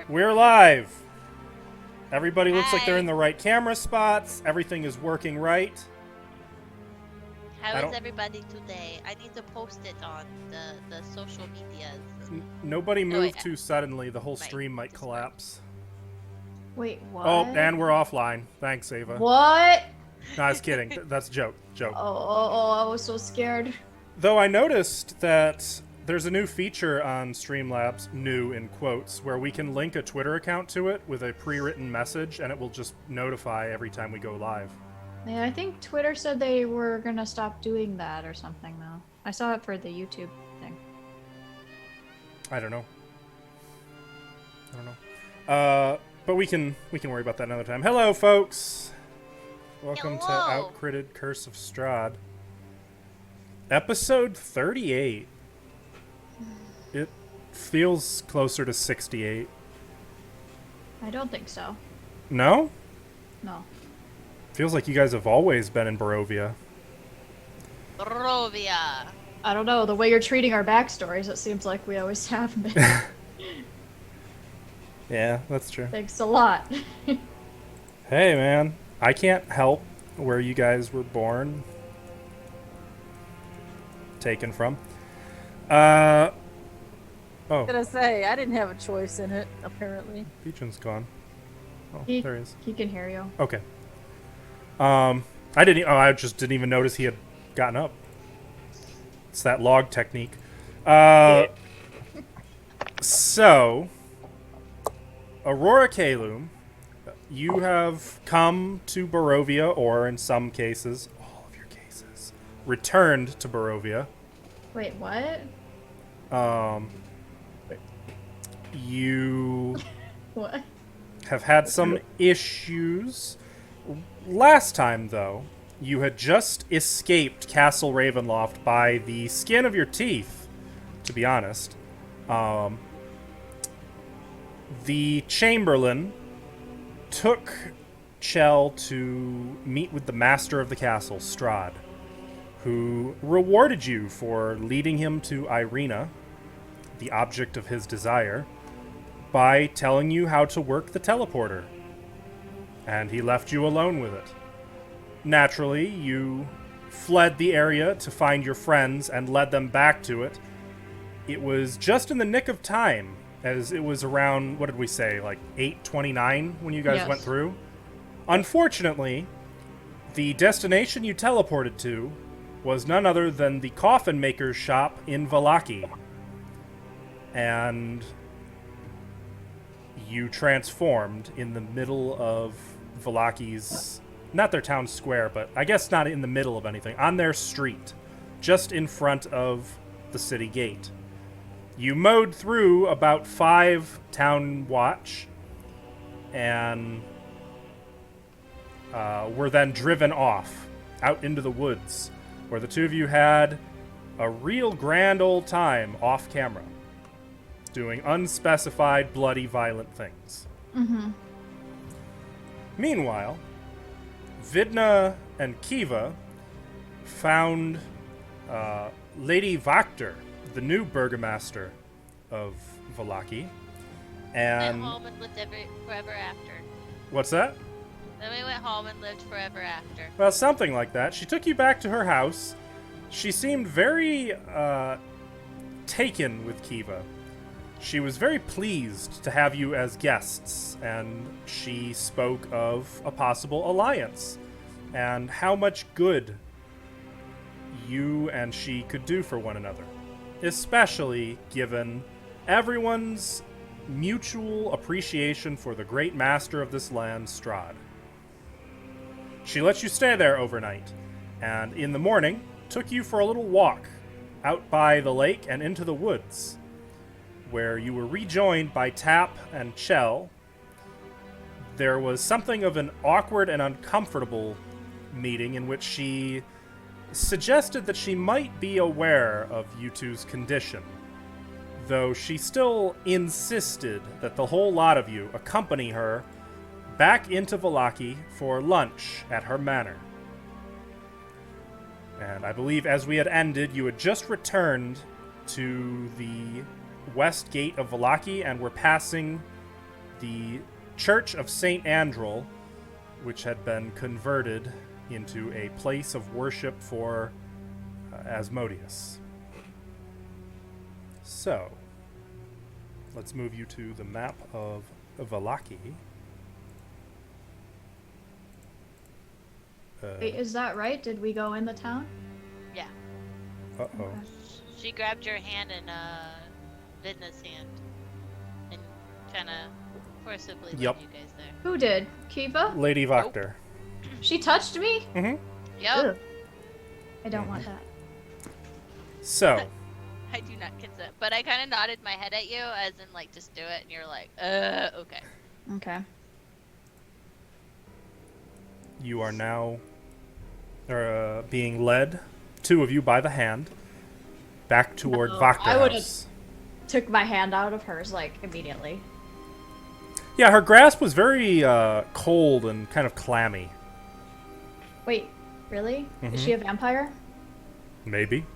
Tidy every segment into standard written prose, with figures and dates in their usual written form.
We're live. Everybody looks like they're in the right camera spots. Everything is working right. How is everybody today? I need to post it on the social medias. Nobody move too suddenly. The whole stream might collapse. Wait, what? Oh, and we're offline. Thanks, Ava. What? No, I was kidding. That's a joke. Oh, I was so scared. Though I noticed that there's a new feature on Streamlabs, new in quotes, where we can link a Twitter account to it with a pre-written message, and it will just notify every time we go live. Yeah, I think Twitter said they were gonna stop doing that or something, though. I saw it for the YouTube thing. I don't know. But we can worry about that another time. Hello, folks. Welcome to Outcritted Curse of Strahd. Episode 38. It feels closer to 68. I don't think so. No? No. Feels like you guys have always been in Barovia. Barovia. I don't know. The way you're treating our backstories, it seems like we always have been. Yeah, that's true. Thanks a lot. Hey, man. I can't help where you guys were born. Taken from. Oh. I was gonna say, I didn't have a choice in it, apparently. Beechin's gone. Oh, there he is. He can hear you. Okay. I just didn't even notice he had gotten up. It's that log technique. So, Aurora Kalum, you have come to Barovia, or in some cases, all of your cases, returned to Barovia. Wait, what? You What? have had some issues. Last time, though, you had just escaped Castle Ravenloft by the skin of your teeth, to be honest. The Chamberlain took Chell to meet with the master of the castle, Strahd, who rewarded you for leading him to Irina, the object of his desire, by telling you how to work the teleporter. And he left you alone with it. Naturally, you fled the area to find your friends and led them back to it. It was just in the nick of time, as it was around, what did we say, like 8:29 when you guys went through? Unfortunately, the destination you teleported to was none other than the coffin maker's shop in Vallaki. And you transformed in the middle of Vallaki's, not their town square, but I guess not in the middle of anything, on their street, just in front of the city gate. You mowed through about 5 town watch and were then driven off out into the woods, where the two of you had a real grand old time off camera, doing unspecified, bloody, violent things. Mm-hmm. Meanwhile, Vidna and Kiva found Lady Vakter, the new burgomaster of Vallaki, and... went home and lived forever after. What's that? Then we went home and lived forever after. Well, something like that. She took you back to her house. She seemed very taken with Kiva. She was very pleased to have you as guests, and she spoke of a possible alliance and how much good you and she could do for one another, especially given everyone's mutual appreciation for the great master of this land, Strahd. She let you stay there overnight, and in the morning took you for a little walk out by the lake and into the woods, where you were rejoined by Tap and Chell. There was something of an awkward and uncomfortable meeting in which she suggested that she might be aware of you two's condition, though she still insisted that the whole lot of you accompany her back into Vallaki for lunch at her manor. And I believe as we had ended, you had just returned to the west gate of Vallaki and were passing the Church of St. Andrel, which had been converted into a place of worship for Asmodeus. So, let's move you to the map of Vallaki. Wait, is that right? Did we go in the town? Yeah. Uh-oh. Okay. She grabbed your hand and Vidna's hand and kind of forcibly led you guys there. Who did? Kiva? Lady Vakter. She touched me? Mm-hmm. Yep. Ugh. I don't want that. So, I do not consent, but I kind of nodded my head at you as in like just do it, and you're like, okay. Okay. you are now being led, two of you by the hand, back toward No, Vakter I would've- House. Took my hand out of hers, like, immediately. Yeah, her grasp was very cold and kind of clammy. Wait, really? Mhm. Is she a vampire? Maybe.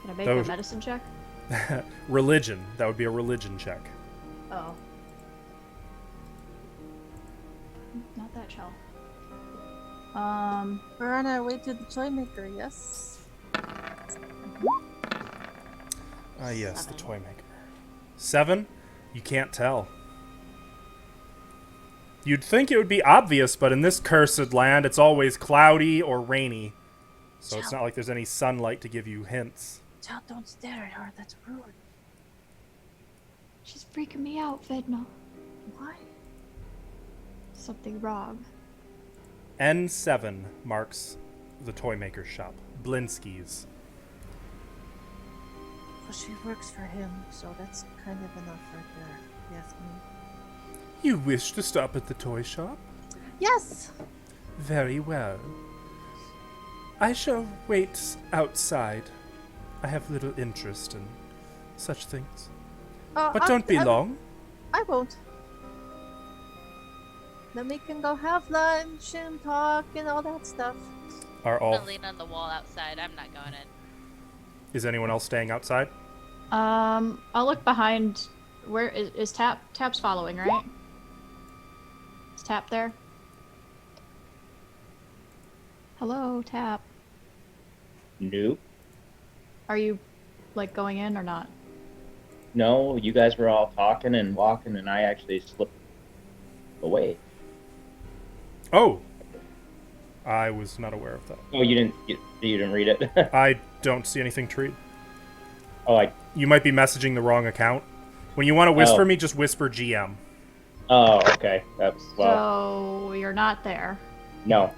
Can I make Those- a medicine check? Religion. That would be a religion check. Oh. Not that shell. We're on our way to the toy maker, yes? Ah, yes, the 7. toy maker. 7? You can't tell. You'd think it would be obvious, but in this cursed land, it's always cloudy or rainy. So it's not like there's any sunlight to give you hints. Child, don't stare at her. That's rude. She's freaking me out, Vedna. Why? Something wrong. N7 marks the toy maker's shop. Blinsky's. Well, she works for him, so that's kind of enough right there. Yes, me. You wish to stop at the toy shop? Yes! Very well. I shall wait outside. I have little interest in such things. But don't be long. I won't. Then we can go have lunch and talk and all that stuff. Are I'm all? gonna lean on the wall outside. I'm not going in. Is anyone else staying outside? I'll look behind. Where is Tap? Tap's following, right? Is Tap there? Hello, Tap. Nope. Are you, like, going in or not? No, you guys were all talking and walking, and I actually slipped away. Oh, I was not aware of that. Oh, you didn't read it? I don't see anything to read. Oh, You might be messaging the wrong account. When you want to whisper me, just whisper GM. Oh, okay. That's well. So you're not there. No.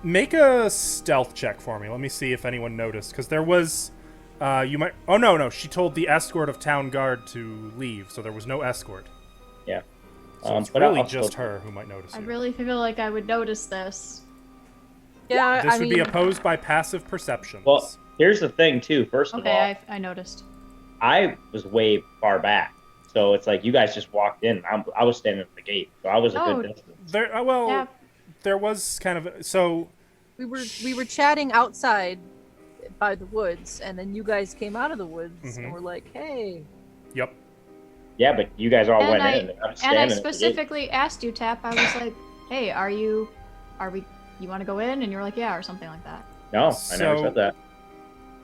Make a stealth check for me. Let me see if anyone noticed, because there was. You might. Oh no! She told the escort of town guard to leave, so there was no escort. Yeah. So it's but really I'll just still- her who might notice I you. really feel like I would notice this. Yeah, This I would mean, be opposed by passive perceptions. Well, here's the thing, too. First of all, Okay, I noticed. I was way far back, so it's like you guys just walked in. I was standing at the gate, so I was a Oh. good distance. there. There was kind of so. we were chatting outside by the woods, and then you guys came out of the woods Mhm. and were like, "Hey." Yep. Yeah, but you guys all And went I- in. I'm And standing I at the gate. specifically asked you, Tap. I was like, "Hey, are we? You want to go in?" And you were like, "Yeah," or something like that. No, I never So- said that.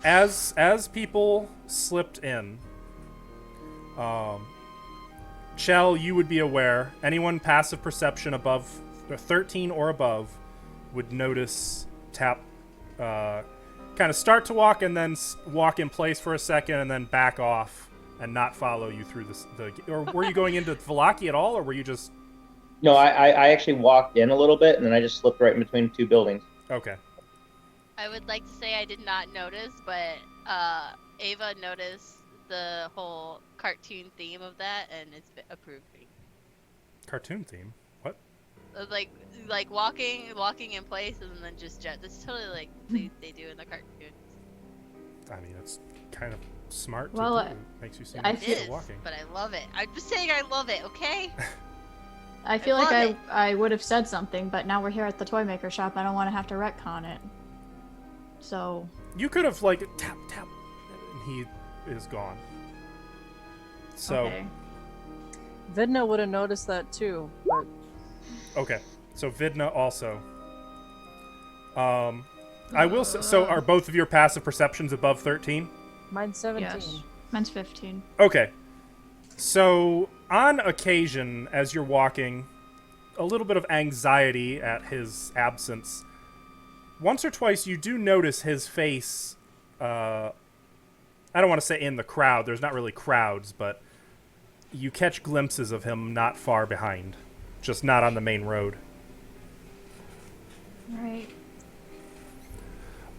As people slipped in, Chell, you would be aware. Anyone passive perception above 13 or above would notice Tap kind of start to walk and then walk in place for a second and then back off and not follow you through the. Or were you going into Vallaki at all, or were you just No, I actually walked in a little bit, and then I just slipped right in between two buildings. okay? I would like to say I did not notice, but Ava noticed the whole cartoon theme of that, and it's approved me. Cartoon theme. What? Like walking in place and then just jet. That's totally like they do in the cartoons. I mean, it's kind of smart. Well, to do. Makes you seem I like It feel- you're is, walking. but I love it. I'm just saying I love it. Okay. I feel love like it. I would have said something, but now we're here at the toy maker shop. I don't want to have to retcon it. So You could have like tap, and he is gone. So okay. Vidna would have noticed that too, but Okay, so Vidna also. I will say, so are both of your passive perceptions above 13? mine's 17. Yes. Mine's 15. Okay. So, on occasion, as you're walking, a little bit of anxiety at his absence. Once or twice, you do notice his face. I don't want to say in the crowd. There's not really crowds, but you catch glimpses of him not far behind. Just not on the main road. Right.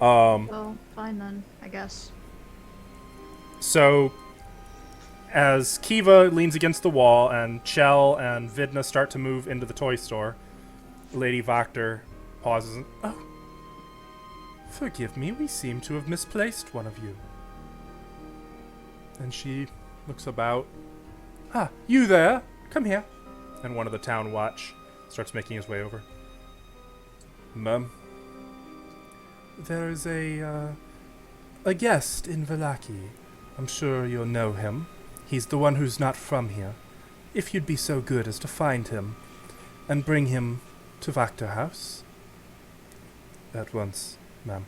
Um, Well, fine then, I guess. So, as Kiva leans against the wall and Chell and Vidna start to move into the toy store, Lady Vakter pauses and, oh, forgive me, we seem to have misplaced one of you. And she looks about. Ah, you there? Come here. And one of the town watch starts making his way over. Mum, there's a guest in Vallaki. I'm sure you'll know him. He's the one who's not from here. If you'd be so good as to find him and bring him to Vakter House. At once, ma'am.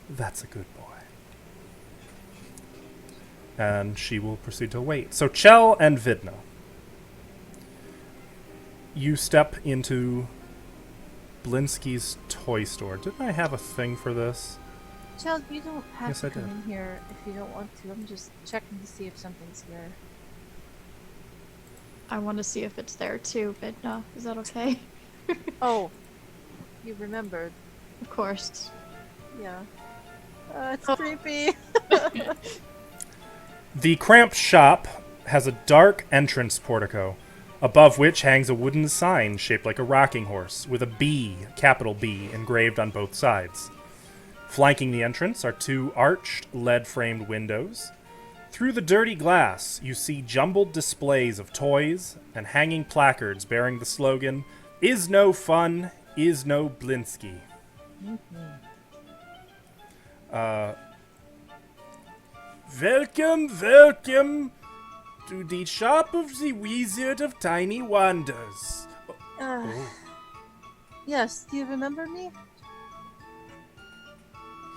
That's a good boy. And she will proceed to wait. So Chell and Vidna. You step into Blinsky's toy store. Didn't I have a thing for this? Child, you don't have Yes, to I come did. in here if you don't want to. I'm just checking to see if something's here. I want to see if it's there too, but no. Is that okay? Oh, you remembered. Of course. Yeah. It's creepy. The cramped shop has a dark entrance portico, above which hangs a wooden sign shaped like a rocking horse, with a B, capital B, engraved on both sides. Flanking the entrance are two arched, lead-framed windows. Through the dirty glass, you see jumbled displays of toys and hanging placards bearing the slogan, "Is no fun, is no Blinsky." Welcome, welcome to the shop of the Wizard of Tiny Wonders. Yes, do you remember me?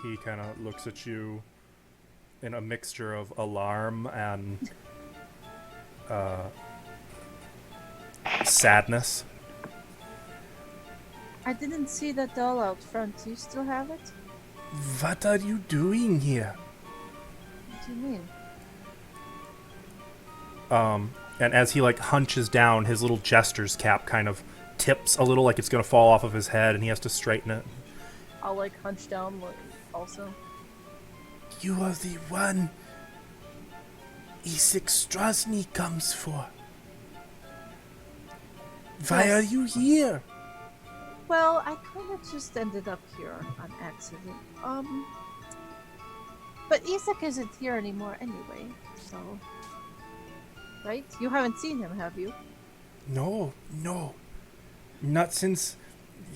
He kind of looks at you in a mixture of alarm and sadness. I didn't see that doll out front. Do you still have it? What are you doing here? What do you mean? And as he like hunches down, his little jester's cap kind of tips a little, like it's gonna fall off of his head, and he has to straighten it. I'll like hunch down also. You are the one Isaac Strasny comes for. Why are you here? Well, I kind of just ended up here on accident. But Isaac isn't here anymore anyway, so... Right? You haven't seen him, have you? No. Not since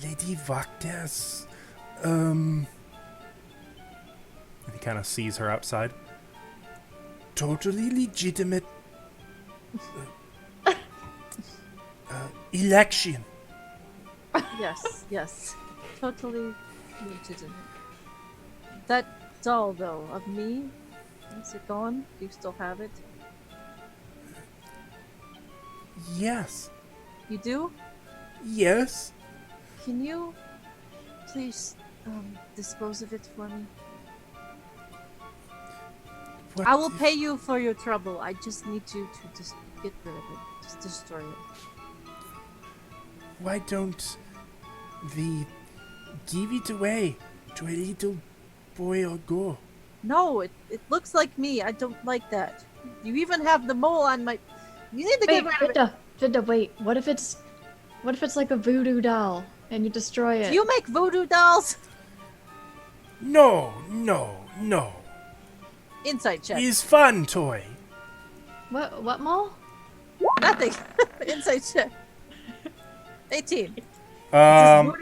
Lady Vakter's, And he kind of sees her outside. Totally legitimate election. Yes. Totally legitimate. That doll, though, of me, is it gone? Do you still have it? Yes. You do? Yes. Can you please dispose of it for me? What I will if- pay you for your trouble. I just need you to just get rid of it. Just destroy it. Why don't we give it away to a little boy or girl? No, it looks like me. I don't like that. You even have the mole on my... You need to Wait, get rid of it. Vidda, wait. What if it's like a voodoo doll and you destroy it? Do you make voodoo dolls? No. Insight check. It's fun toy. What mole? Nothing. Insight check. 18. Um,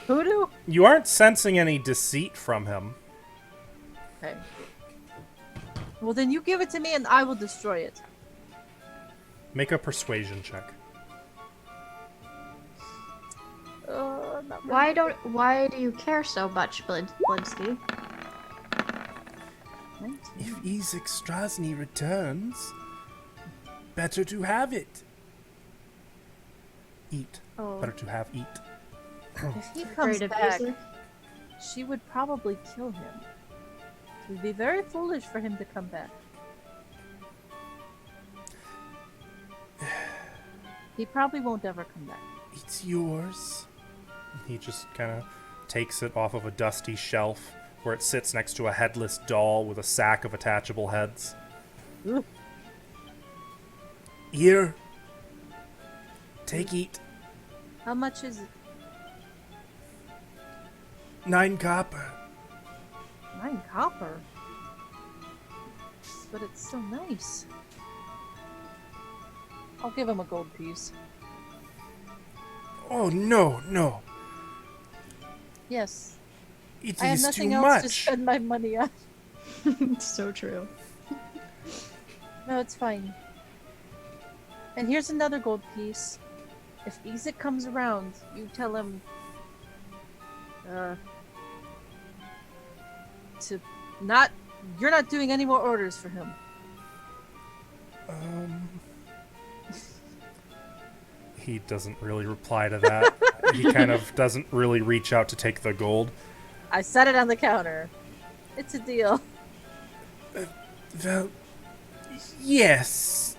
Voodoo? you aren't sensing any deceit from him. Okay. Well, then you give it to me and I will destroy it. Make a persuasion check. Not really. Why do you care so much, Blinsky? 19. If Ezek Strasny returns, better to have it. Eat. Oh. Better to have eat. If he comes Afraid of back, Ezek? she would probably kill him. It would be very foolish for him to come back. He probably won't ever come back. It's yours. He just kind of takes it off of a dusty shelf where it sits next to a headless doll with a sack of attachable heads. Ooh. Here. Take eat. How much is it? 9 copper. 9 copper? But it's so nice. I'll give him a gold piece. Oh, no. Yes. It I have is too nothing else to much. spend my money on. It's so true. No, it's fine. And here's another gold piece. If Ezek comes around, you tell him to not you're not doing any more orders for him. He doesn't really reply to that. He kind of doesn't really reach out to take the gold. I set it on the counter. It's a deal. Well, yes.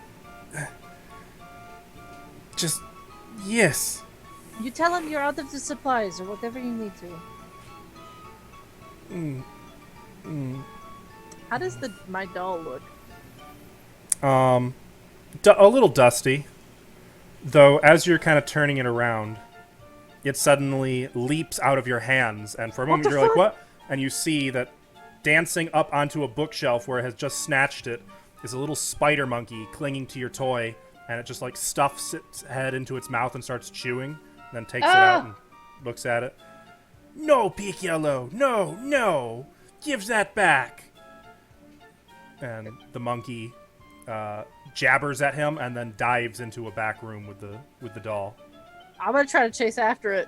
Just, yes. You tell him you're out of the supplies or whatever you need to. How does my doll look? A little dusty. Though, as you're kind of turning it around, it suddenly leaps out of your hands, and for a moment you're like, what? And you see that dancing up onto a bookshelf where it has just snatched it is a little spider monkey clinging to your toy, and it just like stuffs its head into its mouth and starts chewing, and then takes it out and looks at it. No, Peak Yellow! No! Give that back! And the monkey jabbers at him and then dives into a back room with the doll. I'm gonna try to chase after it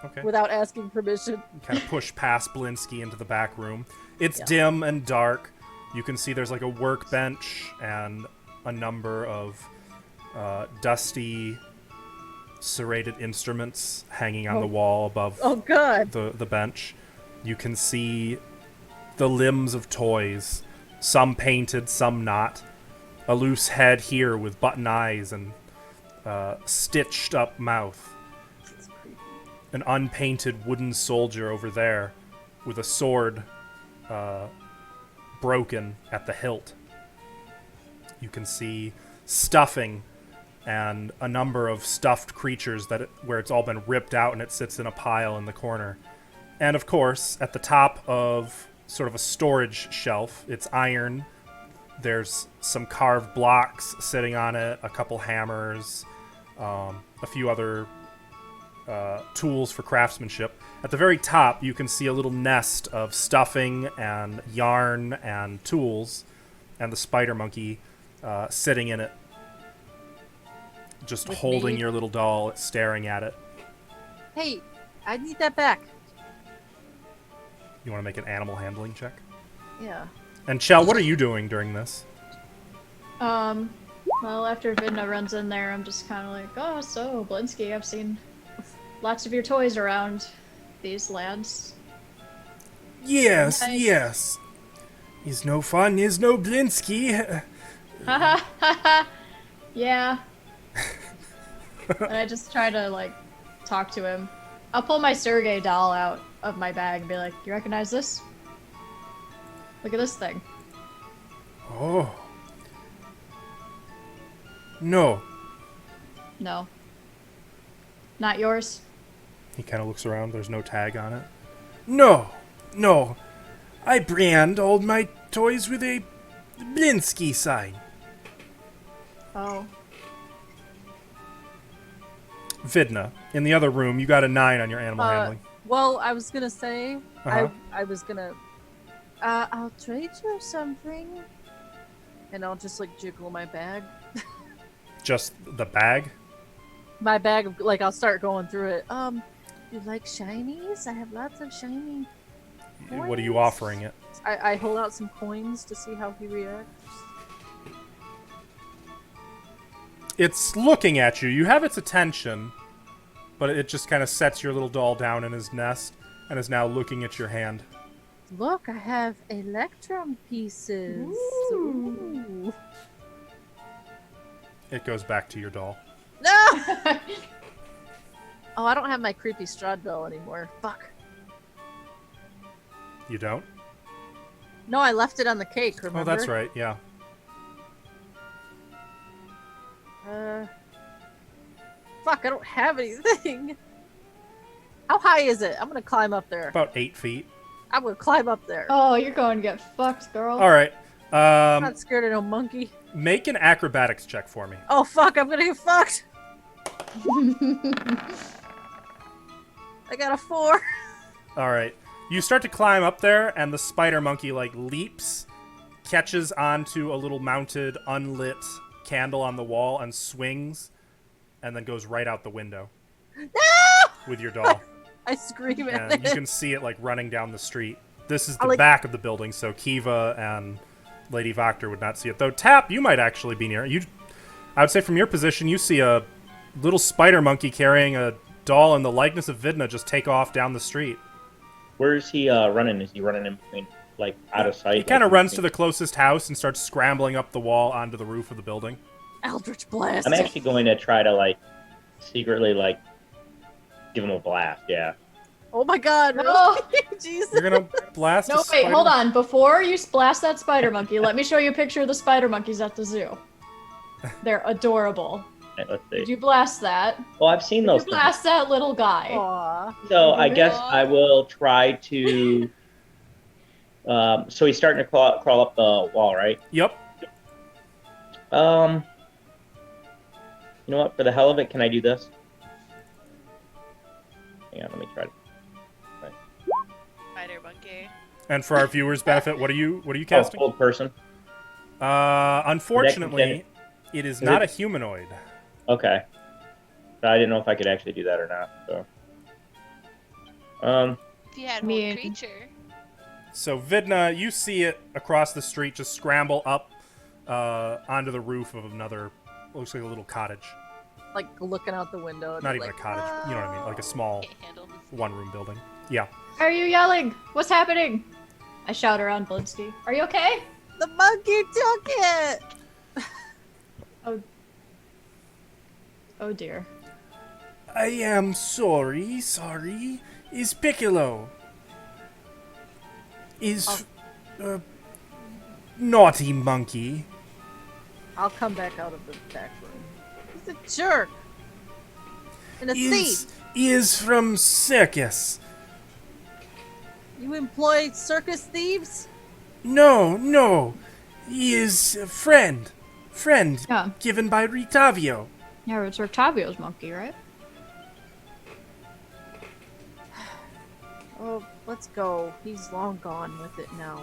Okay. without asking permission. Kind of push past Blinsky into the back room. It's dim and dark. You can see there's like a workbench and a number of dusty, serrated instruments hanging on the wall above Oh god. the bench. You can see the limbs of toys, some painted, some not. A loose head here with button eyes and stitched up mouth. An unpainted wooden soldier over there with a sword broken at the hilt. You can see stuffing and a number of stuffed creatures where it's all been ripped out and it sits in a pile in the corner. And of course, at the top of sort of a storage shelf, it's iron. There's some carved blocks sitting on it, a couple hammers, a few other tools for craftsmanship. At the very top, you can see a little nest of stuffing and yarn and tools, and the spider monkey sitting in it, just With holding me? your little doll, staring at it. Hey, I need that back. You want to make an animal handling check? Yeah. And Chell, what are you doing during this? Well, after Vidna runs in there, I'm just kind of like, oh, so, Blinsky, I've seen lots of your toys around these lands. Yes, Nice. yes. He's no fun, is no Blinsky. Ha ha. Yeah. And I just try to, like, talk to him. I'll pull my Sergei doll out of my bag and be like, you recognize this? Look at this thing. Oh. No. No. Not yours? He kind of looks around. There's no tag on it. No. I brand all my toys with a Blinsky sign. Oh. Vidna, in the other room, you got a 9 on your animal handling. Well, I was gonna say, Uh-huh. I was gonna, I'll trade you something. And I'll just like jiggle my bag. Just the bag? My bag of, like, I'll start going through it. You like shinies? I have lots of shiny What are you coins. offering it? I hold out some coins to see how he reacts. It's looking at you. You have its attention, but it just kind of sets your little doll down in his nest and is now looking at your hand. Look, I have electrum pieces. Ooh. It goes back to your doll. No! Oh, I don't have my creepy Strahd doll anymore. Fuck. You don't? No, I left it on the cake, remember? Oh, that's right, yeah. Fuck, I don't have anything. How high is it? I'm gonna climb up there. About 8 feet. I'm gonna climb up there. Oh, you're going to get fucked, girl. All right. I'm not scared of no monkey. Make an acrobatics check for me. Oh fuck, I'm gonna get fucked. I got a 4. All right. You start to climb up there, and the spider monkey, like, leaps, catches onto a little mounted, unlit candle on the wall, and swings, and then goes right out the window. No! With your doll. I scream at And it. you can see it, like, running down the street. This is the like- back of the building, so Kiva and Lady Voctor would not see it. Though, Tap, you might actually be near. I would say from your position, you see a little spider monkey carrying a doll in the likeness of Vidna just take off down the street. Where is he running? Is he running in between, like, out of sight? He kind of runs to the closest house and starts scrambling up the wall onto the roof of the building. Eldritch blast. I'm actually going to try to, like, secretly, like, give him a blast, yeah. Oh my god, No. really? Jesus. You're gonna blast a No, wait, spider? hold on. Before you blast that spider monkey, let me show you a picture of the spider monkeys at the zoo. They're adorable. Right, let's see. Did you blast that? Well, I've seen Did those you things. blast that little guy? Aw. So I guess I will try to... so he's starting to crawl up the wall, right? Yep. You know what? For the hell of it, can I do this? Hang on, let me try. Spider monkey. And for our viewers' benefit, what are you Oh, casting? old person. Unfortunately, it is not a humanoid. Okay. So I didn't know if I could actually do that or not. So. If you had Me- one creature. So Vidna, you see it across the street just scramble up onto the roof of another, looks like a little cottage. Like looking out the window. and Not even like, a cottage, you know what I mean? Like a small Can't handle this. one-room building. Yeah. Are you yelling? What's happening? I shout around Blinsky. Are you okay? The monkey took it! Oh dear. I am sorry. Is Piccolo? Is naughty monkey? I'll come back out of the back room. He's a jerk! And a thief! Is from circus. You employ circus thieves? No. He is a friend. Yeah. Given by Ritavio. Yeah, it's Octavio's monkey, right? Oh, let's go. He's long gone with it now.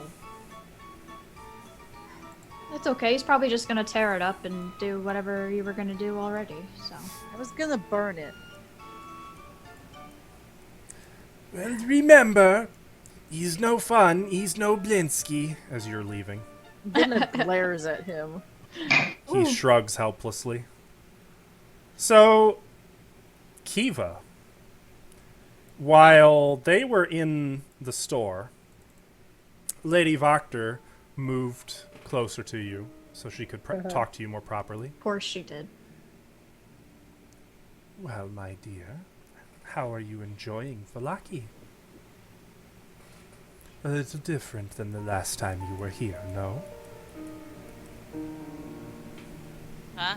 It's okay. He's probably just gonna tear it up and do whatever you were gonna do already, so. I was gonna burn it. Well, remember, he's no fun, he's no Blinsky, as you're leaving. Then it glares at him. He shrugs helplessly. So, Kiva, while they were in the store, Lady Voctor moved closer to you so she could talk to you more properly. Of course she did. Well, my dear, how are you enjoying Valaki? A little different than the last time you were here, no? Huh?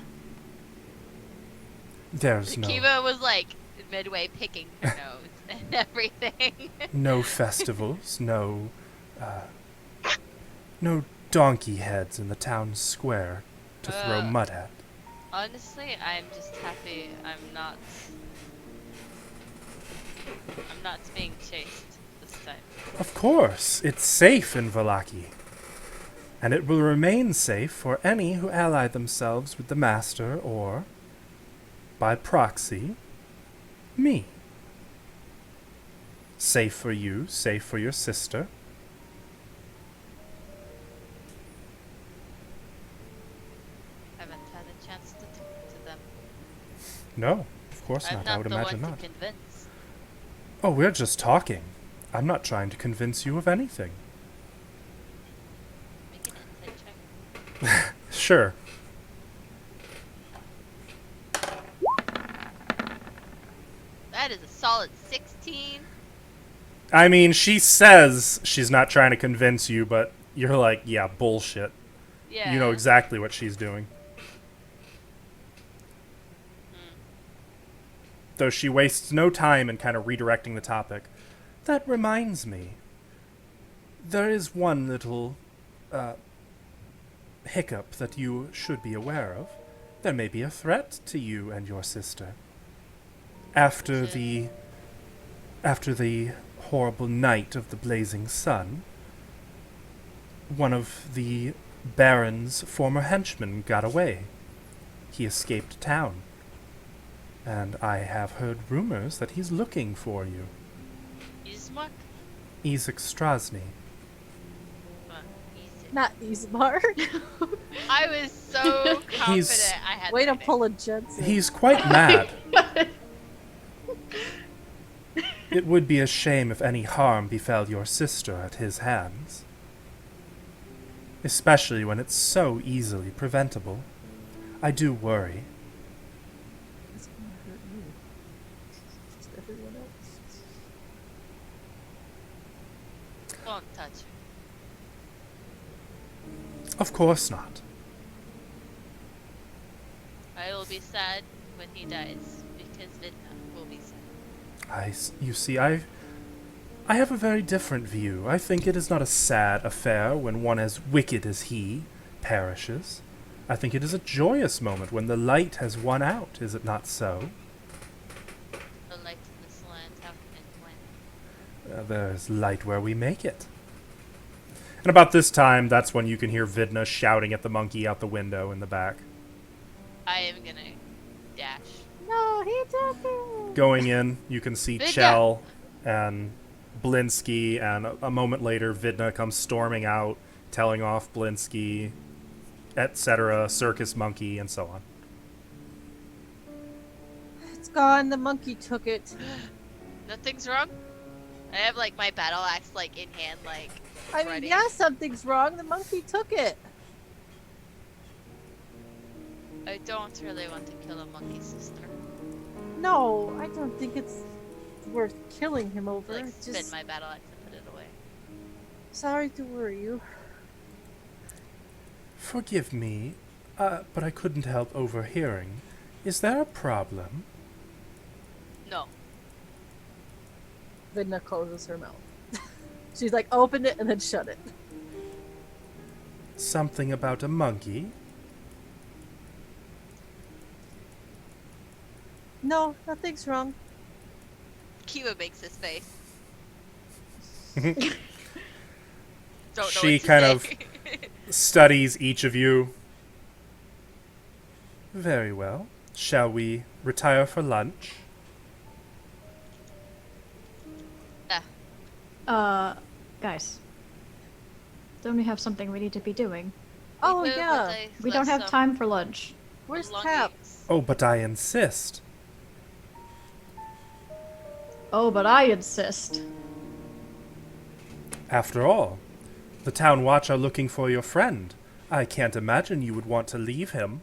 There's no Kiva was like midway picking her nose and everything. no festivals, no donkey heads in the town square to throw mud at. Honestly, I'm just happy I'm not being chased this time. Of course, it's safe in Valaki. And it will remain safe for any who ally themselves with the Master or, by proxy, me. Safe for you, safe for your sister. Haven't had a chance to talk to them. No, of course I'm not. not I would the imagine one not. to convince. Oh, we're just talking. I'm not trying to convince you of anything. Make an insight check. Sure. That is a solid 16. I mean, she says she's not trying to convince you, but you're like, yeah, bullshit. Yeah. You know exactly what she's doing. Though she wastes no time in kind of redirecting the topic. That reminds me. There is one little hiccup that you should be aware of. There may be a threat to you and your sister. After the horrible night of the blazing sun, one of the Baron's former henchmen got away. He escaped town. And I have heard rumors that he's looking for you. Ismark? Isaac Strasny. Easy. Not Ismar. I was so confident I had Way the to right pull a Jensen. He's quite mad. It would be a shame if any harm befell your sister at his hands. Especially when it's so easily preventable. I do worry. It's gonna hurt you. Just everyone else. name. Won't touch her. Of course not. I will be sad when he dies, because Vidna will be sad. You see, I have a very different view. I think it is not a sad affair when one as wicked as he perishes. I think it is a joyous moment when the light has won out, is it not so? The light in this land, how can it win? There is light where we make it. And about this time, that's when you can hear Vidna shouting at the monkey out the window in the back. I am gonna dash. No, he took it. Going in, you can see Vidna! Chell and Blinsky, and a moment later, Vidna comes storming out, telling off Blinsky, etc., Circus Monkey, and so on. It's gone. The monkey took it. Nothing's wrong? I have like my battle axe like in hand, like I mean, ready. yeah, something's wrong. The monkey took it. I don't really want to kill a monkey sister. No, I don't think it's worth killing him over. Like It's spin just my battle axe and put it away. sorry to worry you. Forgive me, but I couldn't help overhearing. Is there a problem? No. Vidna closes her mouth. She's like, opened it and then shut it. Something about a monkey? No, nothing's wrong. Kiwa makes his face. Don't know She what to kind say. of studies each of you. Very well. Shall we retire for lunch? Guys. Don't we have something we need to be doing? Oh Kiwa, yeah. but I We don't left have some time for lunch. Where's belongings. Tap? Oh, but I insist. Oh, but I insist. After all, the town watch are looking for your friend. I can't imagine you would want to leave him.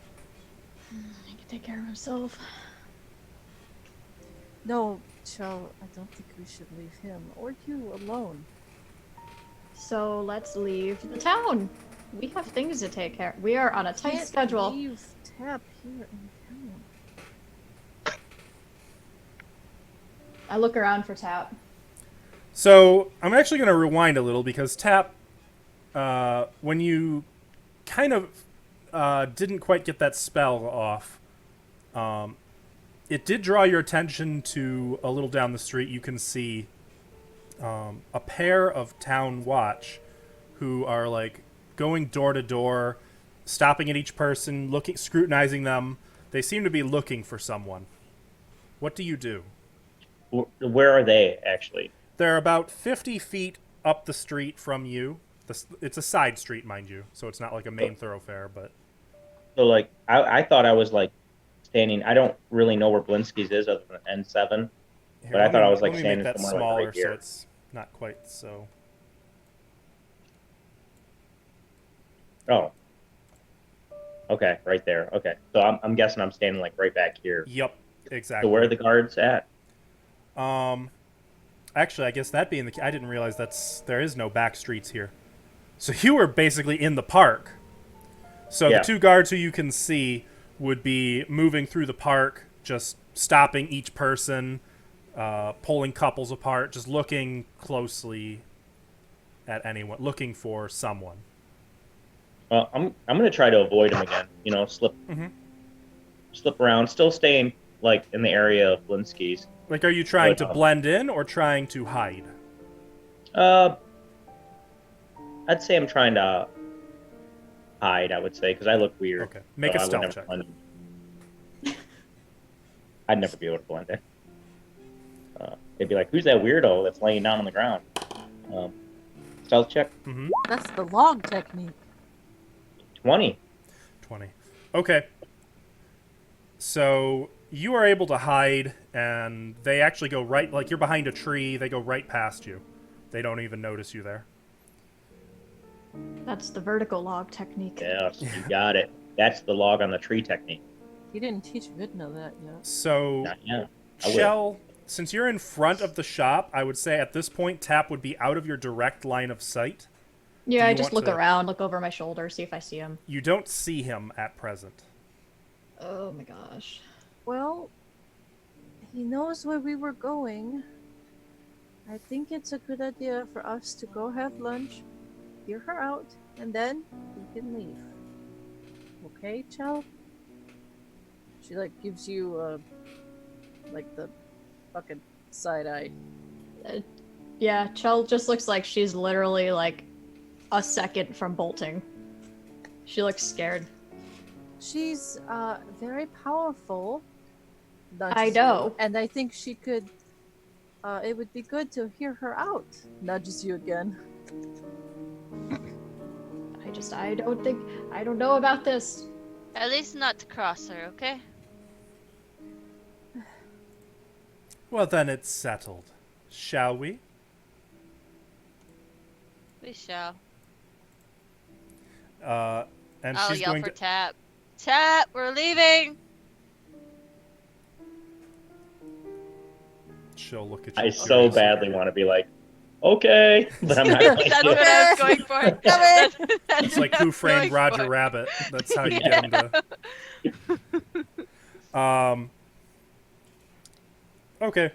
He can take care of himself. No, Cho, I don't think we should leave him or you alone. So let's leave the town. We have things to take care of. We are on a tight Can't schedule. leave Tap here in town. I look around for Tap. So, I'm actually going to rewind a little because Tap, when you kind of didn't quite get that spell off, it did draw your attention to a little down the street. You can see a pair of town watch who are like going door to door, stopping at each person, scrutinizing them. They seem to be looking for someone. What do you do? Where are they actually? They're about 50 feet up the street from you. It's a side street, mind you, so it's not like a main thoroughfare, but... So, like, I thought I was, like, standing... I don't really know where Blinsky's is other than N7. Here, But I thought I was, like, let me make standing that somewhere, like, smaller right here. so it's not quite so... Oh. Okay, right there. Okay. So I'm guessing I'm standing, like, right back here. Yep, exactly. So where are the guards at? Actually, I guess that being the case, I didn't realize there is no back streets here. So you were basically in the park. So Yeah. the two guards who you can see would be moving through the park, just stopping each person, pulling couples apart, just looking closely at anyone, looking for someone. Well, I'm gonna try to avoid him again. You know, slip around, still staying like in the area of Blinsky's. Like, are you trying But, to blend in or trying to hide? I'd say I'm trying to hide. I would say because I look weird. Okay, make so a I would stealth never check. blend in. I'd never be able to blend in. They'd be like, "Who's that weirdo that's laying down on the ground?" Stealth check. Mm-hmm. That's the log technique. 20. 20. Okay. So you are able to hide, and they actually go right, like you're behind a tree, they go right past you. They don't even notice you there. That's the vertical log technique. Yes, you got it. That's the log on the tree technique. You didn't teach Vidna that yet. So, Not yet. I will. Shell, since you're in front of the shop, I would say at this point, Tap would be out of your direct line of sight. Yeah, Do I you just want look to- around, look over my shoulder, see if I see him. You don't see him at present. Oh my gosh. Well, he knows where we were going. I think it's a good idea for us to go have lunch, hear her out, and then we can leave. Okay, Chell? She like gives you like the fucking side eye. Yeah, Chell just looks like she's literally like a second from bolting. She looks scared. She's very powerful. I know. And I think she could. It would be good to hear her out. Nudges you again. I don't know about this. At least not to cross her, okay? Well, then it's settled. Shall we? We shall. And I'll she's yell going for to... Tap. Tap, we're leaving! She'll look at you. I so badly want to be like, okay, but I'm not. Like, That's what I was going for. That's It's like Who Framed Roger Rabbit. That's how you get him to... Okay.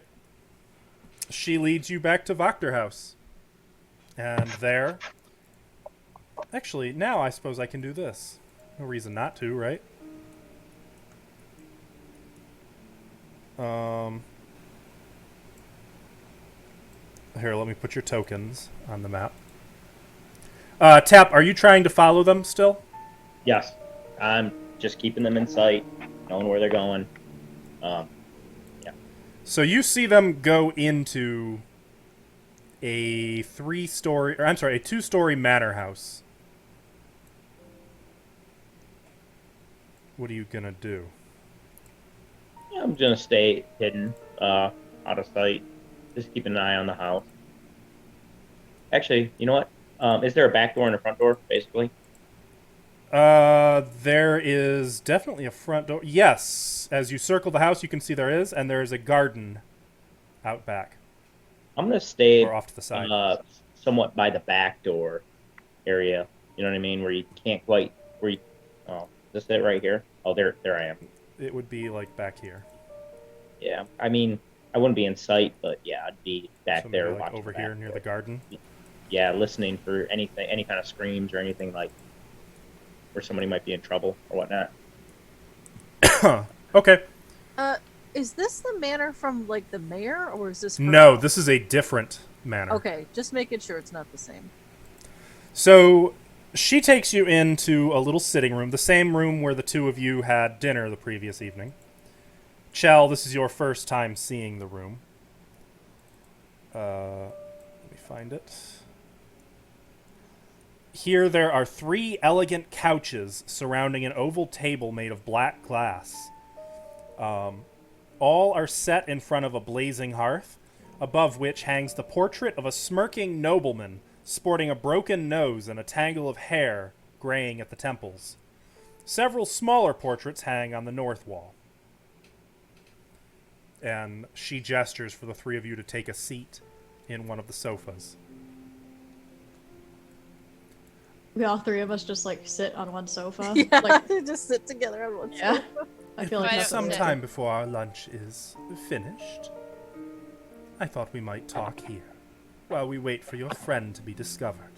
She leads you back to Wachter House. And there... Actually, now I suppose I can do this. No reason not to, right? Here, let me put your tokens on the map. Tap, are you trying to follow them still? Yes, I'm just keeping them in sight, knowing where they're going. So you see them go into a two-story manor house. What are you gonna do? I'm gonna stay hidden, out of sight. Just keep an eye on the house. Actually, you know what? Is there a back door and a front door, basically? There is definitely a front door. Yes, as you circle the house, you can see there is, and there is a garden out back I'm gonna stay or off to the side. somewhat by the back door area. You know what I mean? Where you can't quite. Oh, is this it right here? Oh, there I am. It would be like back here. Yeah, I mean, I wouldn't be in sight, but yeah, I'd be back So there maybe, like watching over back here near door. the garden. Yeah, listening for anything, any kind of screams or anything like where somebody might be in trouble or whatnot. Okay. Is this the manor from like the mayor, or is this? From... No, this is a different manor. Okay, just making sure it's not the same. So She takes you into a little sitting room, the same room where the two of you had dinner the previous evening. Chell, this is your first time seeing the room. Let me find it. Here there are 3 elegant couches surrounding an oval table made of black glass. All are set in front of a blazing hearth, above which hangs the portrait of a smirking nobleman sporting a broken nose and a tangle of hair graying at the temples. Several smaller portraits hang on the north wall. And she gestures for the 3 of you to take a seat in one of the sofas. We all 3 of us just like sit on one sofa. Yeah, Like, just sit together on one yeah. sofa. I feel like Right, that's Some what we time before our lunch is finished, I thought we might talk here while we wait for your friend to be discovered.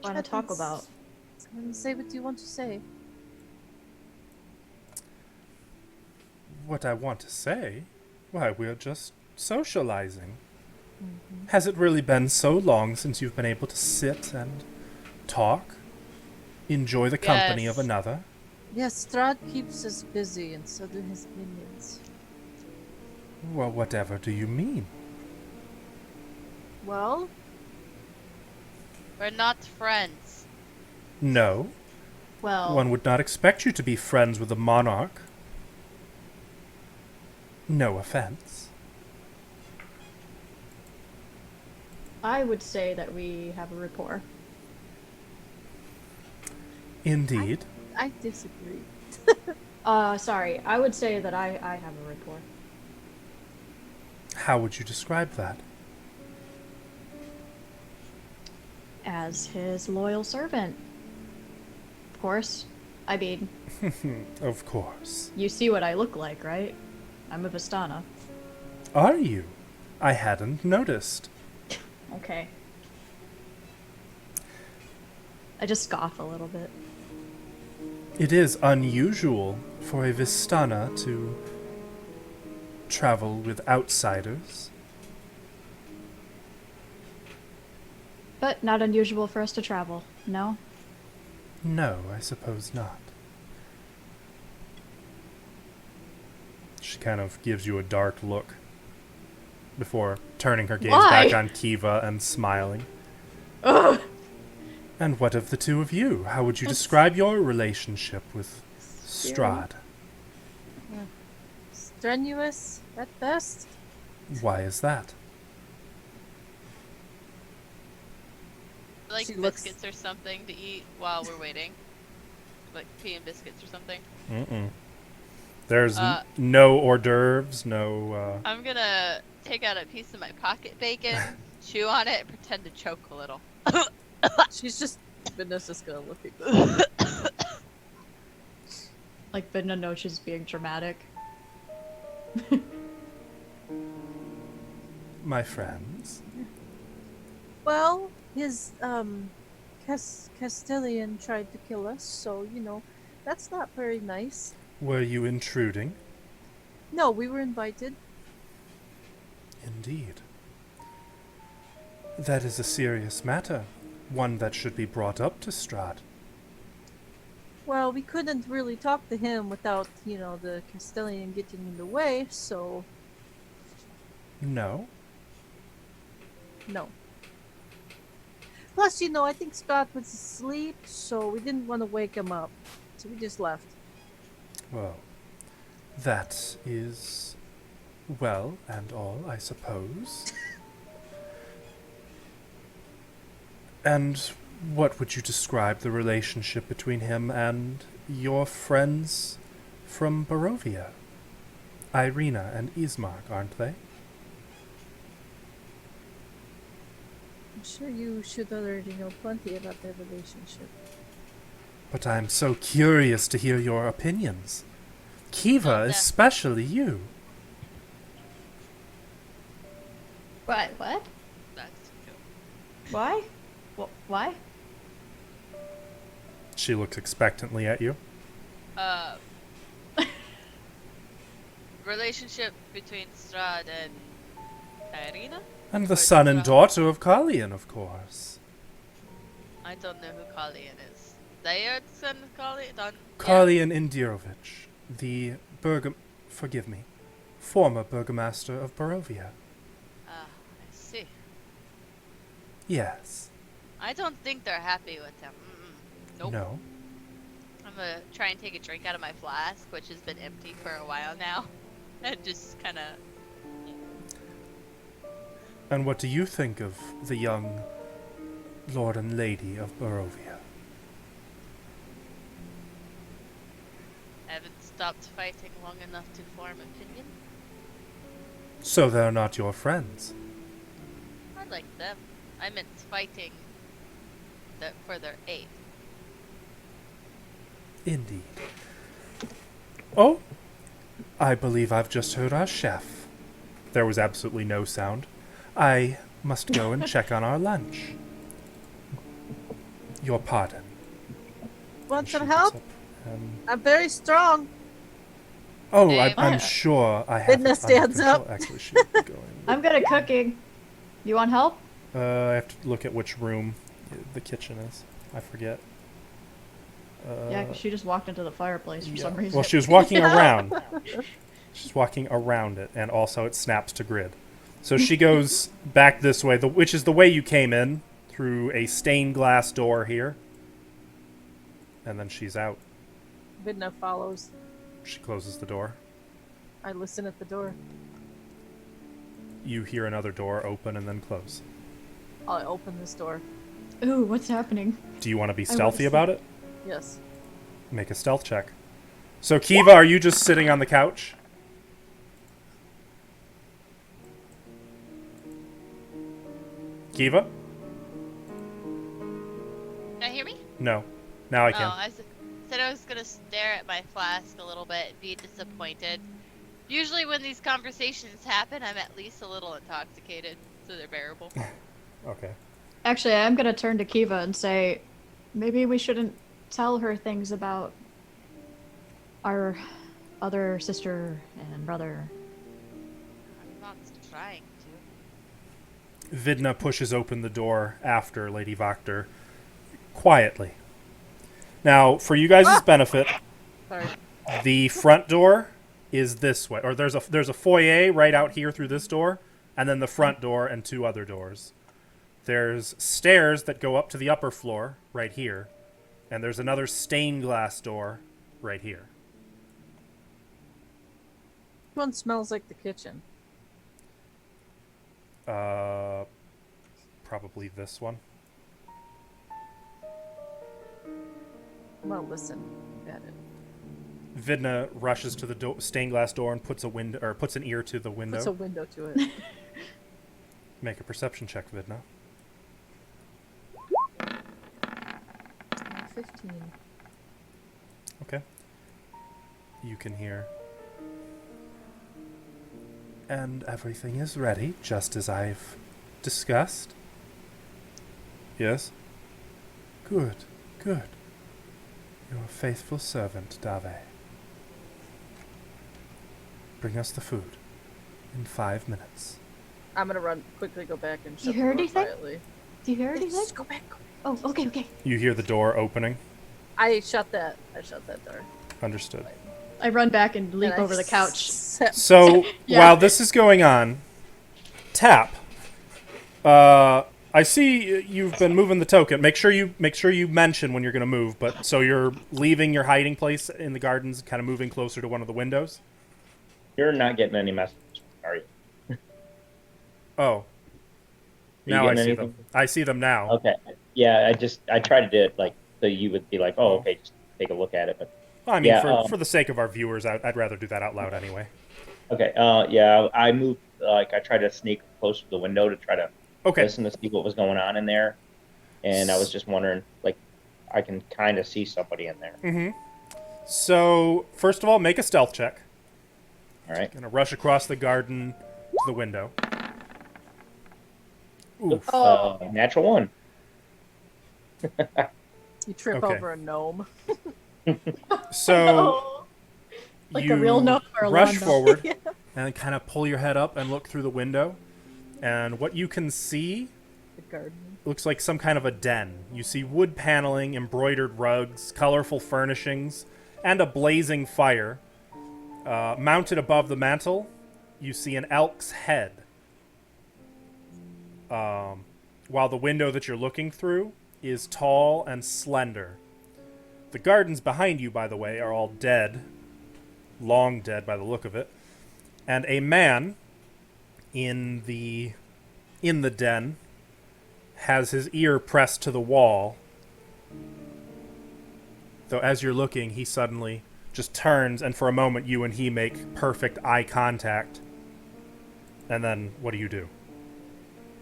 want to talk about. Say what you want to say. What I want to say? Why, we're just socializing. Has it really been so long since you've been able to sit and talk? Enjoy the company of Yes. another? Yes, Strahd keeps us busy, and so do his minions. Well, whatever do you mean? Well, We're not friends. No, Well, one would not expect you to be friends with a monarch. No offense. I would say that we have a rapport. Indeed. I disagree. Sorry. I would say that I have a rapport. How would you describe that? As his loyal servant. Of course. I mean, Of course. you see what I look like, right? I'm a Vistana. Are you? I hadn't noticed. Okay. I just scoff a little bit. It is unusual for a Vistana to travel with outsiders. But not unusual for us to travel, no? No, I suppose not. She kind of gives you a dark look before turning her gaze Why? back on Kiva and smiling. Ugh! And what of the two of you? How would you That's- describe your relationship with Strahd? Strenuous at best. Why is that? Like She looks- biscuits or something to eat while we're waiting. Like tea and biscuits or something. Mm-mm. There's Uh, no hors d'oeuvres, no, I'm gonna take out a piece of my pocket bacon, chew on it, and pretend to choke a little. She's just Vanessa's gonna look at you. Like, Vidna knows she's being dramatic. my friends. Well, his Castilian tried to kill us, so that's not very nice. Were you intruding? No, we were invited. Indeed. That is a serious matter, one that should be brought up to Strahd. Well, we couldn't really talk to him without, the Castilian getting in the way, so No? no. Plus, I think Scott was asleep, so we didn't want to wake him up. So we just left. Well, that is well and all, I suppose. And what would you describe the relationship between him and your friends from Barovia? Irina and Ismark, aren't they? I'm sure you should already know plenty about their relationship. But I'm so curious to hear your opinions. Kiva, Yeah. especially you. What? What? That's cute. Why? Why? She looks expectantly at you. Relationship between Strahd and Irina? And the Quite son and well. daughter of Carlian, of course. I don't know who Carlian is. They are the son of Carlian? Carlian Indirovich, the former burgomaster of Barovia. Ah, I see. Yes. I don't think they're happy with him. Mm-mm. Nope. No. I'm gonna try and take a drink out of my flask, which has been empty for a while now. And just kind of... And what do you think of the young Lord and Lady of Barovia? haven't stopped fighting long enough to form opinion. So they're not your friends? I like them. I meant fighting for their aid. Indeed. Oh, I believe I've just heard our chef. There was absolutely no sound. I must go and check on our lunch. Your pardon. Want And some she help? gets up and- I'm very strong. Oh, Hey, I'm Maya. sure I have. Vidna it under stands control. up. Actually, she's going. I'm good at cooking. You want help? I have to look at which room the kitchen is. I forget. Yeah, 'cause she just walked into the fireplace for some reason. Well, she was walking around. She's walking around it, and also it snaps to grid. So she goes back this way, which is the way you came in, through a stained glass door here. And then she's out. Vidna follows. She closes the door. I listen at the door. You hear another door open and then close. I'll open this door. Ooh, what's happening? Do you want to be wanna stealthy see. about it? Yes. Make a stealth check. So, Kiva, are you just sitting on the couch? Kiva? Can you hear me? No. Now I can. Oh, said I was gonna stare at my flask a little bit, be disappointed. Usually when these conversations happen, I'm at least a little intoxicated, so they're bearable. Okay. Actually, I'm gonna turn to Kiva and say, maybe we shouldn't tell her things about our other sister and brother. I'm not trying to. Vidna pushes open the door after Lady Vakter, quietly. Now, for you guys' benefit, Sorry. the front door is this way, or there's a foyer right out here through this door, and then the front door and two other doors. There's stairs that go up to the upper floor right here, and there's another stained glass door right here. Which one smells like the kitchen? Probably this one. I'm gonna listen at it. Vidna rushes to the stained glass door and puts an ear to the window. Puts a window to it. Make a perception check, Vidna. 15. Okay. You can hear. And everything is ready, just as I've discussed. Yes? Good, good. Your faithful servant, Dave. Bring us the food in 5 minutes. I'm gonna quickly go back and You shut the heard door anything? quietly. Do you hear anything? Just go back. Oh, okay, okay. You hear the door opening. I shut that door. Understood. I run back and leap And I over the couch. So, Yeah. while this is going on, Tap, I see you've been moving the token. Make sure you mention when you're going to move. But so you're leaving your hiding place in the gardens, kind of moving closer to one of the windows. You're not getting any messages, are you? Oh, you now I getting see anything? them. I see them now. Okay. Yeah, I tried to do it like so you would be like, oh, okay, just take a look at it. But Well, I mean, Yeah, for the sake of our viewers, I'd rather do that out loud anyway. okay, yeah, I moved. I tried to sneak close to the window to try to Okay. listen to see what was going on in there, and I was just wondering, like, I can kind of see somebody in there. Mm-hmm. So first of all, make a stealth check. All right. Gonna rush across the garden to the window. Oof. Natural one. You trip Okay. over a gnome. So Like you a real gnome or a rush lawn gnome. forward and kind of pull your head up and look through the window, And what you can see The garden. looks like some kind of a den. You see wood paneling, embroidered rugs, colorful furnishings, and a blazing fire. Mounted above the mantel, you see an elk's head. While the window that you're looking through is tall and slender. The gardens behind you, by the way, are all dead. Long dead by the look of it. And a man in the den has his ear pressed to the wall. Though as you're looking, he suddenly just turns, and for a moment you and he make perfect eye contact. And then what do you do?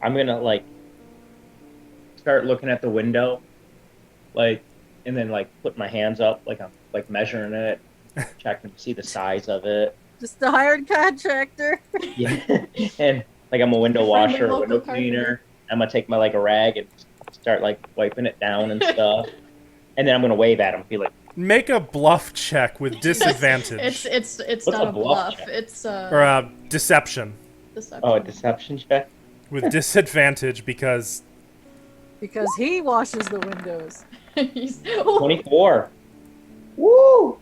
I'm gonna like start looking at the window, like, and then like put my hands up, like I'm like measuring it, checking to see the size of it. Just the hired contractor. Yeah, and like I'm a window Friendly washer, local window carpenter. cleaner. I'm gonna take my like a rag and start like wiping it down and stuff, and then I'm gonna wave at him, be like, Make a bluff check with disadvantage. It's What's not a a bluff bluff. check? It's Or deception. deception. "Oh, a deception check." With disadvantage because Because he washes the windows. He's- 24. Woo!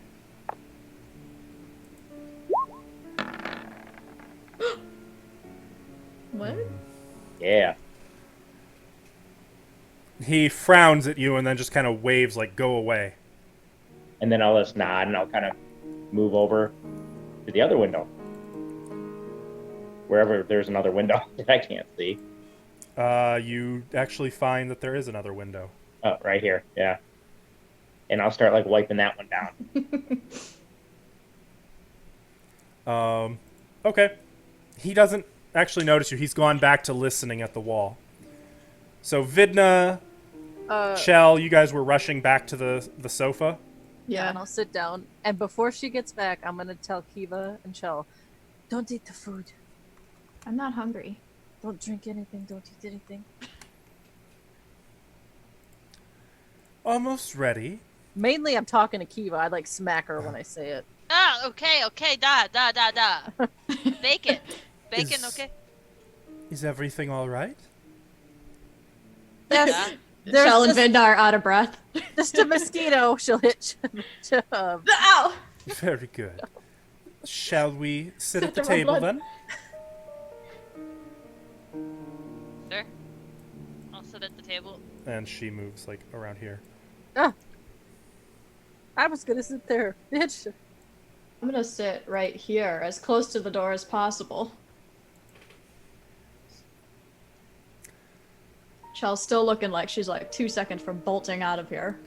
What? Yeah. he frowns at you and then just kind of waves like, go away. And then I'll just nod and I'll kind of move over to the other window. Wherever there's another window that I can't see. You actually find that there is another window. Oh, right here. Yeah. And I'll start like wiping that one down. Okay. He doesn't actually notice you. He's gone back to listening at the wall. So Vidna, Chell, you guys were rushing back to the sofa. Yeah, Yeah. and I'll sit down. And before she gets back, I'm gonna tell Kiva and Chell, don't eat the food. I'm not hungry. Don't drink anything. Don't eat anything. Almost ready. Mainly, I'm talking to Kiva. I like smack her when I say it. Ah, okay, da. Bacon. Bacon, Is- okay? Is everything all right? Yes. Yeah. There's Shell and just, Vidna are out of breath. just a mosquito. She'll hit Chubb. Ow! Very good. Shall we sit at the Sit around table blood. then? Sure. I'll sit at the table. And she moves like around here. I was gonna sit there, bitch. I'm gonna sit right here, as close to the door as possible. Shell's still looking like she's like 2 seconds from bolting out of here.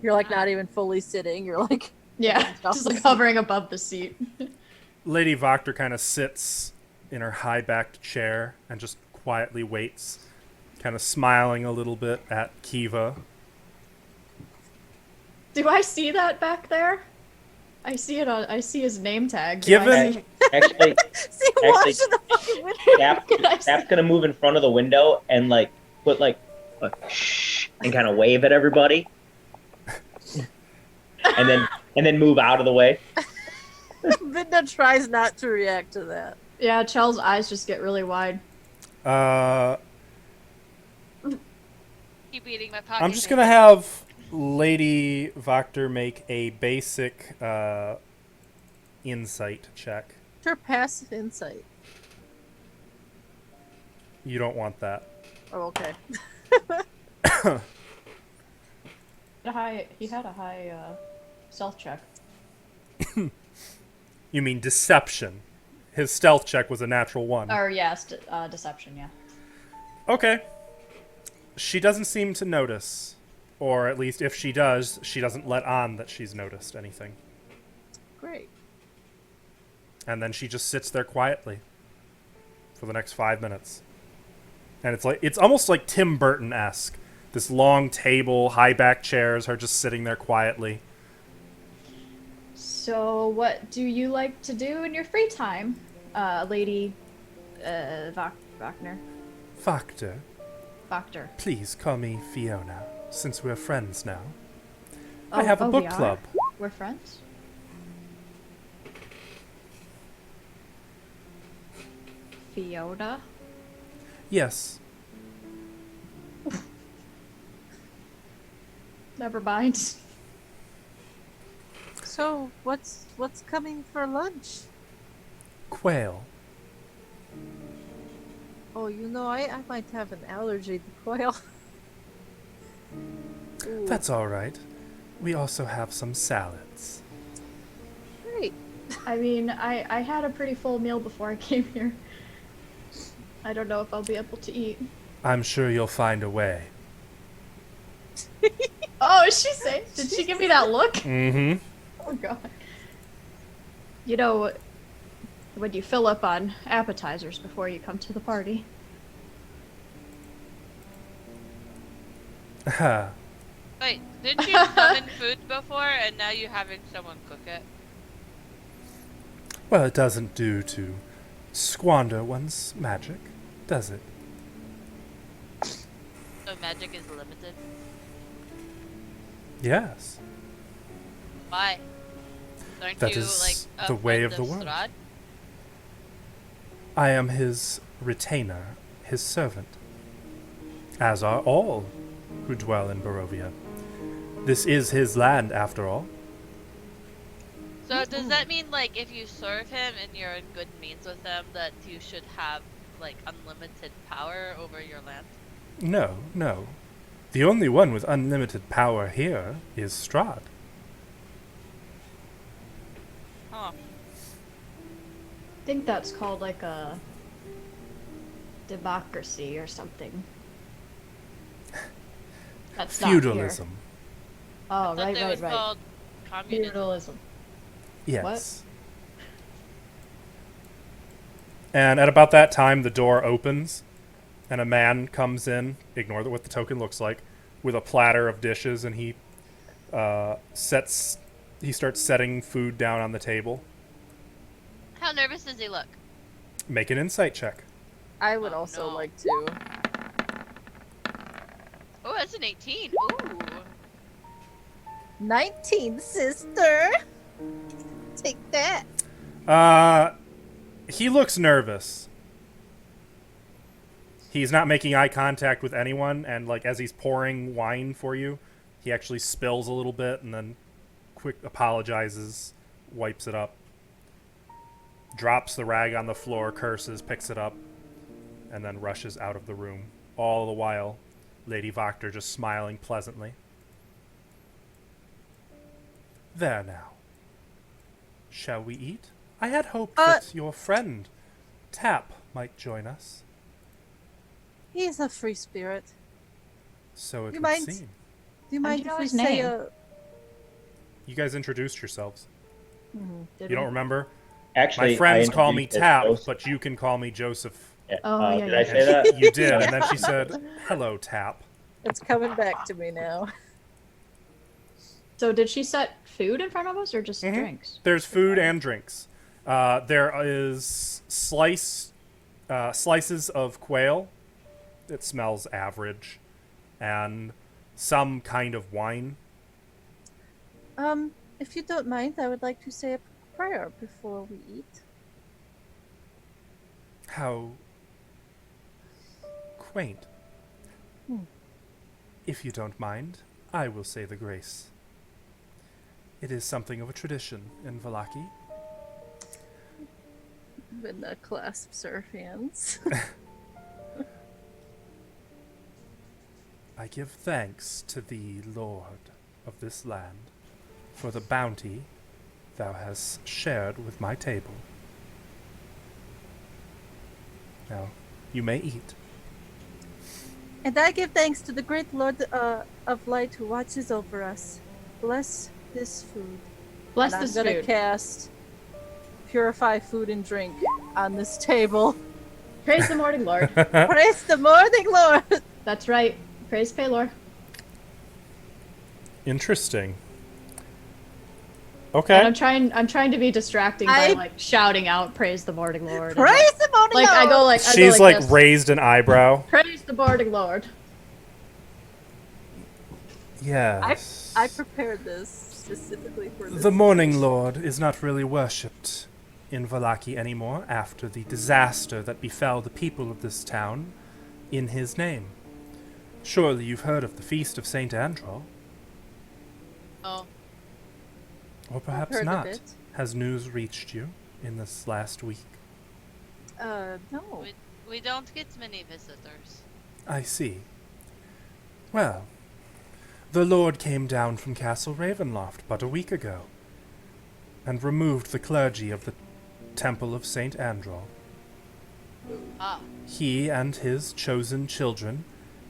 You're like not even fully sitting. You're like, Yeah, just like hovering above the seat. Lady Voctor kind of sits in her high-backed chair and just quietly waits, kind of smiling a little bit at Kiva. Do I see that back there? I see it on. I see his name tag. Do Given- I see- Actually, see, watching the fucking window. Can I Sap's gonna move in front of the window and like put like a shh and kind of wave at everybody, and then move out of the way. Vidna tries not to react to that. Yeah, Chell's eyes just get really wide. Keep eating my pocket. I'm just gonna have Lady Voctor make a basic insight check. Her passive insight. You don't want that. Oh, okay. He had a high stealth check. You mean deception. His stealth check was a natural 1. Or yes, deception. Yeah. Okay. She doesn't seem to notice. Or at least if she does, she doesn't let on that she's noticed anything. Great. And then she just sits there quietly for the next 5 minutes. And it's almost like Tim Burton-esque. This long table, high back chairs, her just sitting there quietly. So, what do you like to do in your free time, Lady Wagner? Voctor, Voctor. please call me Fiona, since we're friends now. I have a book we are? club. We're friends? Fiona? Yes. Never mind. So, what's coming for lunch? Quail. Oh, I might have an allergy to quail. Ooh, That's all right. We also have some salads. great. I mean, I had a pretty full meal before I came here. I don't know if I'll be able to eat. I'm sure you'll find a way. Oh, is she saying? Did she give me that look? Mm-hmm. Oh god. You know, when you fill up on appetizers before you come to the party. Ha. Wait, didn't you summon food before and now you're having someone cook it? Well, it doesn't do to squander one's magic, does it? So magic is limited? Yes. Why? Aren't That you, is like, a the way friend of the world. Strahd? I am his retainer, his servant. As are all who dwell in Barovia. This is his land, after all. So does that mean, like, if you serve him and you're in good means with him, that you should have, like, unlimited power over your land? No, no. The only one with unlimited power here is Strahd. Huh. I think that's called like a democracy or something. That's not Feudalism. here. Oh, I thought right, it was right. called communism. Feudalism. Yes. And at about that time, the door opens, and a man comes in. Ignore what the token looks like, with a platter of dishes, and he starts setting food down on the table. How nervous does he look? Make an insight check. I would Oh, also no. like to. Oh, that's an 18. Ooh. 19, sister. Take that. He looks nervous. He's not making eye contact with anyone, and like as he's pouring wine for you, he actually spills a little bit and then quick apologizes, wipes it up, drops the rag on the floor, curses, picks it up, and then rushes out of the room. All the while, Lady Voctor just smiling pleasantly. There now. Shall we eat? I had hoped that your friend, Tap, might join us. He's a free spirit. So it You would mind? seem. Do you How'd mind you know if we his say name? You guys introduced yourselves. Did You don't we? remember? Actually, My friends I call me introduced Tap, Joseph. but you can call me Joseph. Yeah. Oh, yeah, did yeah, I yeah. say that? You did, and then she said, "Hello, Tap." It's coming back to me now. So did she set food in front of us or just Mhm. drinks? There's food and drinks. There is slices of quail. It smells average, and some kind of wine. If you don't mind, I would like to say a prayer before we eat. How quaint. If you don't mind, I will say the grace. It is something of a tradition in Vallaki. Vinda clasps her hands. I give thanks to thee, Lord of this land, for the bounty thou hast shared with my table. Now, you may eat. And I give thanks to the great Lord of Light who watches over us. Bless this food. Bless And this I'm gonna food. cast Purify Food and Drink on this table. Praise the morning lord. Praise the morning Lord! That's right. Praise Paylor. Interesting. And Okay. I'm trying to be distracting by I- like shouting out "Praise the morning lord." and, Praise the morning like Lord! I go like She's like like this. raised an eyebrow. Praise the morning lord. Yes. I prepared this specifically for this. The Morning Lord is not really worshipped in Vallaki anymore after the disaster that befell the people of this town in his name. Surely you've heard of the Feast of St. Andral? Oh, Or perhaps heard of not. it. Has news reached you in this last week? No. we don't get many visitors. I see. Well, the Lord came down from Castle Ravenloft but a week ago, and removed the clergy of the Temple of St. Andral. Ah, He and his chosen children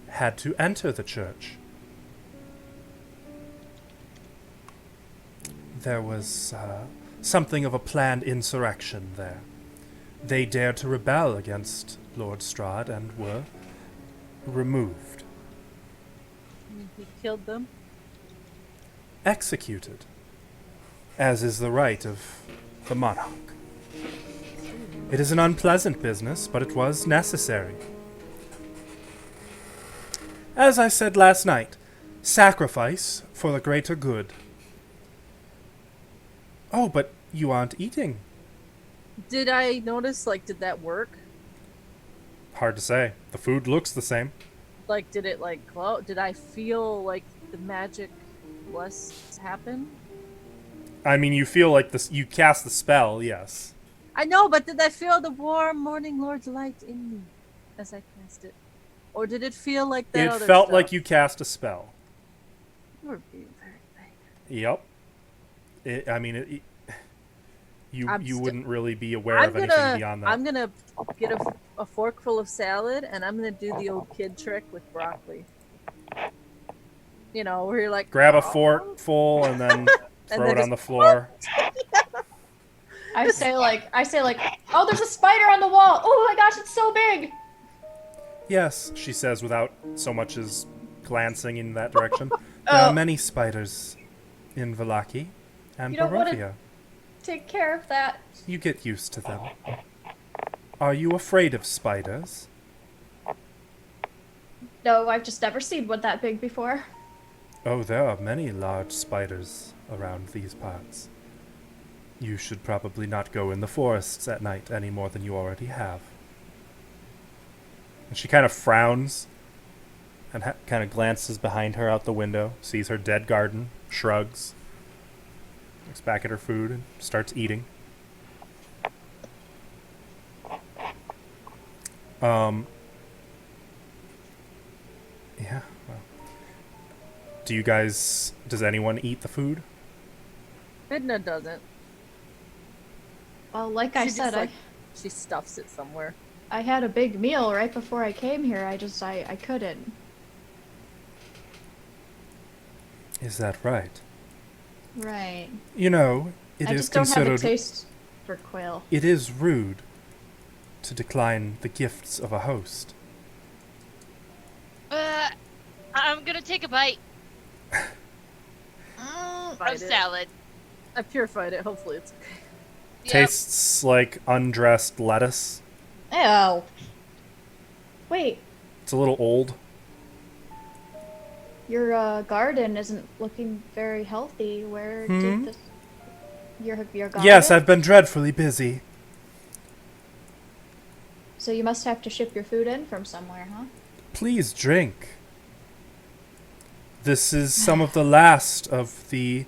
had to enter the church. There was something of a planned insurrection there. They dared to rebel against Lord Strahd and were removed. He killed them. Executed, as is the right of the monarch. It is an unpleasant business, but it was necessary. As I said last night, sacrifice for the greater good. Oh, but you aren't eating. Did I notice, like, did that work? Hard to say. The food looks the same. Like, did it, like, glow? Did I feel like the magic bless happen? I mean, you feel like this. You cast the spell, yes. I know, but did I feel the warm morning Lord's light in me as I cast it? Or did it feel like that It other felt stuff? like you cast a spell. You were being very vague. Yep. You I'm you sti- wouldn't really be aware of anything beyond that. I'm gonna get a forkful of salad, and I'm gonna do the old kid trick with broccoli. You know, where you're like, Grab a "Oh." fork full and then throw then it on just- the floor. I say like, oh, there's a spider on the wall. Oh my gosh, it's so big. Yes, she says without so much as glancing in that direction. There are many spiders in Vallaki and You don't wanna- Barovia. Take care of that. You get used to them. Are you afraid of spiders? No, I've just never seen one that big before. Oh, there are many large spiders around these parts. You should probably not go in the forests at night any more than you already have. And she kind of frowns and kind of glances behind her out the window, sees her dead garden, shrugs, looks back at her food, and starts eating. Yeah. Well. Does anyone eat the food? Vidna doesn't. Well, like I She said, just, like, she stuffs it somewhere. I had a big meal right before I came here. I couldn't. Is that right? Right. You know, it I is just don't have a considered taste for quail. it is rude to decline the gifts of a host. I'm gonna take a bite Bite of it. salad. I purified it. Hopefully it's okay. Yep. Tastes like undressed lettuce. Ew. Wait, It's a little old. your garden isn't looking very healthy. Where Hmm? did this? Your garden? Yes, I've been dreadfully busy. So you must have to ship your food in from somewhere, huh? Please drink. This is some of the last of the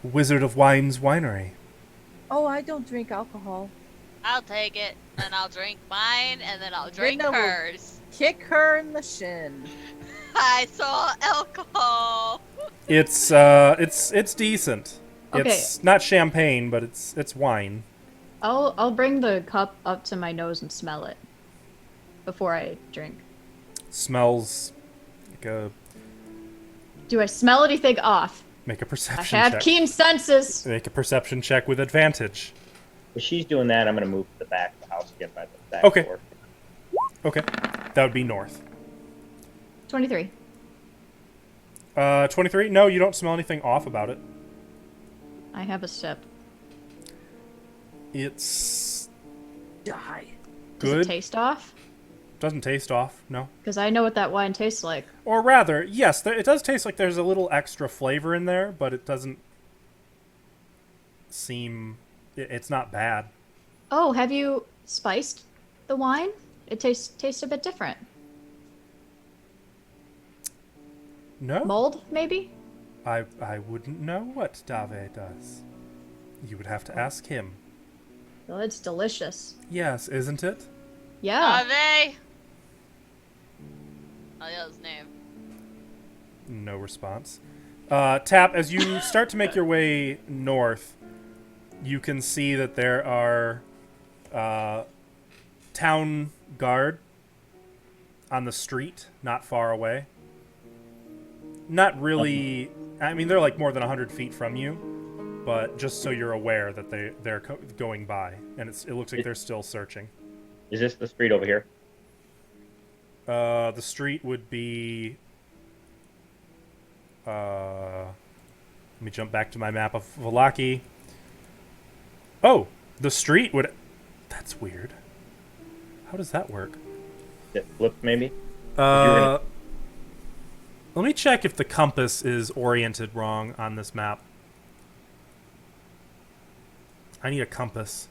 Wizard of Wine's winery. Oh, I don't drink alcohol. I'll take it, and I'll drink mine, and then I'll drink Vidna will- hers. Kick her in the shin. I saw alcohol. It's decent. Okay. It's not champagne, but it's wine. I'll bring the cup up to my nose and smell it before I drink. Smells like a Do I smell anything off? make a I perception have check. keen senses. Make a perception check with advantage. If she's doing that, I'm gonna move to the back of the house again by the back Okay. door. Okay. That would be north. 23. 23? No, you don't smell anything off about it. I have a sip. It's Die. Does good. it taste off? Doesn't taste off, no. Because I know what that wine tastes like. Or rather, yes, it does taste like there's a little extra flavor in there, but it doesn't seem... It's not bad. Oh, have you spiced the wine? It tastes a bit different. No? Mold, maybe? I wouldn't know what Dave does. You would have to ask him. Well, it's delicious. Yes, isn't it? Yeah. Ave! I'll yell his name. No response. Tap, as you start to make your way north, you can see that there are town guard on the street, not far away. Not really. I mean, they're like more than 100 feet from you, but just so you're aware that they're going by, and it looks like they're still searching. Is this the street over here? The street would be. Let me jump back to my map of Vallaki. Oh, the street would. That's weird. How does that work? Is it flipped, maybe? Let me check if the compass is oriented wrong on this map. I need a compass.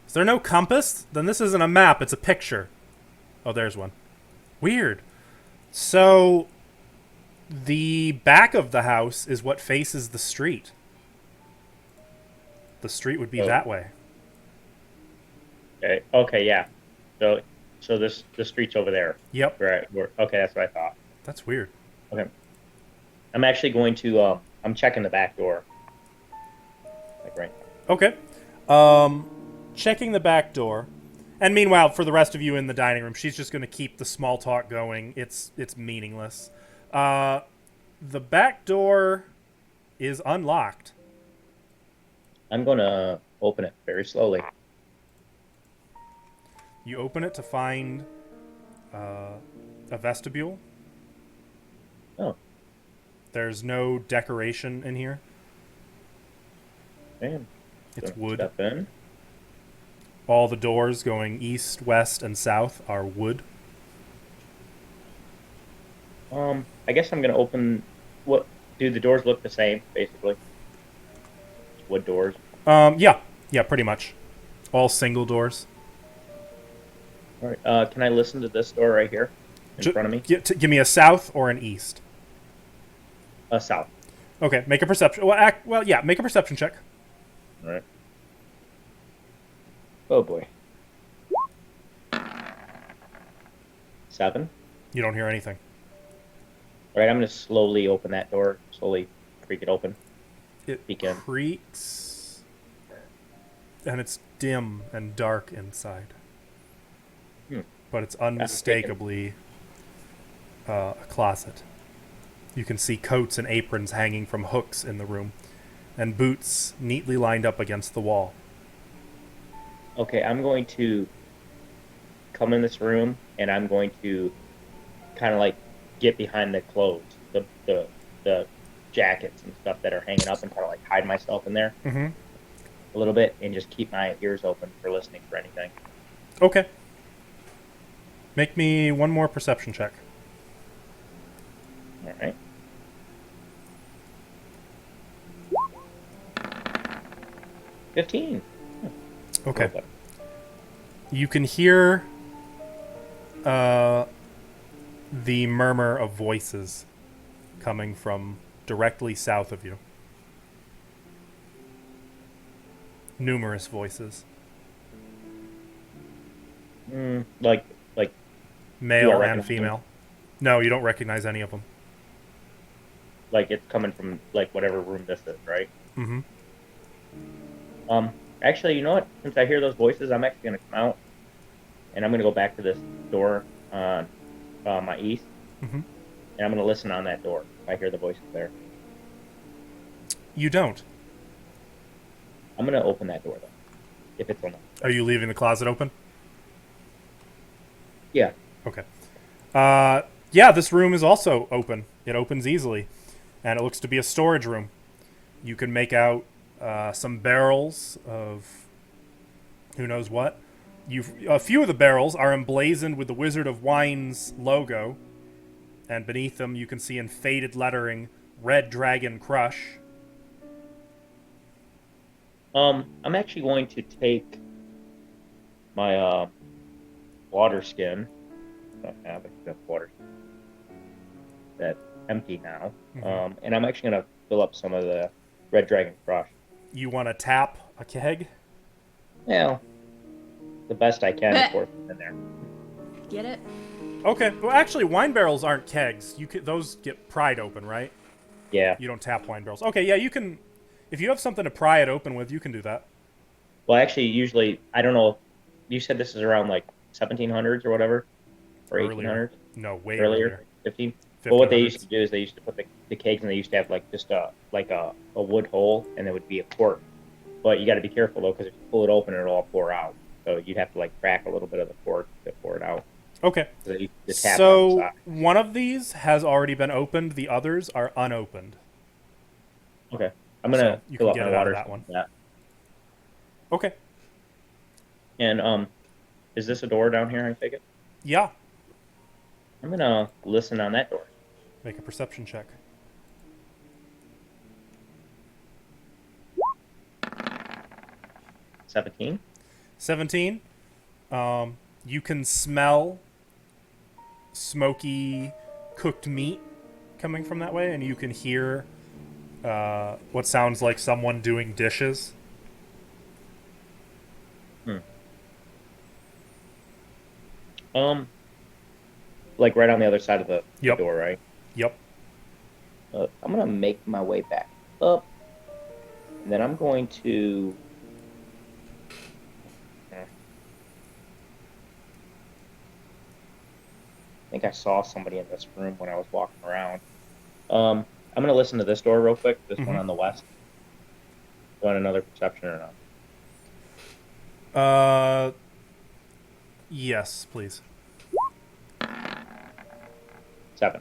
Is there no compass? Then this isn't a map, it's a picture. Oh, there's one. Weird. So, the back of the house is what faces the street. The street would be that way. Okay. Okay. Yeah. So the street's over there. Yep. Right. Okay. That's what I thought. That's weird. Okay. I'm actually going to. I'm checking the back door. Like right. Okay. Checking the back door. And meanwhile, for the rest of you in the dining room, she's just going to keep the small talk going. It's meaningless. The back door is unlocked. I'm going to open it very slowly. You open it to find a vestibule. Oh. There's no decoration in here. Man. It's wood. Step in. All the doors going east, west, and south are wood. I guess I'm gonna open. What do the doors look the same? Basically, wood doors. Yeah, pretty much. All single doors. All right. Can I listen to this door right here in front of me? Give me a south or an east. South. Okay, make a perception. Yeah, make a perception check. All right. Oh boy. 7. You don't hear anything. All right. I'm gonna slowly open that door. Slowly creak it open. It Peek in. creaks, and it's dim and dark inside. But it's unmistakably a closet. You can see coats and aprons hanging from hooks in the room, and boots neatly lined up against the wall. Okay, I'm going to come in this room, and I'm going to kind of like get behind the clothes, the jackets and stuff that are hanging up, and kind of like hide myself in there a little bit, and just keep my ears open for listening for anything. Okay. Make me one more perception check. All right. $15. Okay. You can hear the murmur of voices coming from directly south of you. Numerous voices. Like Male and recognize female. them? No, you don't recognize any of them. Like it's coming from like whatever room this is, right? Mm-hmm. Actually, you know what? Since I hear those voices, I'm actually gonna come out, and I'm gonna go back to this door on my east, and I'm gonna listen on that door. If I hear the voices there, You don't. I'm gonna open that door though, if it's unlocked. Are you leaving the closet open? Yeah. Okay. Yeah, this room is also open. It opens easily, and it looks to be a storage room. You can make out some barrels of who knows what. A few of the barrels are emblazoned with the Wizard of Wine's logo, and beneath them you can see in faded lettering, Red Dragon Crush. I'm actually going to take my water skin. I have a water skin. That empty now. Mhm. And I'm actually gonna fill up some of the Red Dragon Crush. You want to tap a keg? Well, the best I can before it's in there. Get it? Okay. Well, actually, wine barrels aren't kegs. Those get pried open, right? Yeah. You don't tap wine barrels. Okay, yeah, you can. If you have something to pry it open with, you can do that. Well, actually, usually I don't know. You said this is around like 1700s or whatever, or Earlier. 1800s. No, way Earlier, earlier. 15. Well, what they used to 1500s. do is they used to put the kegs, and they used to have like just a wood hole, and there would be a cork. But you got to be careful though, because if you pull it open, it'll all pour out. So you'd have to like crack a little bit of the cork to pour it out. Okay. So you just tap it on the So side. one of these has already been opened. The others are unopened. Okay, I'm gonna So you fill can up get my it out of water. that one. Yeah. Okay. And is this a door down here? I take it. Yeah. I'm gonna listen on that door. Make a perception check. 17. 17. You can smell smoky cooked meat coming from that way, and you can hear what sounds like someone doing dishes. Like right on the other side of the Yep. door, right? Yep. I'm gonna make my way back up, and then I'm going to. I think I saw somebody in this room when I was walking around. I'm gonna listen to this door real quick. This one Mhm. on the west. You want another perception or not? Yes, please. 7.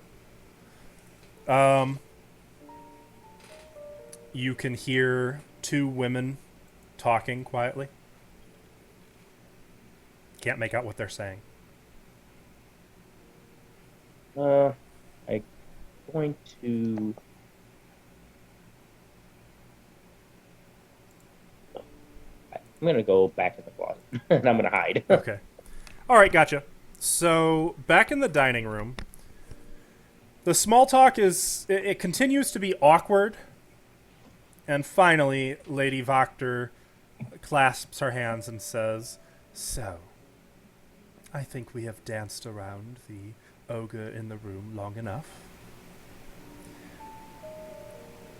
You can hear two women talking quietly. Can't make out what they're saying. I'm going to. I'm gonna go back in the closet and I'm gonna hide. Okay. All right, gotcha. So back in the dining room, the small talk it continues to be awkward, and finally, Lady Voctor clasps her hands and says, "So, I think we have danced around the ogre in the room long enough.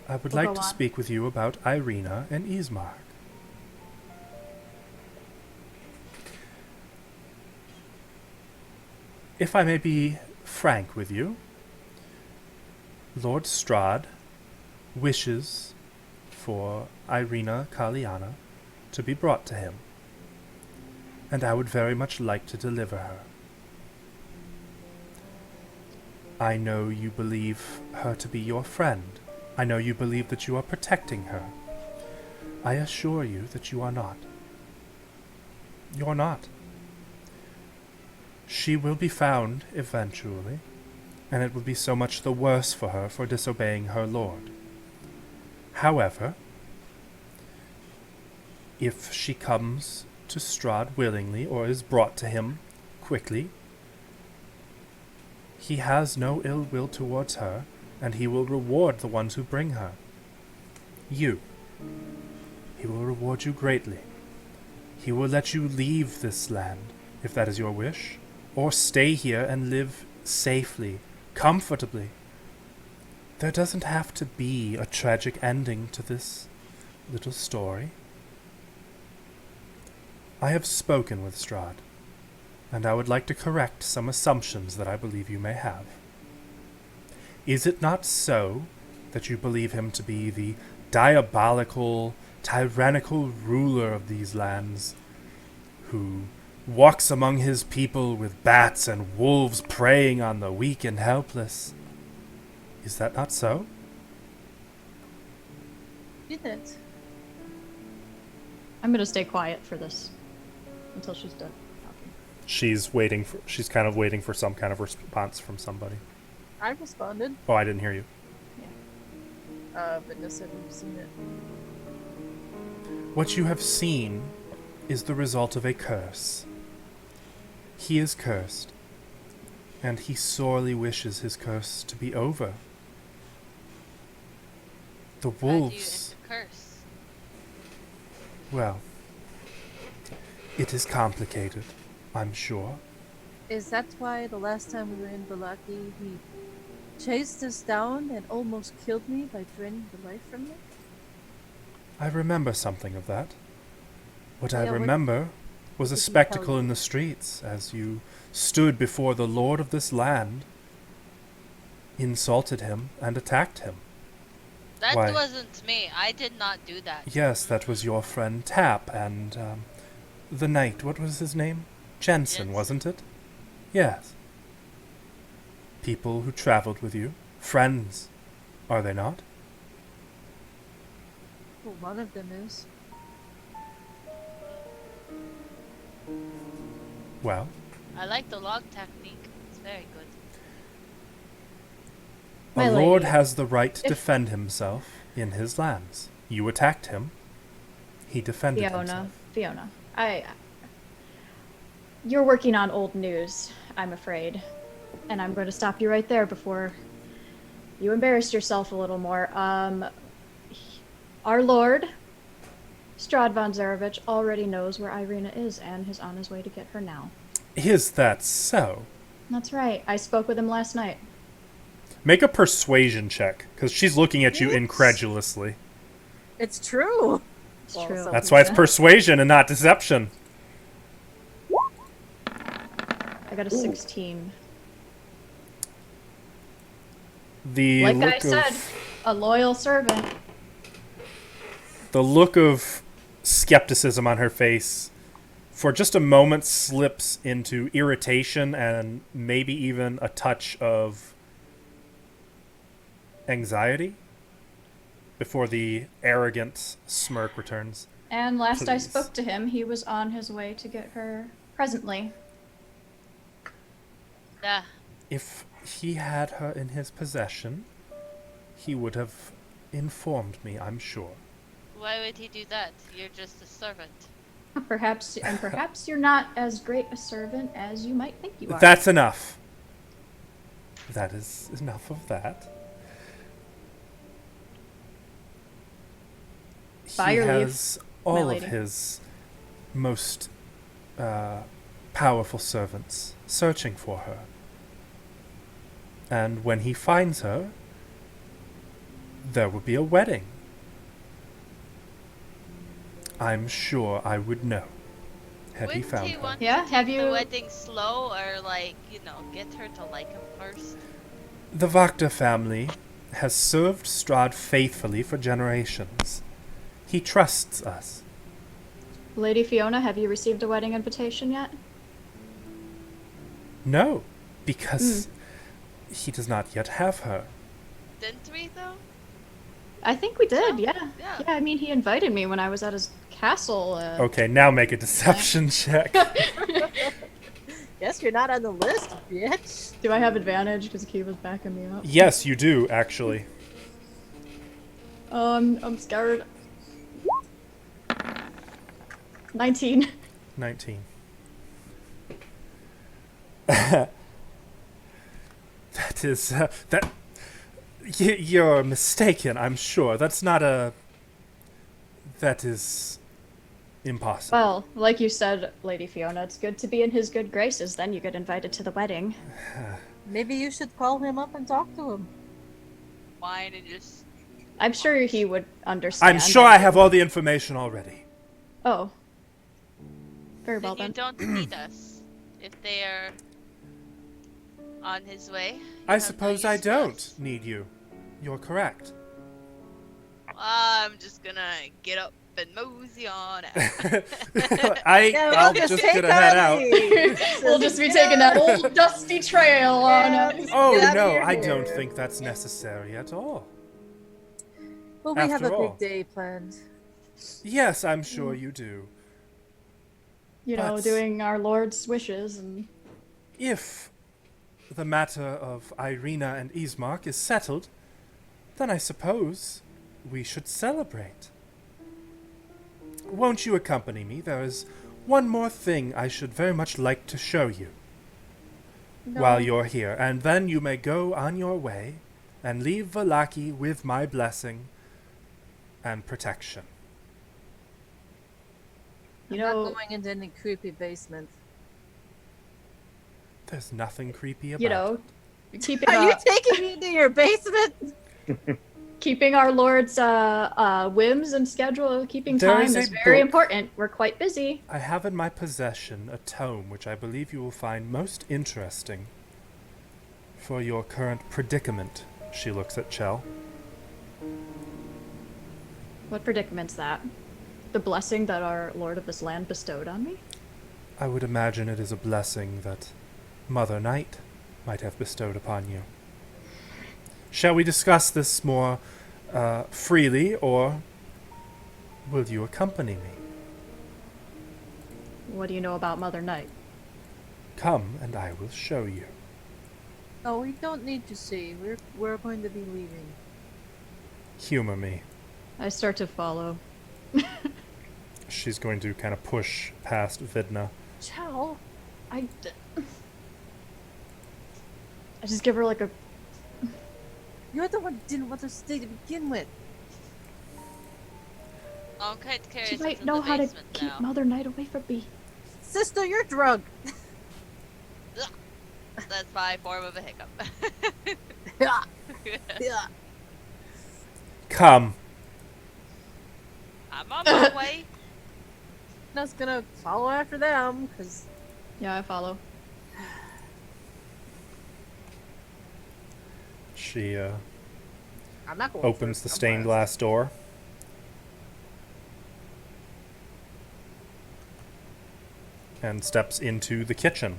I would We'll like go to on. speak with you about Irina and Ismark. If I may be frank with you, Lord Strahd wishes for Irina Kaliana to be brought to him, and I would very much like to deliver her. I know you believe her to be your friend. I know you believe that you are protecting her. I assure you that you are not. You're not. She will be found eventually, and it will be so much the worse for her for disobeying her lord. However, if she comes to Strahd willingly or is brought to him quickly, he has no ill will towards her, and he will reward the ones who bring her. You. He will reward you greatly. He will let you leave this land, if that is your wish, or stay here and live safely, comfortably. There doesn't have to be a tragic ending to this little story. I have spoken with Strahd, and I would like to correct some assumptions that I believe you may have. Is it not so that you believe him to be the diabolical, tyrannical ruler of these lands, who walks among his people with bats and wolves preying on the weak and helpless? Is that not so? Didn't. I'm gonna stay quiet for this until she's done talking. She's kind of waiting for some kind of response from somebody. I responded. Oh, I didn't hear you. But said we've seen it. What you have seen is the result of a curse. He is cursed, and he sorely wishes his curse to be over The How do you wolves. curse? Well, it is complicated, I'm sure. Is that why the last time we were in Balaki, he chased us down and almost killed me by draining the life from me? I remember something of that. What I Yeah, what remember was a did he tell spectacle you? in the streets as you stood before the lord of this land, insulted him, and attacked him. That Why? wasn't me. I did not do that. Yes, that was your friend Tap and the knight. What was his name? Jensen, Jensen. wasn't it? Yes. People who traveled with you. Friends, are they not? Well, one of them is. Well, I like the log technique. It's very good. My a lord lady, has the right to if- defend himself in his lands. You attacked him. He defended himself. Fiona, you're working on old news, I'm afraid. And I'm going to stop you right there before you embarrassed yourself a little more. Our lord, Strahd von Zarevich, already knows where Irina is and is on his way to get her now. Is that so? That's right. I spoke with him last night. Make a persuasion check, because she's looking at you Yes. incredulously. It's true. It's true. so That's why it's yeah. persuasion and not deception. I got a 16. The Like look I said, of a loyal servant. the look of skepticism on her face for just a moment slips into irritation and maybe even a touch of anxiety before the arrogant smirk returns. And last I Please. spoke to him, he was on his way to get her presently. Yeah. If he had her in his possession, he would have informed me, I'm sure. Why would he do that? You're just a servant. Perhaps you're not as great a servant as you might think you are. That's enough. That is enough of that. By He your leave, has all of lady. his most powerful servants searching for her. And when he finds her, there will be a wedding. I'm sure I would know had he Wouldn't found he her. want Yeah, to have take you- the wedding slow or like, get her to like him first? The Vakta family has served Strahd faithfully for generations. He trusts us. Lady Fiona, have you received a wedding invitation yet? No, because he does not yet have her. Didn't we though? I think we did, So, yeah. yeah. Yeah, I mean, he invited me when I was at his castle. Okay, now make a deception check. Guess you're not on the list, bitch. Do I have advantage because Key was backing me up? Yes, you do, actually. Oh, I'm scared. 19. 19. That is, you're mistaken, I'm sure. That's not a... That is impossible. Well, like you said, Lady Fiona, it's good to be in his good graces, then you get invited to the wedding. Maybe you should call him up and talk to him. Wine and just. I'm sure he would understand. I'm sure I have all the information already. Oh. Very Then well you then. don't need us if they are on his way. You I have no suppose I use for don't us. need you. You're correct. I'm just gonna get up and mosey on out. I'll just get a head out. We'll just be taking that old dusty trail on Yeah. us. Oh, Get out of no, your I don't hair. think that's necessary at all. Well, we have After a all. big day planned. Yes, I'm sure you do. You know, But- doing our Lord's wishes and If the matter of Irina and Ismark is settled, then I suppose we should celebrate. Won't you accompany me? There is one more thing I should very much like to show you while you're here, and then you may go on your way and leave Vallaki with my blessing and protection. You I'm know, not going into any creepy basement. There's nothing creepy about you know, keeping Are you our, taking me to your basement? keeping our lord's whims and schedule, keeping There time is is a very book. important. We're quite busy. I have in my possession a tome which I believe you will find most interesting for your current predicament. She looks at Chell. What predicament's that? The blessing that our lord of this land bestowed on me? I would imagine it is a blessing that Mother Night might have bestowed upon you. Shall we discuss this more freely, or will you accompany me? What do you know about Mother Night? Come, and I will show you. Oh, we don't need to see. We're going to be leaving. Humor me. I start to follow. She's going to kind of push past Vidna. Chow. I just give her like a. You're the one who didn't want to stay to begin with. I'm quite curious. She what's might in know the how to basement keep now. Mother Night away from me. Sister, you're drunk. That's my form of a hiccup. Yeah. Yeah. Come. I'm on my way. I was gonna follow after them, because Yeah, I follow. She I'm not going opens first, the I'm stained last. glass door. And steps into the kitchen.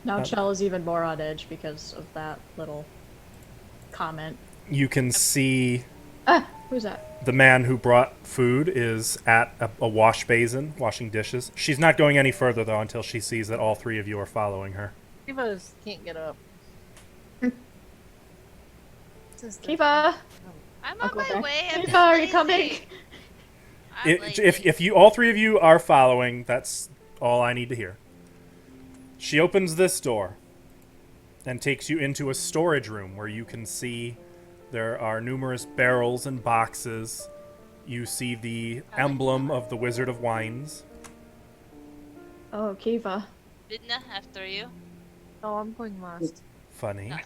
Now Chell is even more on edge because of that little comment. You can see Ah, who's that? the man who brought food is at a wash basin, washing dishes. She's not going any further, though, until she sees that all three of you are following her. Kiva can't get up. Sister. Kiva! I'm I'll on go my back. way. I'm Kiva, just are you lazy. coming? I'm If you all three of you are following, that's all I need to hear. She opens this door and takes you into a storage room where you can see there are numerous barrels and boxes. You see the emblem of the Wizard of Wines. Oh, Kiva. Vidna, after you. Oh, I'm going last. Funny. No.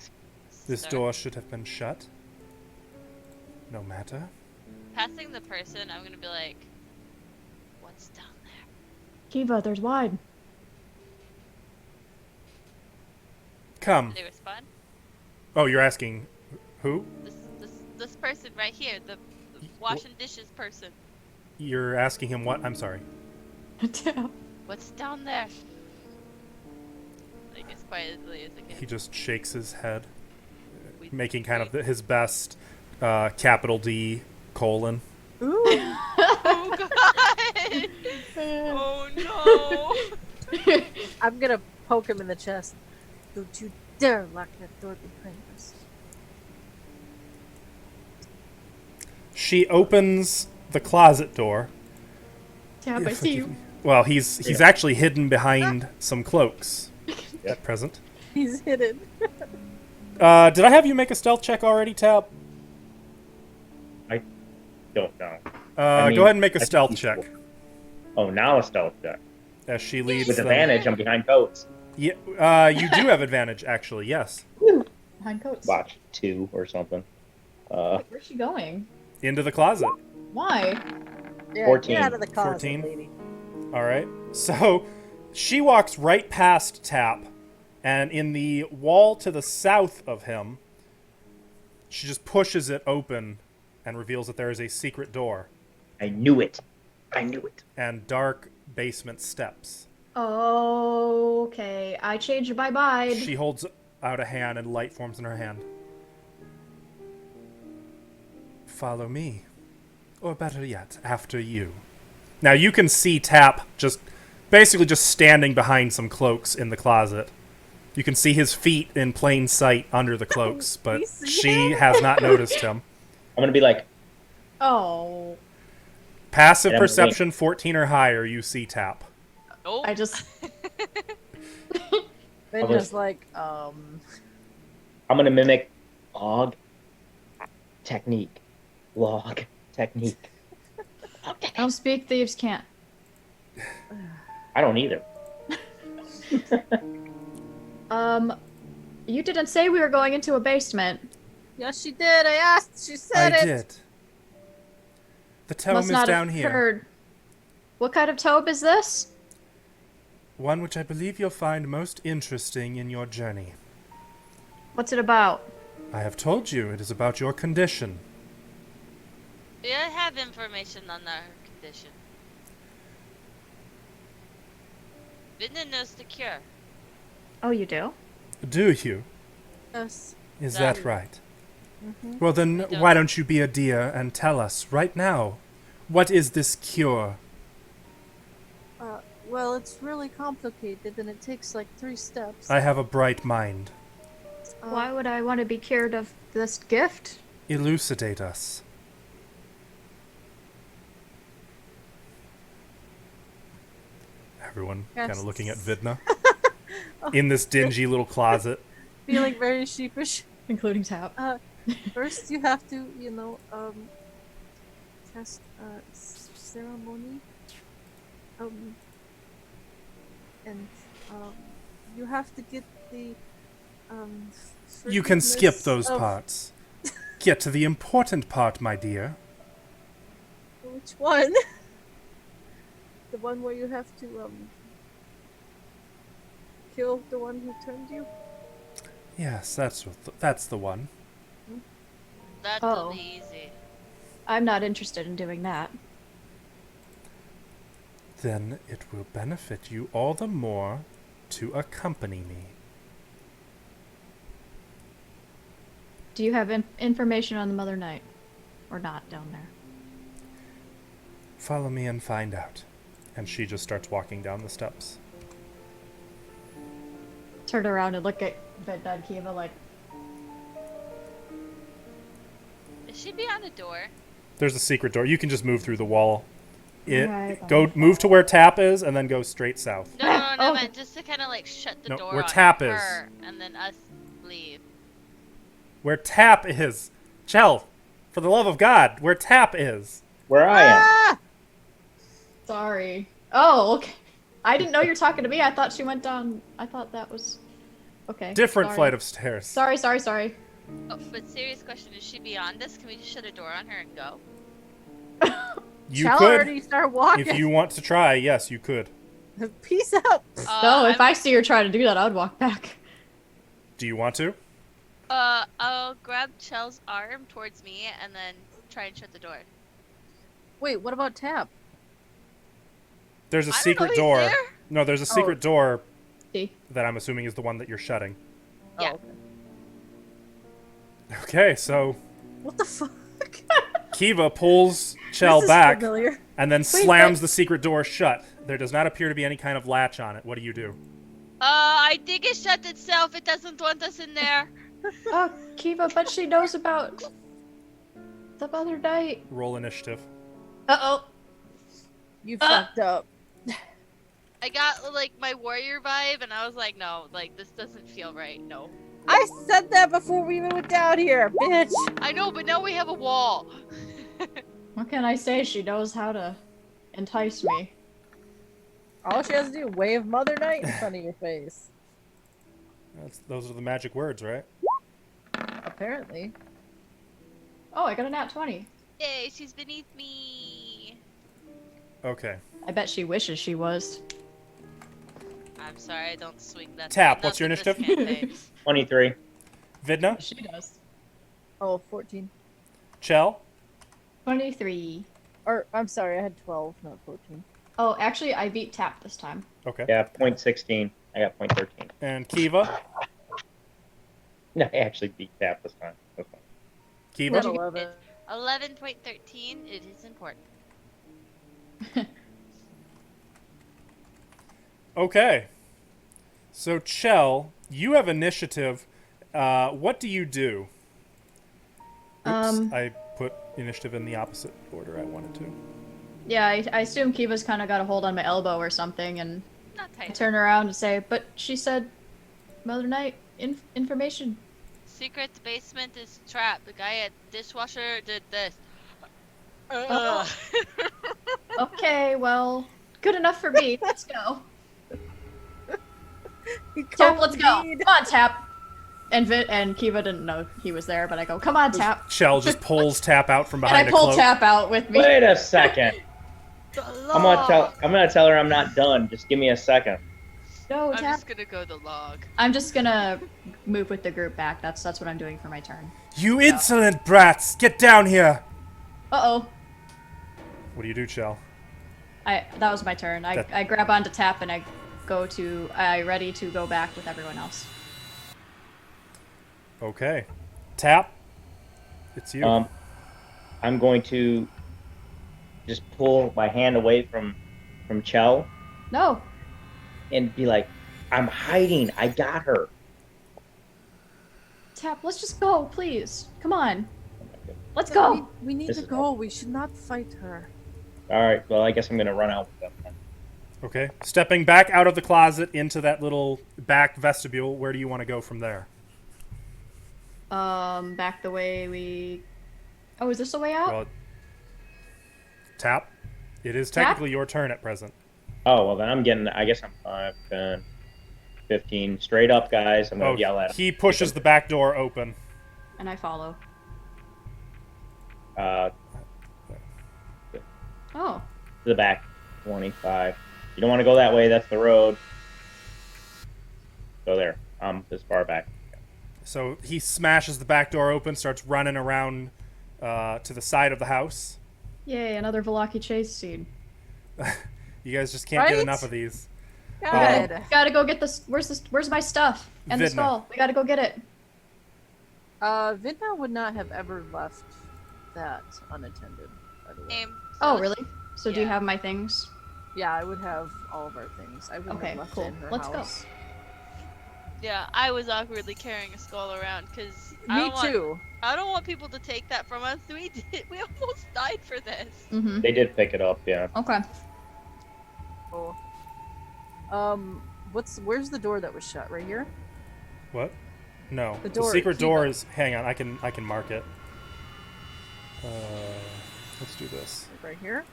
This Sorry. door should have been shut. No matter. Passing the person, I'm gonna be like, what's down there? Kiva, there's wine. Come. Did they respond? Oh, you're asking who? This person right here, the washing dishes person. You're asking him what? I'm sorry. What's down there? Like as quietly as I He can. just shakes his head, We- making kind of we- his best capital D colon. Ooh. Oh god! Oh no! I'm gonna poke him in the chest. Don't you dare lock that door behind us. She opens the closet door. Tap, I see you. Well, he's actually hidden behind some cloaks at present. He's hidden. Did I have you make a stealth check already, Tap? I don't know. Go ahead and make a stealth check Oh, now a stealth check. as she leads With them. advantage, I'm behind Coates. Yeah, you do have advantage, actually. Yes, Behind coats. Watch 2 or something. Where's she going? into the closet. Why? Yeah, 14. Get out of the closet, 14. lady. All right. So she walks right past Tap, and in the wall to the south of him, she just pushes it open and reveals that there is a secret door I knew it. I knew it. and dark basement steps. Okay, I changed my mind. She holds out a hand and light forms in her hand. Follow me. Or better yet, after you. Now you can see Tap basically just standing behind some cloaks in the closet. You can see his feet in plain sight under the cloaks, but we see she him? has not noticed him. I'm gonna be like, Oh, Passive Yeah, perception 14 or higher, you see Tap. Oh, I just. Then was- just like, I'm gonna mimic log technique. Log technique. I don't speak, thieves can't. I don't either. You didn't say we were going into a basement. Yes, she did. I asked. She said I it. did. The tome Must is not down have here. heard. What kind of tobe is this? One which I believe you'll find most interesting in your journey. What's it about? I have told you it is about your condition. We have information on our condition. Vidna knows the cure. Oh, you do? Do you? Yes. Is No. that right? Well then, don't. why don't you be a dear and tell us right now, what is this cure? Well, it's really complicated, and it takes like 3 steps. I have a bright mind. Why would I want to be cured of this gift? Elucidate us. Everyone kind Yes. of looking at Vidna in this dingy little closet. Feeling very sheepish. Including Tap. First, you have to, test ceremony. And you have to get the You can skip forgiveness those of- parts. Get to the important part, my dear. Which one? The one where you have to kill the one who turned you. Yes, that's the one. That'll Oh. be easy. I'm not interested in doing that. Then it will benefit you all the more to accompany me. Do you have information on the Mother Knight? Or not down there? Follow me and find out. And she just starts walking down the steps. Turn around and look at Vidna and Kiva like, Is she beyond the door? There's a secret door. You can just move through the wall. Alright, Move to where Tap is, and then go straight south. No, no, no, Oh. man, just to kind of like shut the No, door where on Tap is. her, and then us leave. Where Tap is. Chell, for the love of God, where Tap is. Where I am. Ah! sorry. Oh, okay. I didn't know you were talking to me. I thought she went down. I thought that was... Okay. Different sorry. flight of stairs. Sorry. Oh, but serious question, is she beyond us? Can we just shut a door on her and go? You Shall could, already start walking. if you want to try, yes, you could. Peace out. No, if I'm- I see her trying to do that, I would walk back. Do you want to? I'll grab Chell's arm towards me and then try and shut the door. Wait, what about Tap? There's a I don't know, secret he's door. there. No, there's a secret door See? that I'm assuming is the one that you're shutting. Yeah. Oh, okay. Okay, so What the fuck? Kiva pulls Chell This is back familiar. and then Wait, slams but- the secret door shut. There does not appear to be any kind of latch on it. What do you do? I think it shut itself. It doesn't want us in there. Oh, Kiva, but she knows about the Mother Knight. Roll initiative. Uh-oh. You fucked up. I got like my warrior vibe, and I was like, no, like this doesn't feel right. No. I said that before we even went down here, bitch. I know, but now we have a wall. What can I say? She knows how to entice me. All she has to do, wave Mother Knight in front of your face. Those are the magic words, right? Apparently. Oh, I got a nat 20. Yay, she's beneath me. Okay. I bet she wishes she was. I'm sorry, I don't swing that. Tap, not what's your with this initiative? campaign. 23. Vidna? She does. Oh, 14. Chell? 23. Or, I'm sorry, I had 12, not 14. Oh, actually, I beat Tap this time. Okay. Yeah, point 16. I got point 13. And Kiva? No, I actually beat that this time. That's fine. Kiva? Not 11. 11.13. It is important. Okay. So, Chell, you have initiative. What do you do? Oops, I put initiative in the opposite order I wanted to. Yeah, I assume Kiva's kind of got a hold on my elbow or something, and Not I tight. turn around and say, but she said, Mother Knight, information. Secret basement is trapped. The guy at dishwasher did this. Oh. Okay, well, good enough for me. Let's go. Tap, let's go. Come on, Tap. And Kiva didn't know he was there, but I go, come on, Tap. Chell just pulls Tap out from And behind I a pull cloak. Tap out with me. Wait a second. The I'm log. gonna tell her I'm not done. Just give me a second. No, I'm Tap. just gonna go the log. I'm just gonna move with the group back. That's what I'm doing for my turn. You insolent brats! Get down here! Uh-oh. What do you do, Chell? That was my turn. I grab onto Tap and I ready to go back with everyone else. Okay. Tap. It's you. I'm going to just pull my hand away from Chell No. and be like, I'm hiding. I got her. Tap, let's just go, please. Come on. Let's go. We need This to is go. We should not fight her. All right. Well, I guess I'm gonna run out with them then. Okay. Stepping back out of the closet into that little back vestibule, where do you want to go from there? Back the way we... Oh, is this the way out? Well, Tap. It is Tap? technically your turn at present. Oh, well, then I guess I'm 5, 10, 15. Straight up, guys. I'm going to yell at him. He pushes the back door open. And I follow. To Oh. the back. 25. You don't want to go that way. That's the road. Go there. I'm this far back. So he smashes the back door open, starts running around to the side of the house. Yay, another Velaki chase scene. You guys just can't get Right? enough of these. God. Gotta go get this. Where's my stuff? And the Vidna. skull. We gotta go get it. Vidna would not have ever left that unattended, by the way. Aim. Oh, really? So do you Yeah. have my things? Yeah, I would have all of our things. I wouldn't Okay, have left cool. it in her Let's go. house. Yeah, I was awkwardly carrying a skull around because Me too. I don't want people to take that from us. We almost died for this. Mm-hmm. They did pick it up, yeah. Okay. Oh. Where's the door that was shut? Right here? What? No. The The door, secret Kiva. door is... Hang on, I can mark it. Let's do this. Right here?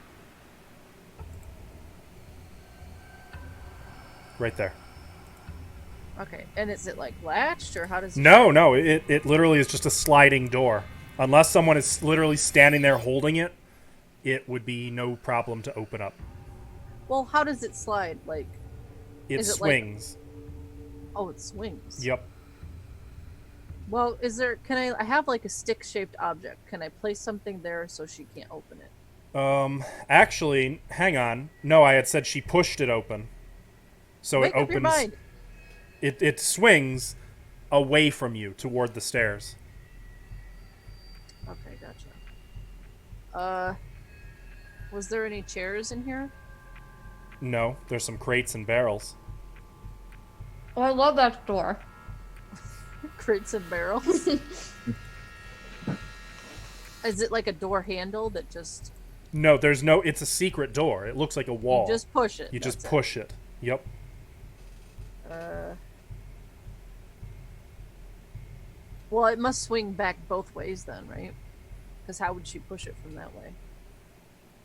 Right there. Okay. And is it like latched or how does it No, it literally is just a sliding door. Unless someone is literally standing there holding it, it would be no problem to open up. Well, how does it slide? Like, It Is it like- swings. oh, it swings. Yep. Well, I have like a stick-shaped object. Can I place something there so she can't open it? Actually, hang on. No, I had said she pushed it open. So Make it up your opens. mind. It swings away from you toward the stairs. Okay, gotcha. Was there any chairs in here? No, there's some crates and barrels. Oh, I love that door. Crates and barrels? Is it like a door handle that just... No, there's no. It's a secret door. It looks like a wall. You just push it. You just that's push it. Yep. Well, it must swing back both ways then, right? Because how would she push it from that way?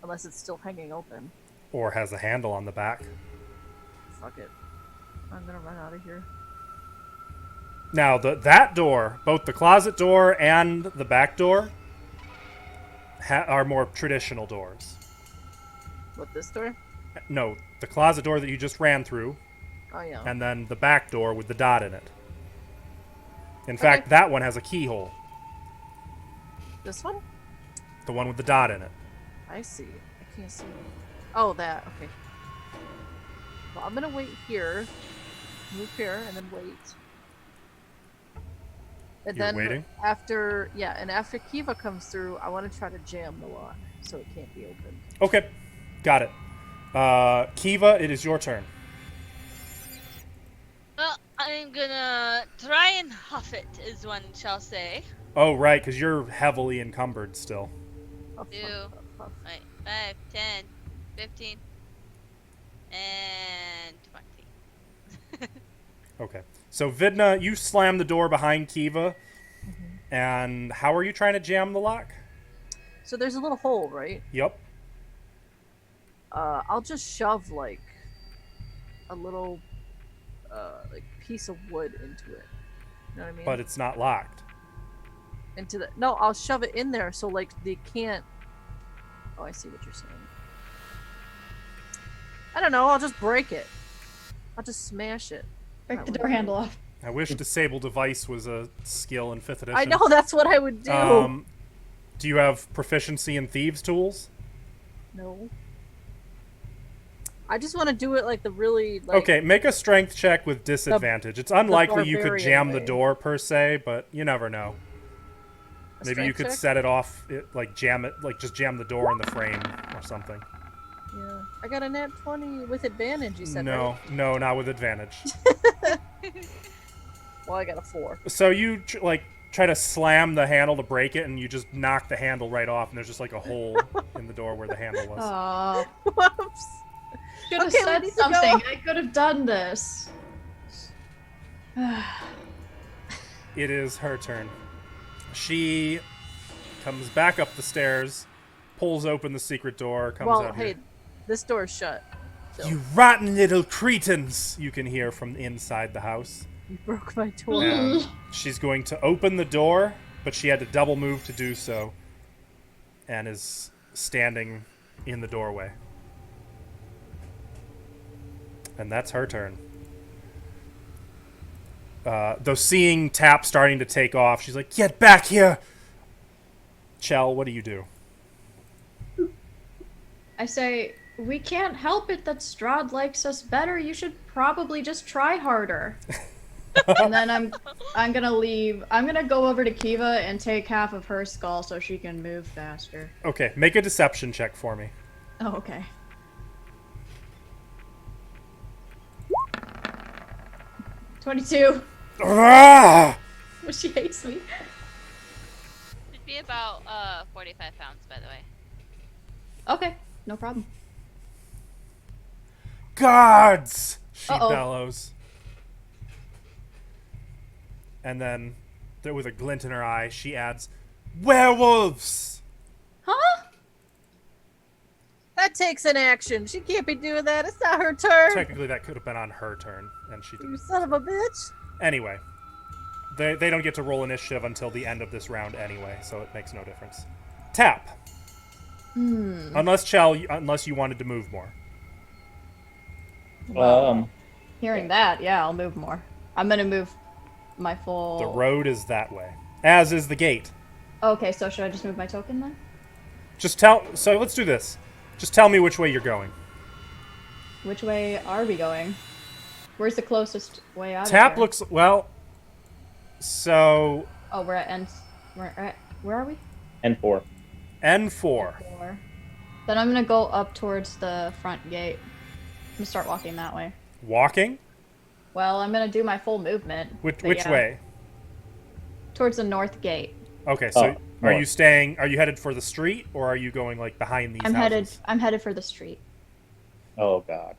Unless it's still hanging open. Or has a handle on the back. Fuck it. I'm gonna run out of here. Now, that door, both the closet door and the back door, are more traditional doors. What, this door? No, the closet door that you just ran through, Oh, yeah. and then the back door with the dot in it. In fact, that one has a keyhole. This one? The one with the dot in it. I see. I can't see. Oh, that. Okay. Well, I'm gonna wait here. Move here and then wait. And You're then waiting? after Kiva comes through, I want to try to jam the lock so it can't be opened. Okay, got it. Kiva, it is your turn. Well, I'm gonna try and huff it, as one shall say. Oh, right, because you're heavily encumbered still. Huff, Two. huff, huff, huff. Wait, 5, 10, 15, and 20. Okay. So, Vidna, you slam the door behind Kiva, and how are you trying to jam the lock? So there's a little hole, right? Yep. I'll just shove like a little like piece of wood into it. You know what I mean? But it's not locked. Into the no, I'll shove it in there so like they can't. Oh, I see what you're saying. I don't know. I'll just break it. I'll just smash it. Break the door handle off. I wish disable device was a skill in 5th edition. I know that's what I would do. Do you have proficiency in thieves' tools? No. I just want to do it like the really like. Okay, make a strength check with disadvantage. It's unlikely you could barbarian jam the way. door per se, but you never know. A Maybe you strength could check? set it off, like jam it, like just jam the door in the frame or something. Yeah, I got a nat 20 with advantage. You said No, right? no, not with advantage. Well, I got a 4. So you try to slam the handle to break it, and you just knock the handle right off, and there's just like a hole in the door where the handle was. Aw. Whoops. Should have Okay, we said need to go. something. I could have done this. It is her turn. She comes back up the stairs, pulls open the secret door, comes Well, out hey, here. this door's shut. So You rotten little cretins! You can hear from inside the house. you broke my door. And she's going to open the door, but she had to double move to do so, and is standing in the doorway. And that's her turn. Though seeing Tap starting to take off, she's like, "Get back here!" Chell, what do you do? I say, we can't help it that Strahd likes us better. You should probably just try harder. And then I'm gonna leave. I'm gonna go over to Kiva and take half of her skull so she can move faster. Okay, make a deception check for me. Oh, okay. 22. Ah! Well, she hates me. Should be about 45 pounds, by the way. Okay, no problem. Guards! She Uh-oh. bellows. And then, with a glint in her eye, she adds, "Werewolves!" Huh? That takes an action. She can't be doing that. It's not her turn. Technically, that could have been on her turn, and she You didn't. son of a bitch. Anyway, they don't get to roll initiative until the end of this round anyway, so it makes no difference. Tap. Unless you wanted to move more. Hearing that, yeah, I'll move more. I'm gonna move my full... The road is that way, as is the gate. Okay, so should I just move my token then? So let's do this. Just tell me which way you're going. Which way are we going? Where's the closest way out Tap of here? looks, well, so Oh, we're at N... Where are we? N4. N4. 4. Then I'm gonna go up towards the front gate. I'm gonna start walking that way. Walking? Well, I'm gonna do my full movement. Which but yeah, way? Towards the north gate. Okay, so are north. you headed for the street, or are you going, like, behind these I'm houses? headed for the street. Oh god.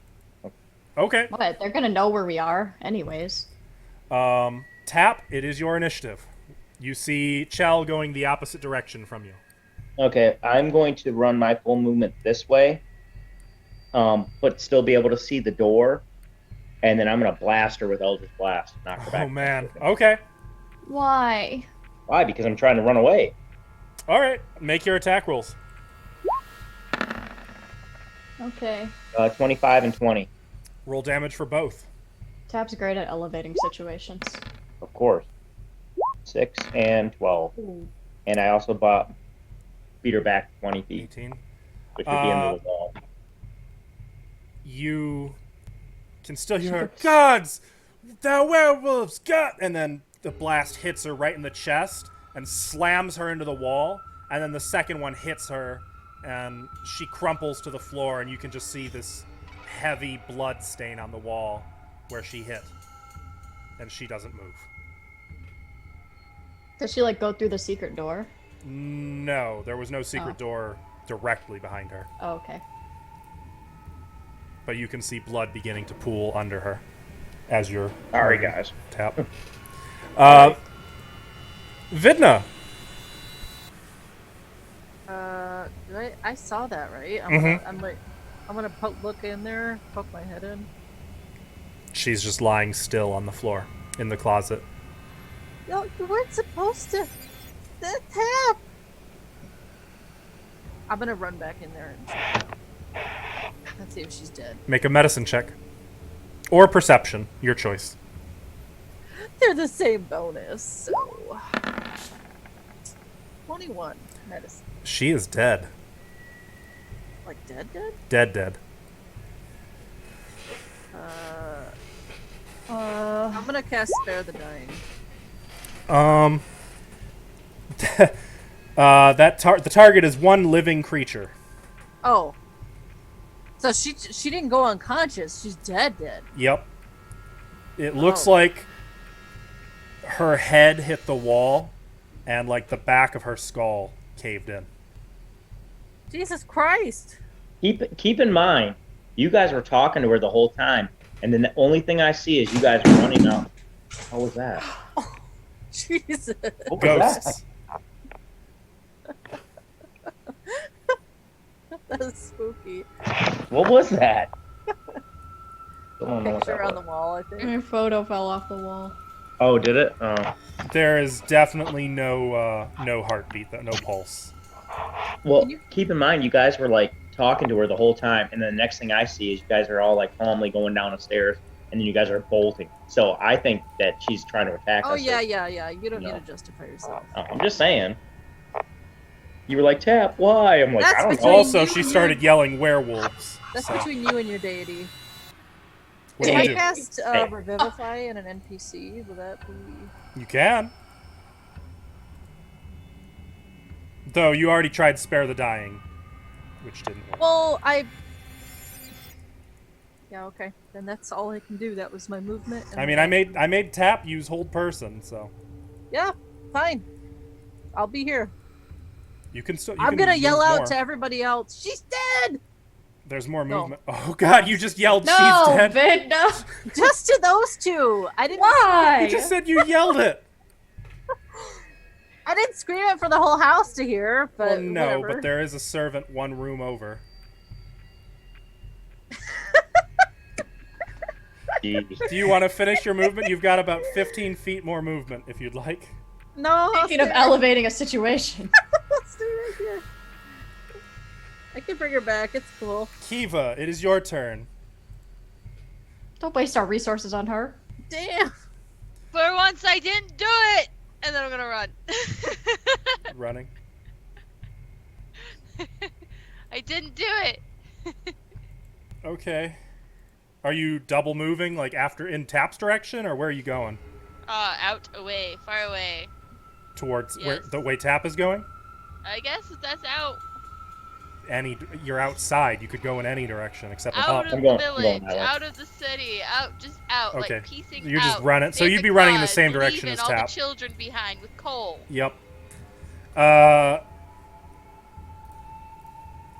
Okay. What? They're gonna know where we are, anyways. Tap, it is your initiative. You see Chell going the opposite direction from you. Okay, I'm going to run my full movement this way, but still be able to see the door, and then I'm gonna blast her with Eldritch Blast. Knock her back. Oh, man. Okay. Why? Why? Because I'm trying to run away. All right. Make your attack rolls. Okay. 25 and 20, Roll damage for both. Tap's great at elevating situations. of course. 6 and 12, Ooh. and I also beat her back 20 feet, 18. which would be into the wall. You can still hear her, "Gods! The werewolves! God!" And then the blast hits her right in the chest and slams her into the wall. And then the second one hits her, and she crumples to the floor, and you can just see this heavy blood stain on the wall where she hit. And she doesn't move. Does she like go through the secret door? No, there was no secret Oh. door directly behind her. Oh, okay. But you can see blood beginning to pool under her as you're Sorry, guys. tap. Vidna. I saw that, right? I'm gonna look in there, poke my head in. She's just lying still on the floor in the closet. Yo, you weren't supposed to. The tap. I'm gonna run back in there and check. Let's see if she's dead. Make a medicine check. Or perception, your choice. They're the same bonus, so 21 medicine. She is dead. Like dead? Dead. I'm gonna cast Spare the Dying. The target is one living creature. Oh. So she didn't go unconscious. She's dead. Yep. It looks like her head hit the wall, and like the back of her skull caved in. Jesus Christ. Keep in mind, you guys were talking to her the whole time, and then the only thing I see is you guys running up. How was that? Jesus. What was that? Ghosts. That's spooky. What was that? Don't know what Picture that on the was. wall, I think. Your photo fell off the wall. Oh, did it? Oh. There is definitely no heartbeat, no pulse. Well, keep in mind, you guys were like talking to her the whole time, and then the next thing I see is you guys are all like calmly going down the stairs, and then you guys are bolting. So I think that she's trying to attack us. Oh, yeah. You don't need No. to justify yourself. I'm just saying. You were like, tap, why? I'm like, That's I don't between know. Also, you she and started yelling werewolves. That's So, between you and your deity. what do If you I do? cast Hey. Revivify in an NPC, will that be... You can. Though you already tried Spare the Dying, which didn't work. Well, Yeah, okay. Then that's all I can do. That was my movement. and I mean, I made Tap use hold person, so Yeah, fine. I'll be here. you can still. I'm gonna yell out more. to everybody else, she's dead! There's more No. movement. Oh God! You just yelled. No, She's dead. Vid, no. Just to those two! I didn't Why? You just said you yelled it. I didn't scream it for the whole house to hear, but Well, no, whatever. but there is a servant one room over. Jeez. Do you want to finish your movement? You've got about 15 feet more movement if you'd like. No, I'll Speaking of stay- elevating a situation. I'll stay right here. I can bring her back, it's cool. Kiva, it is your turn. Don't waste our resources on her. Damn! For once, I didn't do it, and then I'm gonna run. Running. I didn't do it. Okay. Are you double moving, like after in Tap's direction, or where are you going? Out, away, far away. Towards where Yes. the way Tap is going? I guess that's out. You're outside. You could go in any direction except Out up. of I'm the going village, that way. out of the city, just out, Okay. like piecing You're out. just running. So Save you'd the be running in the cause, same direction leaving as all Tap. the children behind with coal. Yep.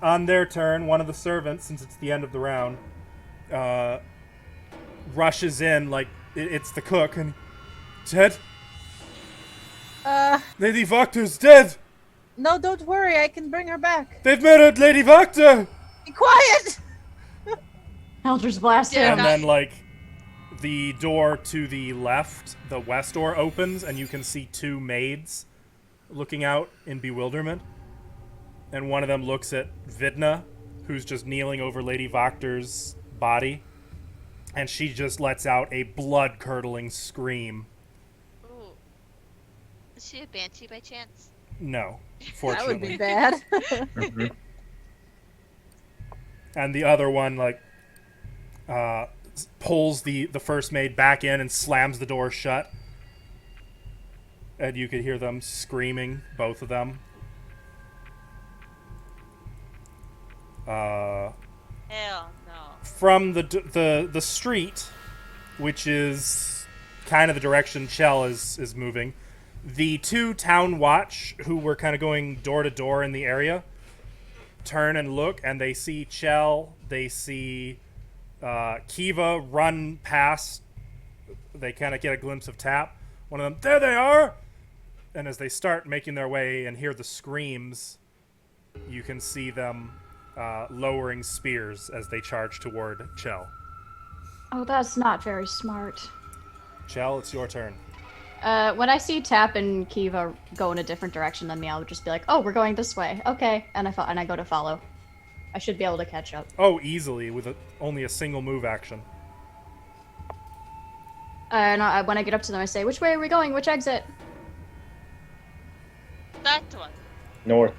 On their turn, one of the servants, since it's the end of the round, rushes in like it's the cook and dead. Lady Voctor's dead. No, don't worry, I can bring her back. They've murdered Lady Voctor. Be quiet! Eldritch Blast Yeah, him. And then like the door to the left, the west door opens, and you can see two maids looking out in bewilderment. And one of them looks at Vidna, who's just kneeling over Lady Voctor's body, and she just lets out a blood-curdling scream. Ooh. Is she a banshee by chance? No, That would fortunately. be bad. Mhm. And the other one pulls the first maid back in and slams the door shut. And you could hear them screaming, both of them. Hell no. From the street, which is kind of the direction Chell is moving, the two town watch who were kind of going door to door in the area turn and look, and they see Chell. They see Kiva run past. They kind of get a glimpse of Tap. One of them, there they are! And as they start making their way and hear the screams, you can see them lowering spears as they charge toward Chell. Oh, that's not very smart. Chell, it's your turn. When I see Tap and Kiva go in a different direction than me, I'll just be like, "Oh, we're going this way." Okay, and I go to follow. I should be able to catch up. Oh, easily, with only a single move action. And when I get up to them, I say, "Which way are we going? Which exit?" That one. North.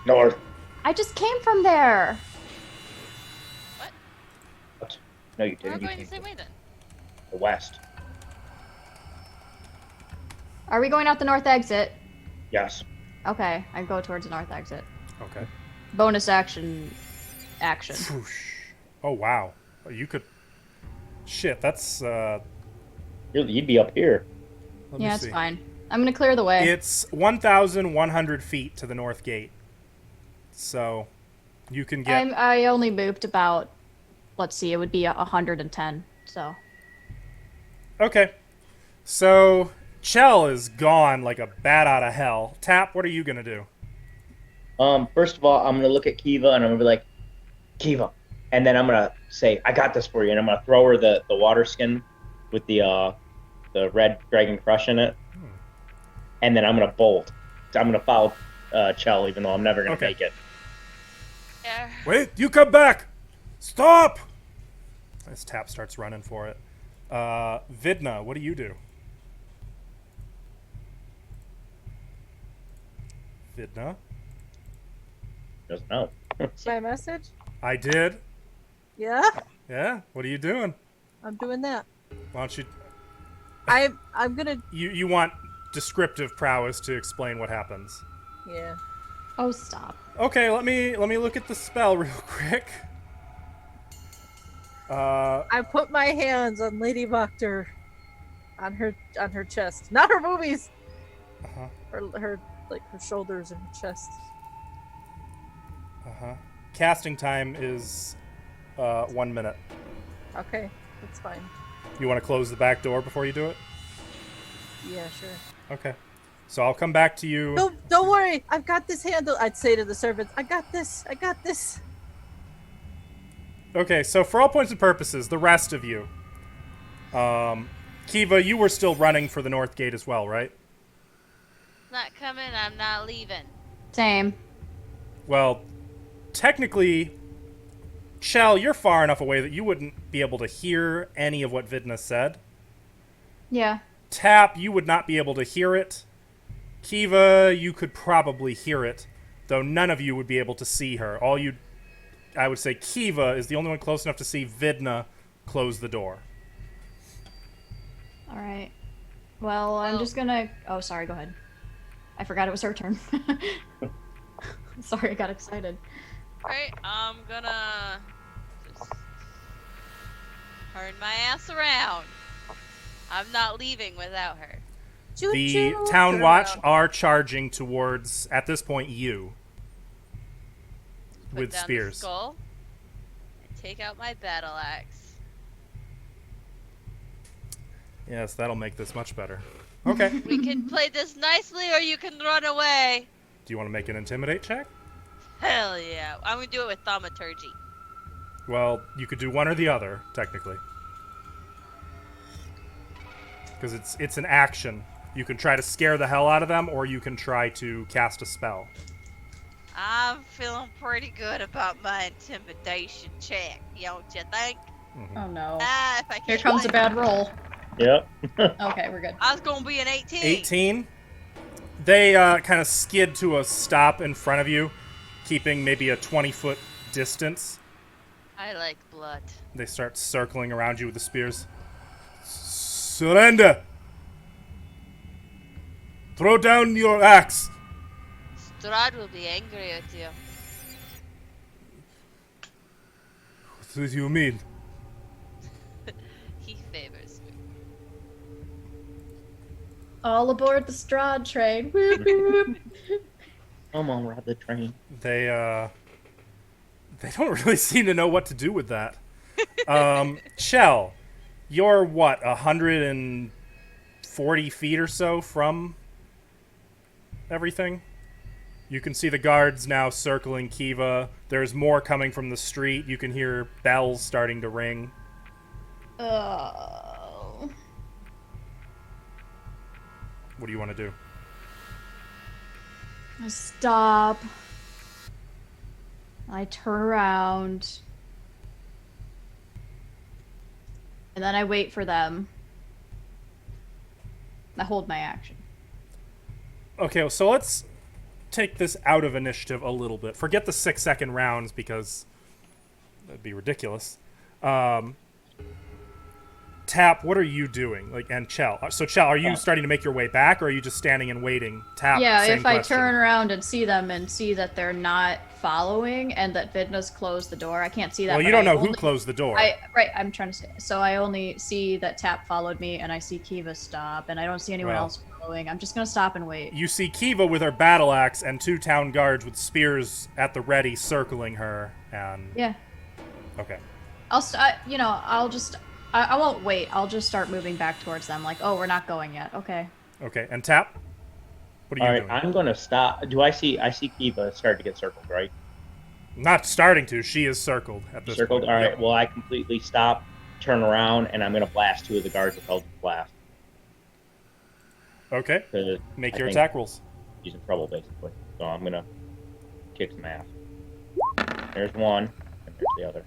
North. I just came from there. What? No, you We're didn't. You going the came same from way then. the west. Are we going out the north exit? Yes. Okay, I go towards the north exit. Okay. Bonus action. Swoosh. Oh, wow. You could... Shit, that's... You'd be up here. let me Yeah, it's see. fine. I'm gonna clear the way. It's 1,100 feet to the north gate. So, you can get... I only moved about, let's see, it would be 110, so. Okay. So, Chell is gone like a bat out of hell. Tap, what are you going to do? First of all, I'm gonna look at Kiva and I'm gonna be like, Kiva, and then I'm gonna say, I got this for you, and I'm gonna throw her the water skin with the red dragon crush in it, and then I'm gonna bolt. I'm gonna follow Chell, even though I'm never gonna Okay. make it. Yeah. Wait, you come back! Stop! As Tap starts running for it. Vidna, what do you do? Vidna? Doesn't know. My message? I did. Yeah, Yeah? What are you doing? I'm doing that. Why don't you... I'm gonna. You want descriptive prowess to explain what happens. Yeah. Oh, stop. Okay, let me look at the spell real quick. I put my hands on Lady Voctor, on her chest, not her boobies. Uh-huh. Her shoulders and her chest. Uh-huh. Casting time is 1 minute. Okay, that's fine. You want to close the back door before you do it? Yeah, sure. Okay. So I'll come back to you. Don't worry, I've got this handle. I'd say to the servants, I got this. I got this. Okay, so for all points and purposes, the rest of you. Kiva, you were still running for the north gate as well, right? Not coming, I'm not leaving. Same. Well, technically, Chell, you're far enough away that you wouldn't be able to hear any of what Vidna said. Yeah. Tap, you would not be able to hear it. Kiva, you could probably hear it, though none of you would be able to see her. I would say Kiva is the only one close enough to see Vidna close the door. All right. Well, I'm just gonna. Oh, sorry. Go ahead. I forgot it was her turn. Sorry, I got excited. Alright, I'm gonna just turn my ass around. I'm not leaving without her. The town watch are charging towards, at this point, you. Put With down spears. the skull and take out my battle axe. Yes, that'll make this much better. Okay. We can play this nicely or you can run away. Do you want to make an intimidate check? Hell yeah. I'm gonna do it with thaumaturgy. Well, you could do one or the other, technically. Because it's an action. You can try to scare the hell out of them, or you can try to cast a spell. I'm feeling pretty good about my intimidation check, don't you think? Oh no. If I Here can't comes a find- bad roll. Yep. Okay, we're good. I was gonna be an 18. 18. They kind of skid to a stop in front of you, keeping maybe a 20-foot distance. I like blood. They start circling around you with the spears. Surrender! Throw down your axe! Strahd will be angry at you. What do you mean? He favors me. All aboard the Strahd train. Whoop, whoop. Come on, ride the train. They don't really seem to know what to do with that. Chell, you're what, 140 feet or so from everything? You can see the guards now circling Kiva. There's more coming from the street. You can hear bells starting to ring. Oh. What do you want to do? I stop. I turn around. And then I wait for them. I hold my action. Okay, so let's take this out of initiative a little bit. Forget the 6-second rounds because that'd be ridiculous. Tap, what are you doing? And Chell. So Chell, are you starting to make your way back, or are you just standing and waiting? Tap. Yeah, same if question. I turn around and see them and see that they're not following and that Vidna's closed the door, I can't see that. Well, you don't know who closed the door. Right, I'm trying to say. So I only see that Tap followed me, and I see Kiva stop, and I don't see anyone else following. I'm just gonna stop and wait. You see Kiva with her battle axe and 2 town guards with spears at the ready circling her, and... Yeah. Okay. I won't wait. I'll just start moving back towards them. Like, oh, we're not going yet. Okay. Okay, and Tap? What are you doing? I'm going to stop. I see Kiva start to get circled, right? Not starting to. She is circled at this Circled? point. All right. Yep. Well, I completely stop, turn around, and I'm going to blast 2 of the guards with Eldritch Blast. Okay. Make your attack rolls. He's in trouble, basically. So I'm going to kick some ass. There's one, and there's the other.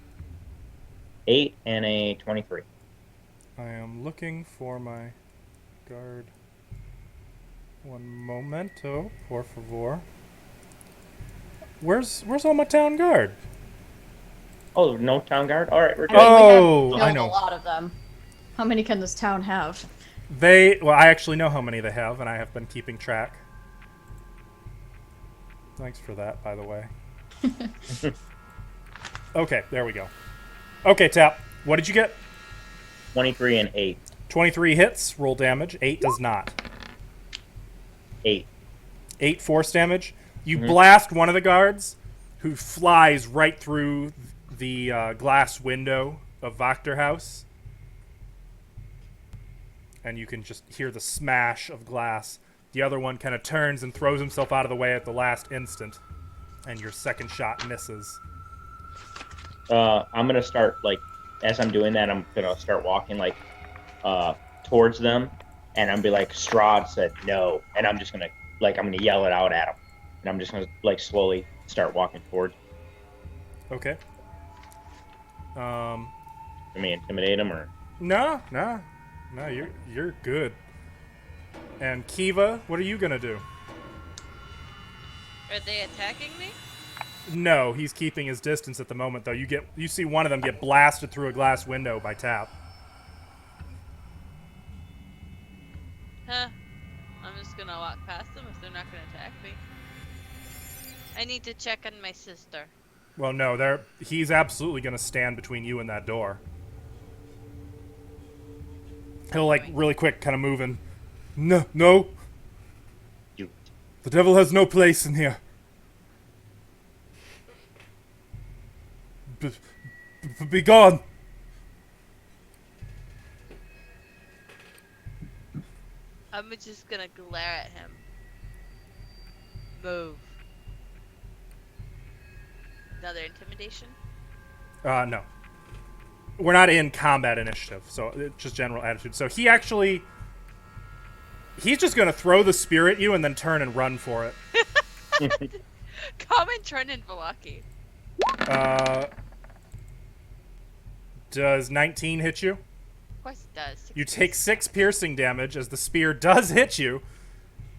8 and a 23. I am looking for my guard. Un momento, por favor. Where's all my town guard? Oh, no town guard? All right, we're good. I know. A lot of them. How many can this town have? Well, I actually know how many they have, and I have been keeping track. Thanks for that, by the way. Okay, there we go. Okay, Tap, what did you get? 23 and 8. 23 hits, roll damage. 8 does not. 8. 8 force damage. You blast one of the guards, who flies right through the glass window of Wachter House. And you can just hear the smash of glass. The other one kind of turns and throws himself out of the way at the last instant. And your second shot misses. I'm going to start, as I'm doing that, I'm going to start walking, towards them. And I'm going to be like, Strahd said no. And I'm just going to, I'm going to yell it out at him. And I'm just going to, slowly start walking towards. Okay. Let me intimidate him, or? No, you're good. And Kiva, what are you gonna do? Are they attacking me? No, he's keeping his distance at the moment, though. You see one of them get blasted through a glass window by Tap. Huh. I'm just gonna walk past them if they're not gonna attack me. I need to check on my sister. Well, no, he's absolutely gonna stand between you and that door. He'll, really quick, kind of move in. No. You. The devil has no place in here. Be gone. I'm just gonna glare at him. Move. Another intimidation? No. We're not in combat initiative, so it's just general attitude. So he's just going to throw the spear at you and then turn and run for it. Common turn in Velaki. Does 19 hit you? Of course it does. You take 6 piercing damage as the spear does hit you,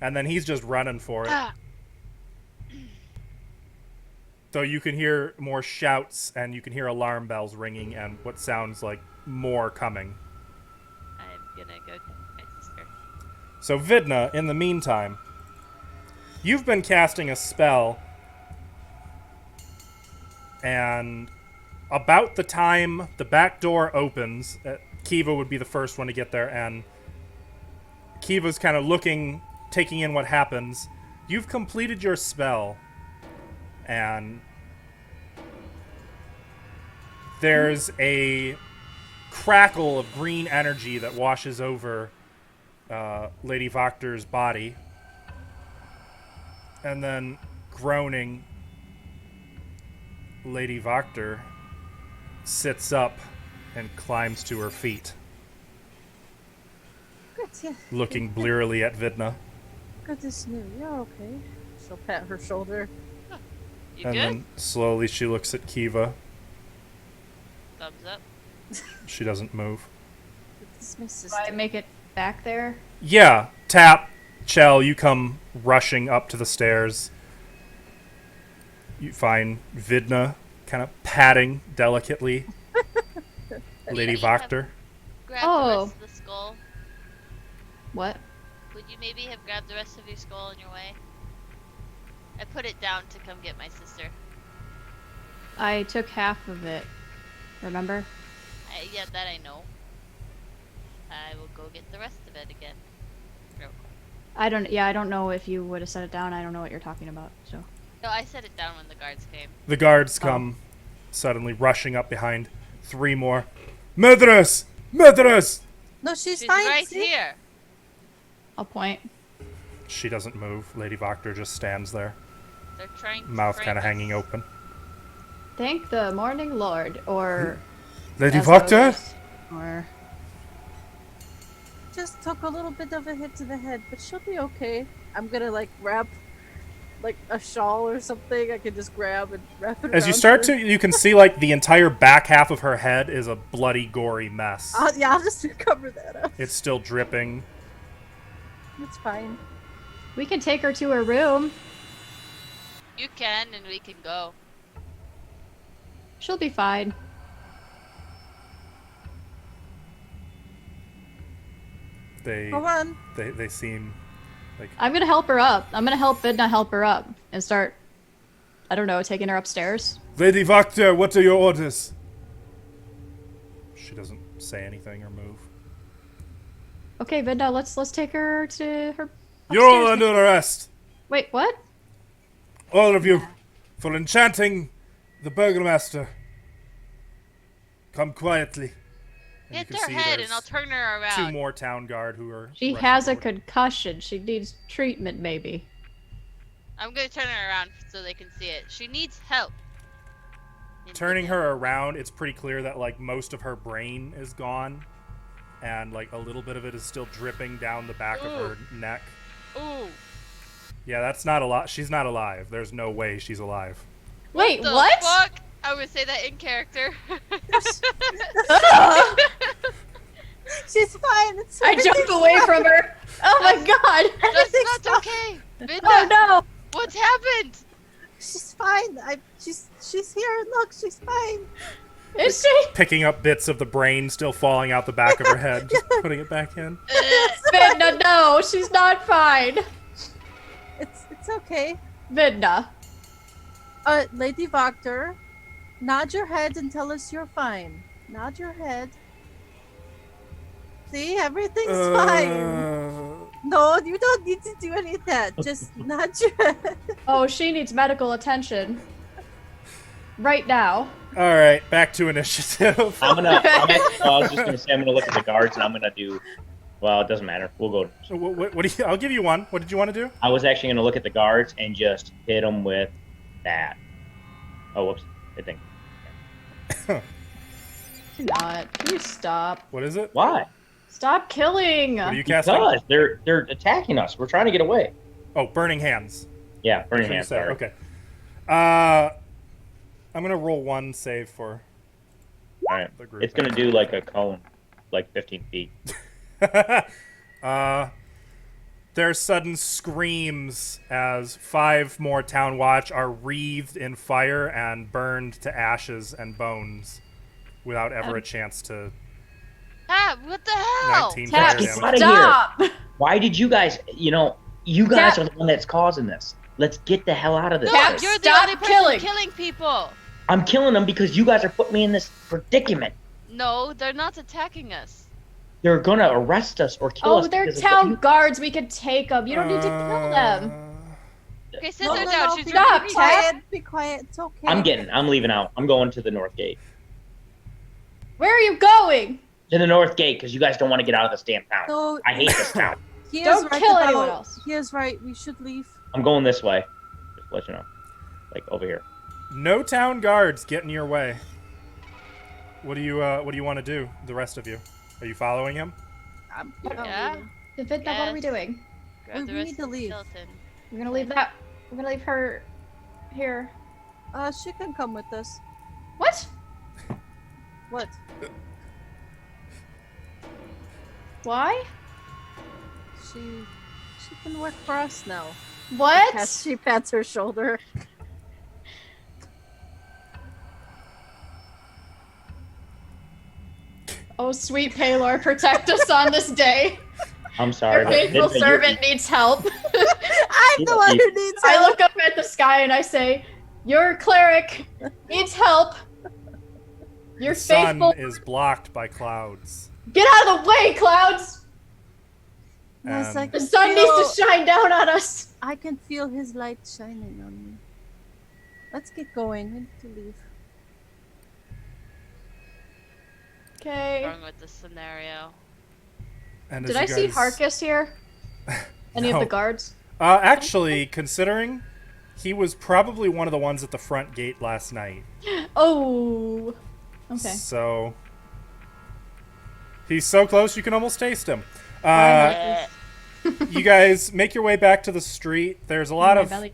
and then he's just running for it. So you can hear more shouts, and you can hear alarm bells ringing, and what sounds like more coming. I'm gonna go to my sister. So Vidna, in the meantime, you've been casting a spell, and about the time the back door opens, Kiva would be the first one to get there, and Kiva's kind of looking, taking in what happens. You've completed your spell, and there's a crackle of green energy that washes over Lady Wachter's body. And then groaning, Lady Vakter sits up and climbs to her feet, Good, yeah. looking blearily at Vidna. Good to see you. You're okay. She'll pat her shoulder. You And good? then slowly she looks at Kiva. Thumbs up. She doesn't move. This is my Do sister. I make it back there? Yeah, Tap, Chell, you come rushing up to the stairs. You find Vidna kind of patting delicately Lady Maybe have Vakter. Grab Oh. the rest of the skull. What? Would you maybe have grabbed the rest of your skull on your way? I put it down to come get my sister. I took half of it. Remember? Yeah, that I know. I will go get the rest of it again. Real quick. I don't know if you would have set it down. I don't know what you're talking about. So. No, I set it down when the guards came. The guards come suddenly rushing up behind. 3 more. Mistress! Mistress! No, she's She's fine. right see? here. I'll point. She doesn't move. Lady Vakter just stands there, They're trying to mouth frame kind of us. hanging open. Thank the morning lord, or Lady as Vakter? others, or Just took a little bit of a hit to the head, but she'll be okay. I'm gonna like wrap like a shawl or something. I can just grab and wrap it As you around start her. to, you can see like the entire back half of her head is a bloody, gory mess. Yeah, I'll just cover that up. It's still dripping. It's fine. we can take her to her room. You can, and we can go. She'll be fine. They Come on. they seem like I'm gonna help her up. I'm gonna help Vidna help her up and start, I don't know, taking her upstairs. Lady Vakter, what are your orders? She doesn't say anything or move. Okay, Vidna, let's take her to her. You're all upstairs. under arrest, Wait, what? all of you, for enchanting the burgomaster. Come quietly. And you Hit can her see head, there's and I'll turn her around. 2 more town guard who are. She rushing has a forward. concussion. She needs treatment, maybe. I'm gonna turn her around so they can see it. She needs help. Turning her around, it's pretty clear that like most of her brain is gone, and like a little bit of it is still dripping down the back of her neck. Ooh. Yeah, that's not a lot. She's not alive. There's no way she's alive. Wait, The what? fuck? I would say that in character. She's fine. It's I jumped away from her. Oh my god. That's not okay. Vidna, Oh no. what's happened? She's fine. She's here. Look, she's fine. Is she? Picking up bits of the brain still falling out the back of her head, just putting it back in. Vidna, no, she's not fine. It's okay. Vidna. Lady Vakter, nod your head and tell us you're fine. Nod your head. See, everything's fine. No, you don't need to do any of that. Just nod your head. Oh, she needs medical attention. Right now. All right, back to initiative. I was just gonna say I'm gonna look at the guards and I'm gonna do. Well, it doesn't matter. We'll go. What do you? I'll give you one. What did you want to do? I was actually gonna look at the guards and just hit them with that. Oh, whoops! Good thing. Not. Can you stop? What is it? Why? Stop killing. What are you casting? Because they're attacking us. We're trying to get away. Oh, burning hands. Yeah, burning That's what you hands. said. Sorry. Okay. I'm gonna roll 1 save for All right. the group. It's gonna do like a cone, like 15 feet. There's sudden screams as 5 more town watch are wreathed in fire and burned to ashes and bones without ever a chance to. Ah, what the hell? 19 Tap, fire Get damage. out of stop. Why did you guys? You guys Cap- are the one that's causing this. Let's get the hell out of this. No, Cap, place. you're the stop only person killing. killing people. I'm killing them because you guys are putting me in this predicament. No, they're not attacking us. They're gonna arrest us or kill us. Oh, they're because of what town you- guards. We could take them. You don't need to kill them. Okay, sit No, her no, down. no, She's be Stop, repeating. Tap. quiet. Be quiet. It's okay. I'm leaving out. I'm going to the north gate. Where are you going? To the north gate because you guys don't want to get out of this damn town. No, I hate this town. he is Don't right kill about- anyone else. He is right. We should leave. I'm going this way. let you know. Like over here. No town guards get in your way. What do you want to do, the rest of you? Are you following him? I'm Yeah. Vithna, what are we Yes. doing? Grab the we rest need of to the leave. skeleton. We're gonna leave that. We're gonna leave her here. She can come with us. What? What? Why? She can work for us now. What? She pats her shoulder. Oh, sweet Paylor, protect us on this day. I'm sorry. Your faithful Vidna, servant needs help. I'm the one who needs I help. look up at the sky and I say, your cleric needs help. Your The sun faithful... is blocked by clouds. Get out of the way, clouds! Yes, I And The can sun feel... needs to shine down on us. I can feel his light shining on me. Let's get going. We need to leave. Okay. Wrong with this scenario. and Did as I you see guys- Harkus here? Any of No. the guards? Actually, considering he was probably one of the ones at the front gate last night. Oh. Okay. So he's so close you can almost taste him. You guys make your way back to the street. There's a lot My of belly.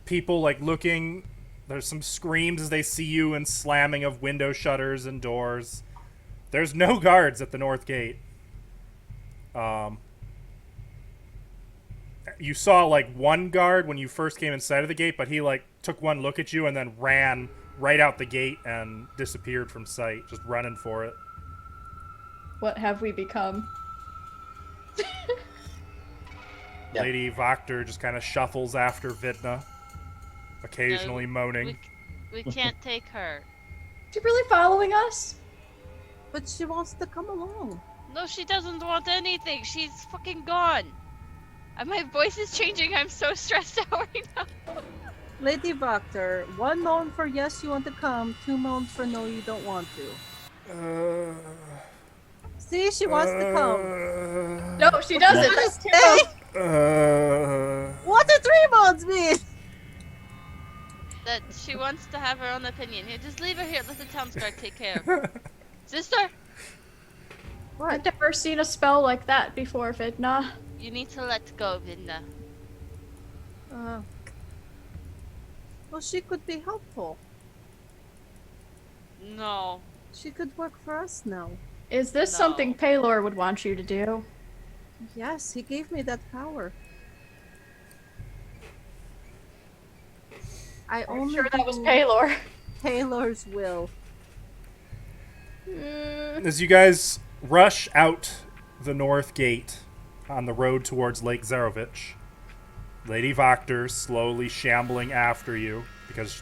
people like looking. There's some screams as they see you and slamming of window shutters and doors. There's no guards at the north gate. You saw like one guard when you first came inside of the gate, but he like took one look at you and then ran right out the gate and disappeared from sight, just running for it. What have we become? Yeah. Lady Voctor just kind of shuffles after Vidna, occasionally moaning. We can't take her. Is she really following us? But she wants to come along. No, she doesn't want anything. She's fucking gone. And my voice is changing. I'm so stressed out right now. Lady Voctor, 1 moan for yes, you want to come. 2 moans for no, you don't want to. See, she wants to come. No, she doesn't. That's too low. What do 3 moans mean? That she wants to have her own opinion. Here, just leave her here. Let the townsguard take care of her. Sister, I've never seen a spell like that before, Vidna. you need to let go, Vidna. Well, she could be helpful. No. She could work for us now. Is this No. something Paylor would want you to do? Yes, he gave me that power. I I'm only sure that was do Paylor. Taylor's will. As you guys rush out the north gate on the road towards Lake Zarovich, Lady Voctor slowly shambling after you because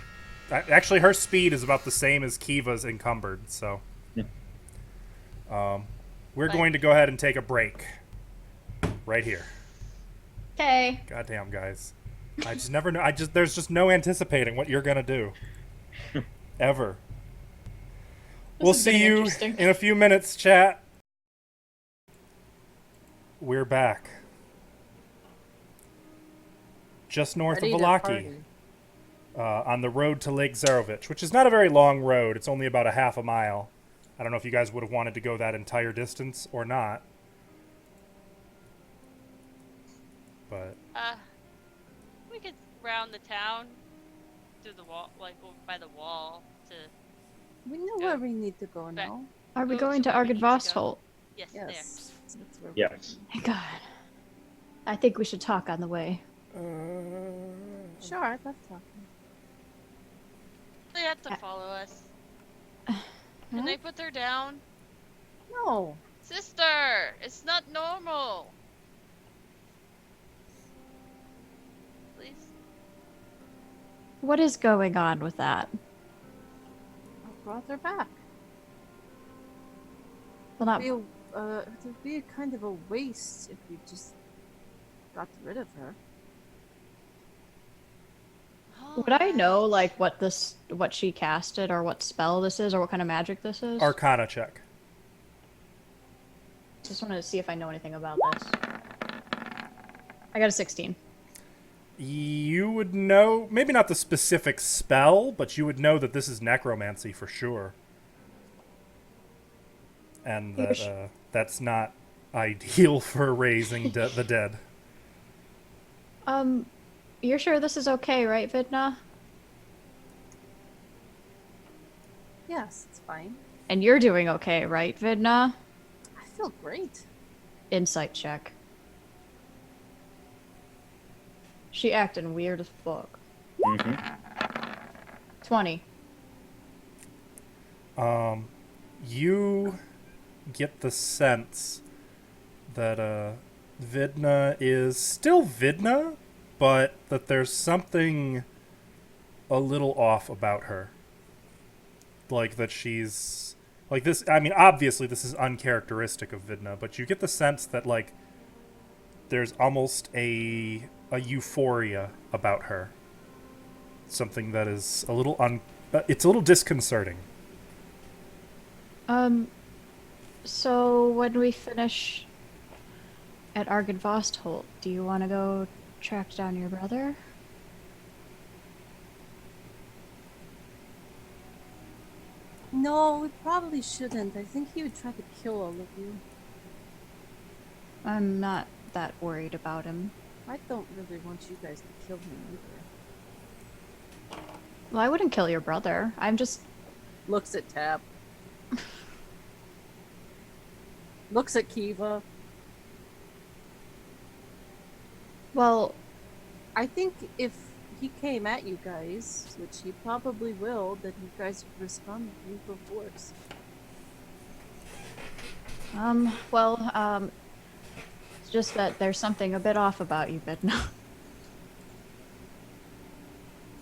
actually her speed is about the same as Kiva's encumbered. So we're going to go ahead and take a break right here. Okay. Goddamn, guys. I just never know. There's just no anticipating what you're gonna do. Ever. We'll is see getting you interesting. in a few minutes, chat. We're back. Just north Ready of to Valaki, party. on the road to Lake Zarovich, which is not a very long road. It's only about a half a mile. I don't know if you guys would have wanted to go that entire distance or not. But We could round the town through the wall, like over by the wall to. We know Yeah. where we need to go now. Are we Go going to where we need to Argynvost go. Holt? Yes, Yes. That's where we Yes. Thank God. I think we should talk on the way. Sure, I love talking. there. They have to follow us. Can I put her down? No. Sister, it's not normal. Please. What is going on with that? I brought her back. Well, not. It would be a kind of a waste if we just got rid of her. Would I know like what she casted or what spell this is or what kind of magic this is? Arcana check. Just wanted to see if I know anything about this. I got a 16. You would know, maybe not the specific spell, but you would know that this is necromancy for sure. And that that's not ideal for raising the dead. You're sure this is okay, right, Vidna? Yes, it's fine. And you're doing okay, right, Vidna? I feel great. Insight check. She acting weird as fuck. Mm-hmm. 20. You get the sense that Vidna is still Vidna, but that there's something a little off about her. Like that she's like this. I mean, obviously this is uncharacteristic of Vidna, but you get the sense that like there's almost a euphoria about her. Something that is a little it's a little disconcerting. So when we finish at Argynvost, do you want to go track down your brother? No, we probably shouldn't. I think he would try to kill all of you. I'm not that worried about him. I don't really want you guys to kill him either. Well, I wouldn't kill your brother. I'm just... Looks at Tab. Looks at Kiva. Well, I think if he came at you guys, which he probably will, then you guys would respond with lethal force. it's just that there's something a bit off about you, Vidna.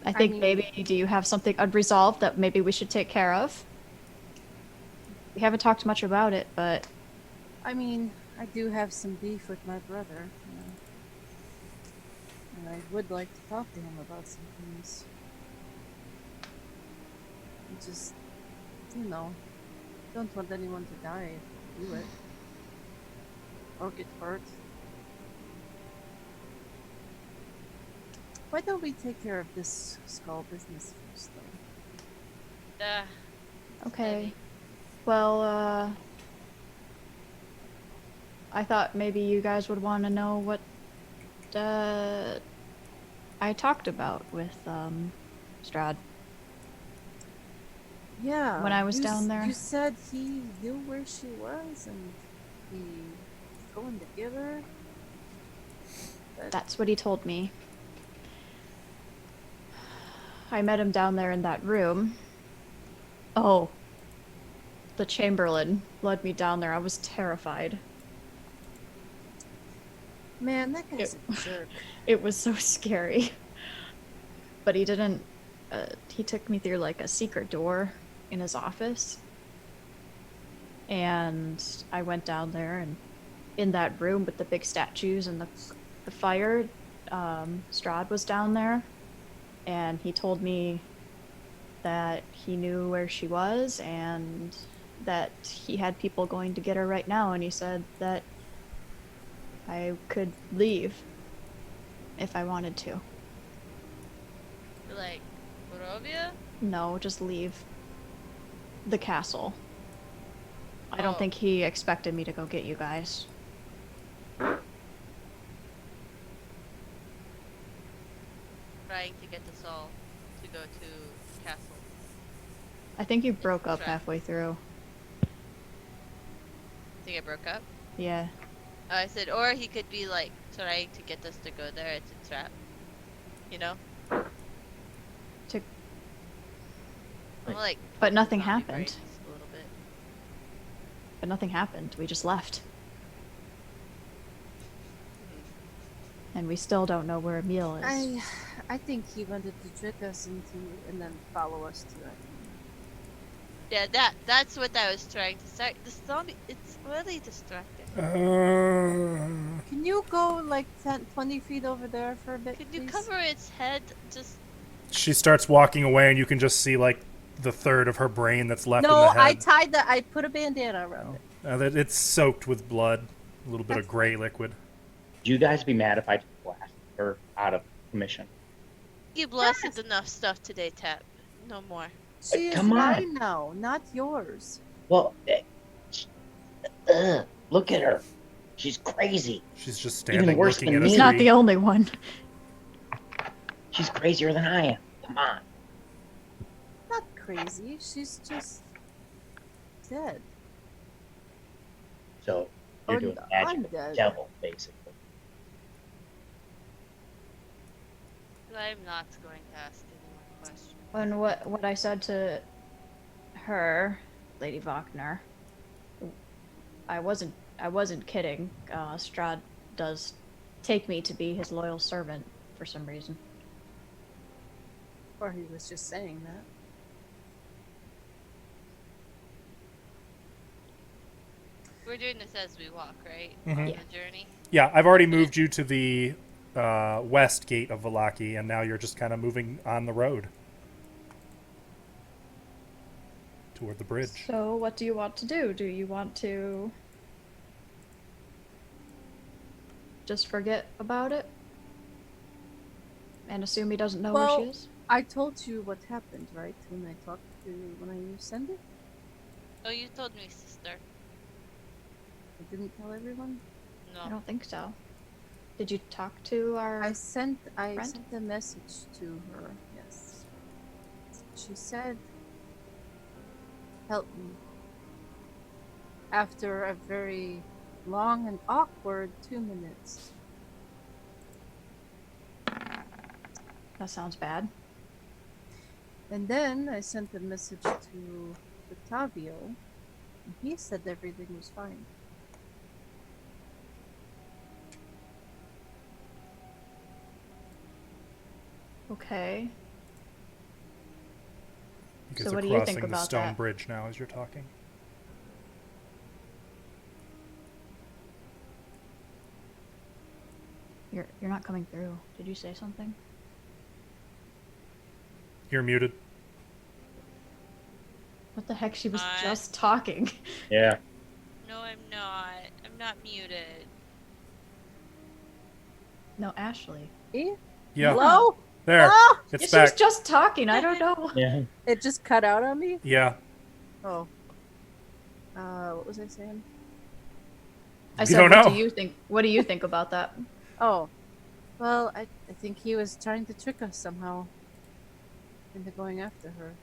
I think maybe, do you have something unresolved that maybe we should take care of? We haven't talked much about it, but... I mean, I do have some beef with my brother. And I would like to talk to him about some things. I just, don't want anyone to die if you do it. Or get hurt. Why don't we take care of this skull business first, though? Okay. Well, I thought maybe you guys would want to know what I talked about with Strahd. Yeah. When I was down there. You said he knew where she was and he was going to get her. That's what he told me. I met him down there in that room. Oh. The Chamberlain led me down there. I was terrified. Man, that guy's a jerk. It was so scary. But he didn't... he took me through, like, a secret door in his office. And I went down there, and in that room with the big statues and the fire, Strahd was down there. And he told me that he knew where she was, and that he had people going to get her right now, and he said that I could leave if I wanted to. Like, Barovia? No, just leave the castle. I don't Oh. think he expected me to go get you guys. Trying to get us all to go to castle. I think you broke up Strahd. halfway through. Think I broke up? Yeah. Oh, I said, or he could be like trying to get us to go there. It's a trap. You know? To... I'm like. But nothing zombie happened. brains a little bit. But nothing happened. We just left. And we still don't know where Emil is. I think he wanted to trick us and then follow us to it. Yeah, that's what I was trying to say. The zombie, it's really distracting. Can you go like 20 feet over there for a bit, Could you please? cover its head? Just She starts walking away, and you can just see like the third of her brain that's left in No, the I head. I put a bandana around it. It's soaked with blood, a little bit of gray liquid. Would you guys be mad if I just blasted her out of commission. You blasted enough stuff today, Tap. No more. She is come on. mine now, not yours. Well, look at her. She's crazy. She's just Even standing worse looking than at a me. He's not tree. the only one. She's crazier than I am. Come on. Not crazy. She's just dead. So you're Or doing magic with the undead. devil, basically. I'm not going to ask any more questions. And what I said to her, Lady Wagner, I wasn't kidding. Strahd does take me to be his loyal servant for some reason. Or he was just saying that. We're doing this as we walk, right? Mhm. On Yeah. the journey. Yeah, I've already moved you to the west gate of Vallaki, and now you're just kind of moving on the road toward the bridge. So, what do you want to do? Do you want to just forget about it and assume he doesn't know where Well- she is? I told you what happened, right? When I used send it? Oh, you told me, sister. I didn't tell everyone. No. I don't think so. Did you talk to our? I sent Friend? a message to her. Yes. She said, "Help me." After a very long and awkward 2 minutes. That sounds bad. And then I sent a message to Octavio, and he said everything was fine. Okay. You guys So are what do you think crossing the about stone that? bridge now as you're talking. You're not coming through. Did you say something? You're muted. What the heck? She was Hi. just talking. Yeah. No, I'm not. I'm not muted. No, Ashley. Eh? Yeah, Hello? there. Ah! It's She was back. just talking. I don't know. Yeah. It just cut out on me? Yeah. Oh. What was I saying? I You said, don't what know. do you think? What do you think about that? Oh. Well, I think he was trying to trick us somehow into going after her.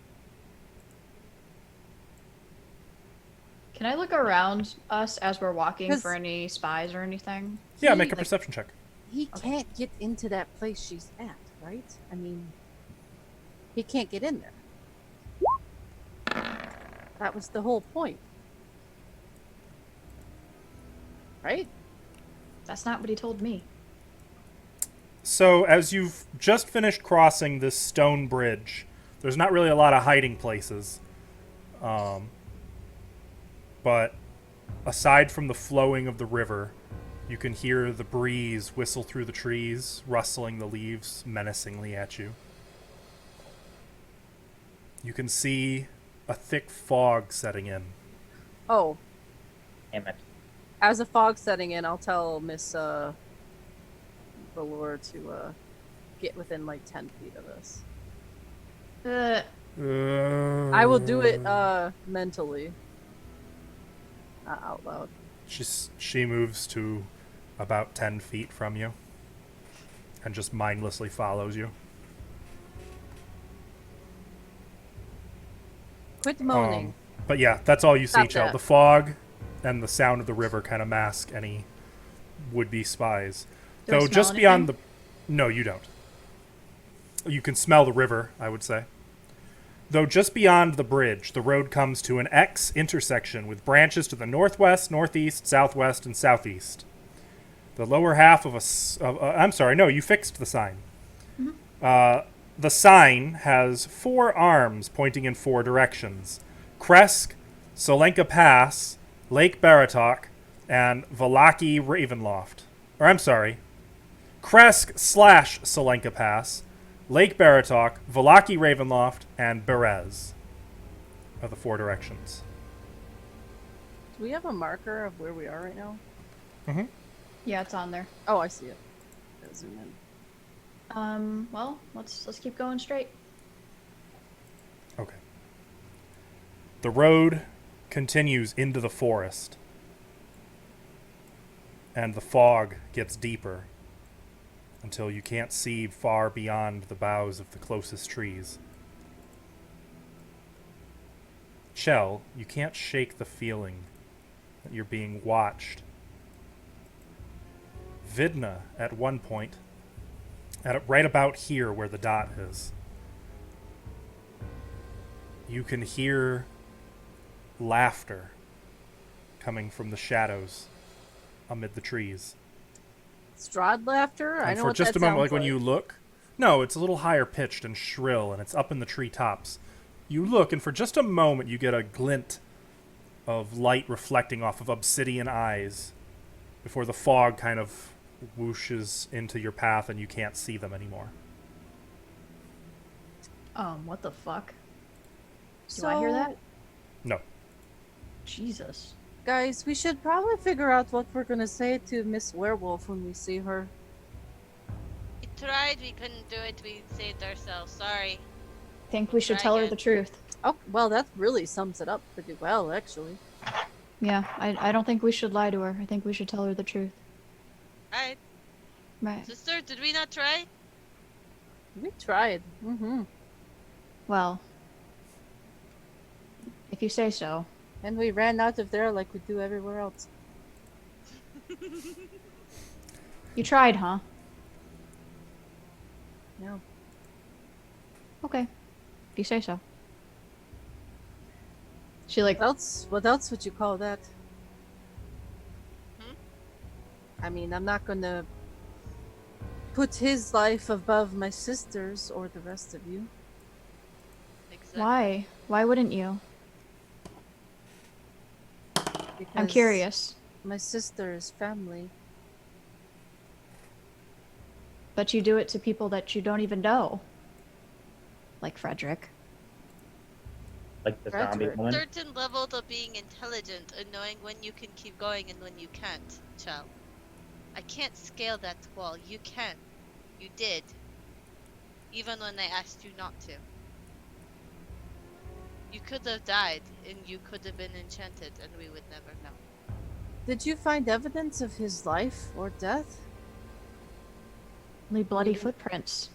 Can I look around us as we're walking 'Cause- for any spies or anything? Yeah, make a Like- perception check. He can't get into that place she's at, right? I mean, he can't get in there. That was the whole point. Right? That's not what he told me. So, as you've just finished crossing this stone bridge, there's not really a lot of hiding places. But aside from the flowing of the river, you can hear the breeze whistle through the trees, rustling the leaves menacingly at you. You can see a thick fog setting in. Oh, Damn it. as a fog setting in, I'll tell Miss Valor to get within like 10 feet of us. I will do it mentally. Not out loud. She moves to about 10 feet from you and just mindlessly follows you. Quit moaning. But yeah, that's all you see, Stop Chell. that. The fog and the sound of the river kind of mask any would-be spies. Do I Though smell just beyond anything? the... No, you don't. You can smell the river, I would say. Though just beyond the bridge, the road comes to an X intersection with branches to the northwest, northeast, southwest, and southeast. The lower half of I'm sorry, no, you fixed the sign. The sign has 4 arms pointing in 4 directions. Kresk, Solenka Pass, Lake Baratok, and Vallaki Ravenloft. Or I'm sorry, Kresk / Solenka Pass, Lake Baratok, Vallaki Ravenloft, and Berez are the 4 directions. Do we have a marker of where we are right now? Yeah, it's on there. Oh, I see it. Gotta zoom in. Well, let's keep going straight. Okay. The road continues into the forest, and the fog gets deeper until you can't see far beyond the boughs of the closest trees. Chell, you can't shake the feeling that you're being watched. Vidna, at one point, right about here where the dot is, you can hear laughter coming from the shadows amid the trees. Strahd laughter? I And know for what just that a moment, sounds like when you look, no, it's a little higher pitched and shrill, and it's up in the treetops. You look, and for just a moment, you get a glint of light reflecting off of obsidian eyes before the fog kind of whooshes into your path and you can't see them anymore. What the fuck? Do So, I hear that? No. Jesus. guys, we should probably figure out what we're gonna say to Miss Werewolf when we see her. We tried, we couldn't do it, we saved ourselves. Sorry. Think we should Try tell her again. the truth. Oh, well, that really sums it up pretty well, actually. Yeah, I don't think we should lie to her. I think we should tell her the truth. Alright. Right. Sister, did we not try? We tried. Mm-hmm. Well, if you say so. And we ran out of there like we do everywhere else. You tried, huh? No. Okay. If you say so. She like What else would you call that? Hmm? I mean, I'm not gonna put his life above my sister's or the rest of you. Exactly. why? Why wouldn't you? Because I'm curious. My sister is family. But you do it to people that you don't even know. Like Frederick. Like the zombie Frederick. woman. Certain levels of being intelligent and knowing when you can keep going and when you can't, Chell. I can't scale that wall. You can. You did. Even when I asked you not to. You could have died, and you could have been enchanted, and we would never know. Did you find evidence of his life or death? Only bloody footprints.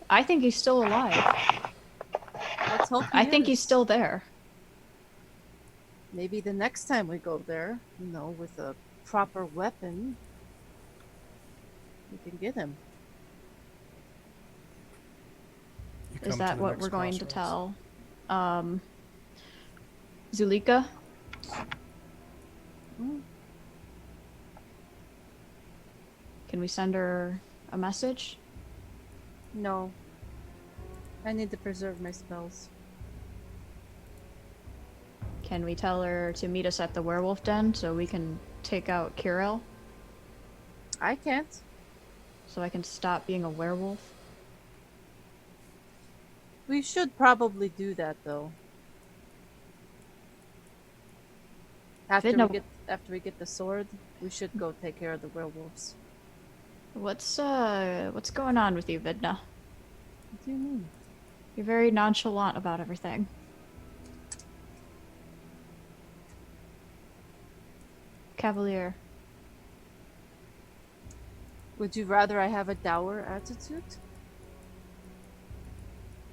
I think he's still alive. Let's hope he I think is. he's still there. Maybe the next time we go there, with a proper weapon, we can get him. You Is come that to the what next we're going to crossroads. tell? Zulika? Hmm. Can we send her a message? No. I need to preserve my spells. Can we tell her to meet us at the werewolf den so we can take out Kirill? I can't. So I can stop being a werewolf? We should probably do that, though. After Vidna- we get the sword, we should go take care of the werewolves. What's going on with you, Vidna? What do you mean? You're very nonchalant about everything. Cavalier. Would you rather I have a dour attitude?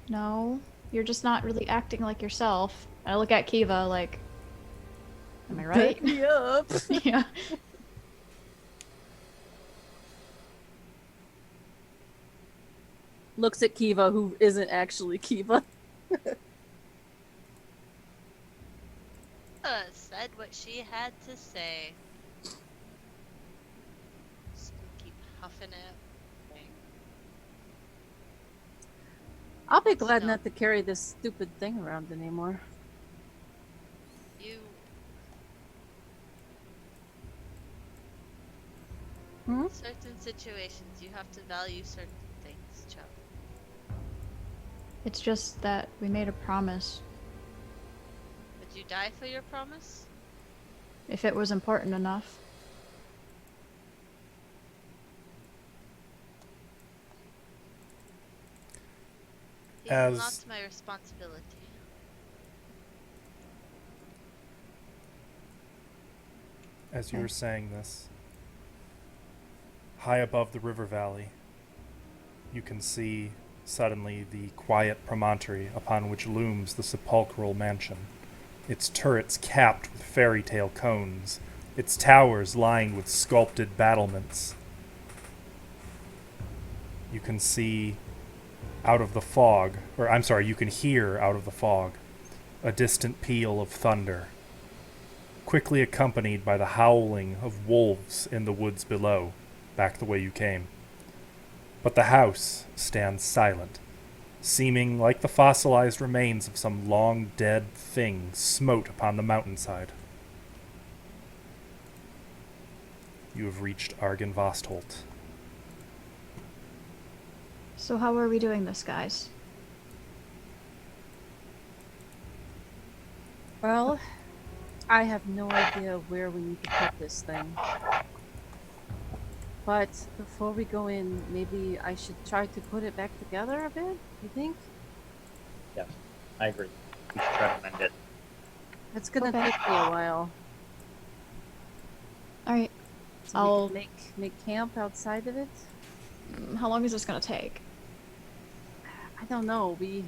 No, you're just not really acting like yourself. I look at Kiva like, am I right? Back me up. Yeah. Looks at Kiva, who isn't actually Kiva. Said what she had to say. Just keep huffing it. I'll be glad No. not to carry this stupid thing around anymore. You. Hmm? Certain situations, you have to value certain things, Chuck. It's just that we made a promise. Would you die for your promise? If it was important enough. It's As- not my responsibility. As you Okay. were saying this, high above the river valley, you can see suddenly the quiet promontory upon which looms the sepulchral mansion, its turrets capped with fairy tale cones, its towers lined with sculpted battlements. You can see out of the fog, or I'm sorry, you can hear out of the fog a distant peal of thunder, quickly accompanied by the howling of wolves in the woods below, back the way you came. But the house stands silent, seeming like the fossilized remains of some long dead thing smote upon the mountainside. You have reached Argynvost. So how are we doing this, guys? Well, I have no idea where we need to put this thing. But before we go in, maybe I should try to put it back together a bit? You think? Yes, I agree. We should try to mend it. It's gonna Okay. take me a while. Alright. So I'll- we can make camp outside of it? How long is this gonna take? I don't know. We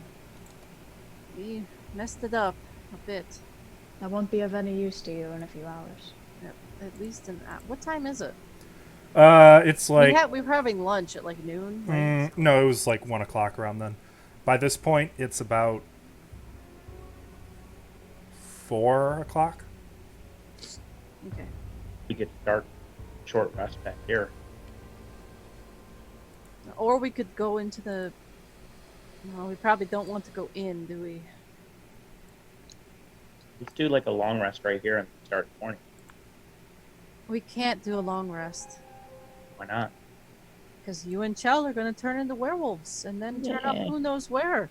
messed it up a bit. That won't be of any use to you in a few hours. At least an hour. What time is it? It's like we were having lunch at like noon. Right? no, it was like 1 o'clock around then. By this point, it's about 4 o'clock. Okay. We could start short rest back here. Or we could go into the. No, we probably don't want to go in, do we? Let's do like a long rest right here and start in the morning. We can't do a long rest Why not? because you and Chell are going to turn into werewolves and then turn up Yeah. who knows where.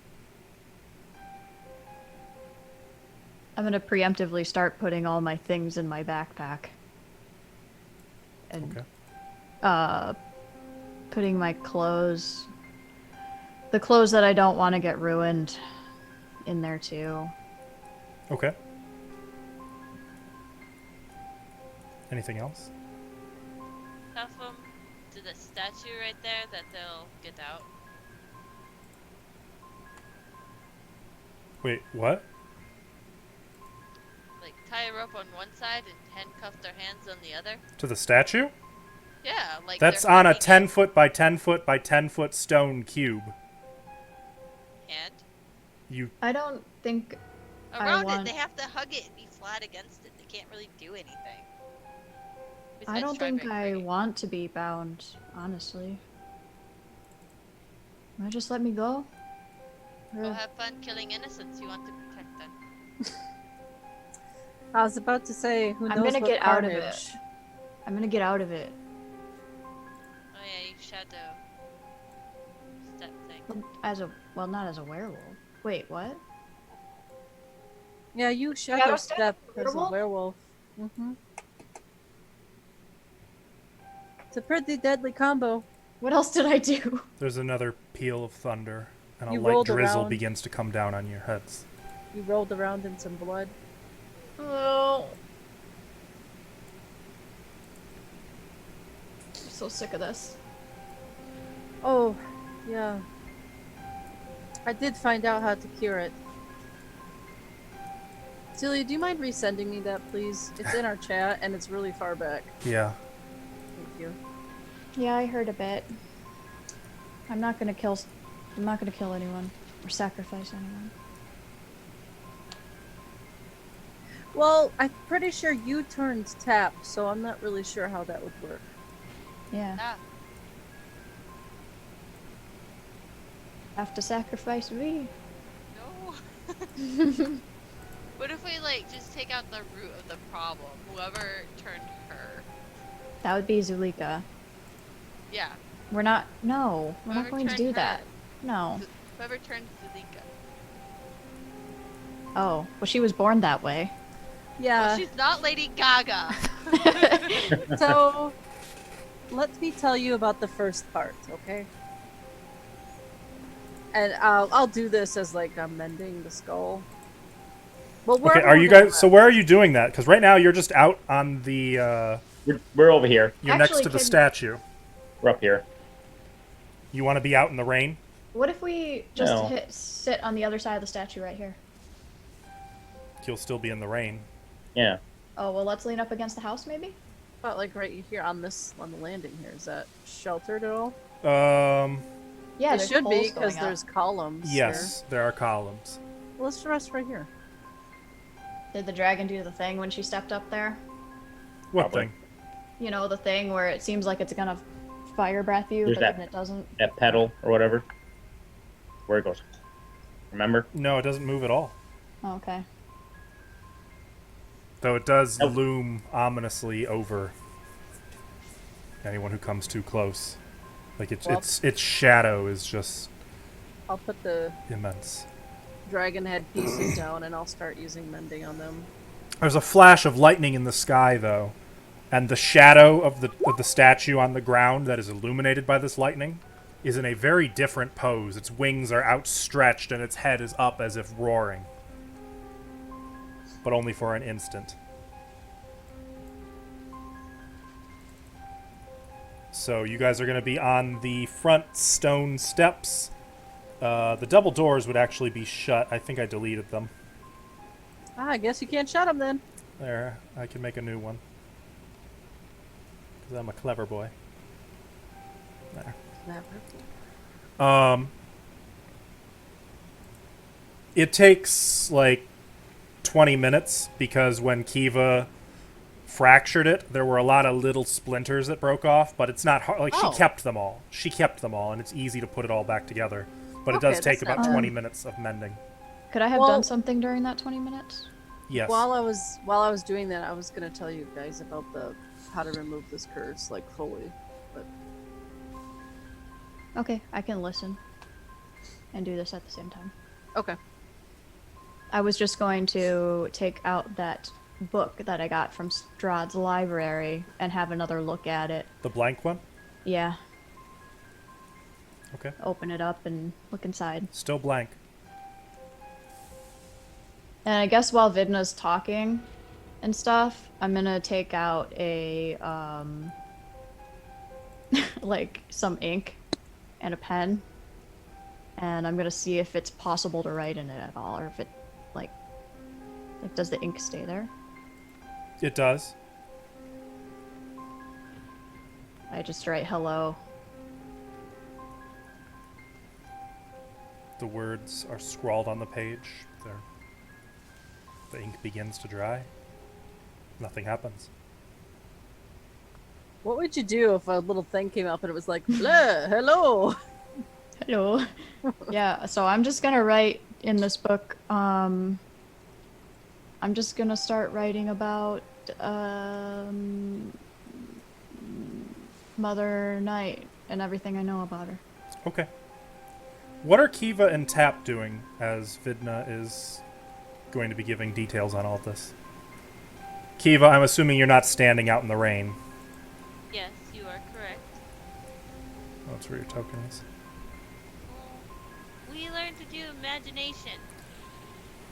I'm gonna preemptively start putting all my things in my backpack. And Okay. putting my clothes, the clothes that I don't want to get ruined, in there too. Okay. Anything else? Tell them to the statue right there that they'll get out. Wait, what? Like, tie a rope on one side and handcuff their hands on the other. To the statue? Yeah, like That's they're on a hanging 10 foot by 10 foot by 10 foot stone cube. And You I don't think around want- it, they have to hug it and be flat against it. They can't really do anything. I don't Besides think drive I right. want to be bound, honestly. Wanna just let me go? Go Or- have fun killing innocents you want to protect them. I was about to say, who I'm knows gonna what get out of carnage. it. I'm gonna get out of it. Oh yeah, you shadow step thing. Well, not as a werewolf. Wait, what? Yeah, you Shadow shadow step step as a werewolf? werewolf. Mm-hmm. It's a pretty deadly combo. What else did I do? There's another peal of thunder, and a You light rolled drizzle around. begins to come down on your heads. You rolled around in some blood. Oh. I'm so sick of this. Oh, yeah. I did find out how to cure it. Celia, do you mind resending me that, please? It's in our chat, and it's really far back. Yeah. Thank you. Yeah, I heard a bit. I'm not gonna kill anyone or sacrifice anyone. Well, I'm pretty sure you turned tap, so I'm not really sure how that would work. Yeah, Ah, have to sacrifice me. no. What if we like just take out the root of the problem? Whoever turned her. That would be Zulika. Yeah. We're not. No, we're not Whoever going to turned do her. that. No. Whoever turned Zulika. Oh, well, she was born that way. Yeah, Well, she's not Lady Gaga. so let me tell you about the first part, okay? And I'll do this as like I'm mending the skull. Well, Okay, are you guys? So where are you doing that? Because right now you're just out on the. We're over here. You're next Actually, to the can- statue. We're up here. You want to be out in the rain? What if we just No. sit on the other side of the statue right here? You'll still be in the rain. Yeah. Oh, well, let's lean up against the house, maybe? But like right here on the landing here, is that sheltered at all? Yeah, It there's should be poles because going up. there's columns. Yes, there are columns. Here. Let's rest right here. Did the dragon do the thing when she stepped up there? What Probably. thing? You know, the thing where it seems like it's gonna fire breath you, There's but that- then it doesn't? That pedal or whatever. Where it goes. Remember? No, it doesn't move at all. Oh, okay. Though it does Nope. loom ominously over anyone who comes too close. Like Well- its shadow is just I'll put the immense. dragon head pieces down and I'll start using mending on them. There's a flash of lightning in the sky, though, and the shadow of the statue on the ground that is illuminated by this lightning is in a very different pose. Its wings are outstretched and its head is up as if roaring, but only for an instant. So you guys are going to be on the front stone steps. The double doors would actually be shut. I think I deleted them. Ah, I guess you can't shut them then. There, I can make a new one. Because I'm a clever boy. There. Never. It takes like 20 minutes because when Kiva fractured it, there were a lot of little splinters that broke off, but it's not hard. Like, Oh. she kept them all. She kept them all, and it's easy to put it all back together. But it Okay, does take that's not about bad. 20 minutes of mending. Could I have Well- done something during that 20 minutes? Yes. While I was doing that, I was gonna tell you guys about how to remove this curse like fully. But Okay, I can listen and do this at the same time. okay. I was just going to take out that book that I got from Strahd's library and have another look at it. The blank one? Yeah, Okay. open it up and look inside. Still blank. And I guess while Vidna's talking and stuff, I'm gonna take out a like some ink and a pen, and I'm gonna see if it's possible to write in it at all, or if it like does the ink stay there? It does. I just write hello. The words are scrawled on the page. The ink begins to dry. Nothing happens. What would you do if a little thing came up and it was like, hello? Hello. Yeah, so I'm just gonna write in this book. I'm just gonna start writing about Mother Night and everything I know about her. Okay. What are Kiva and Tap doing as Vidna is going to be giving details on all this? Kiva, I'm assuming you're not standing out in the rain. Yes, you are correct. Oh, that's where your token is. We learned to do imagination.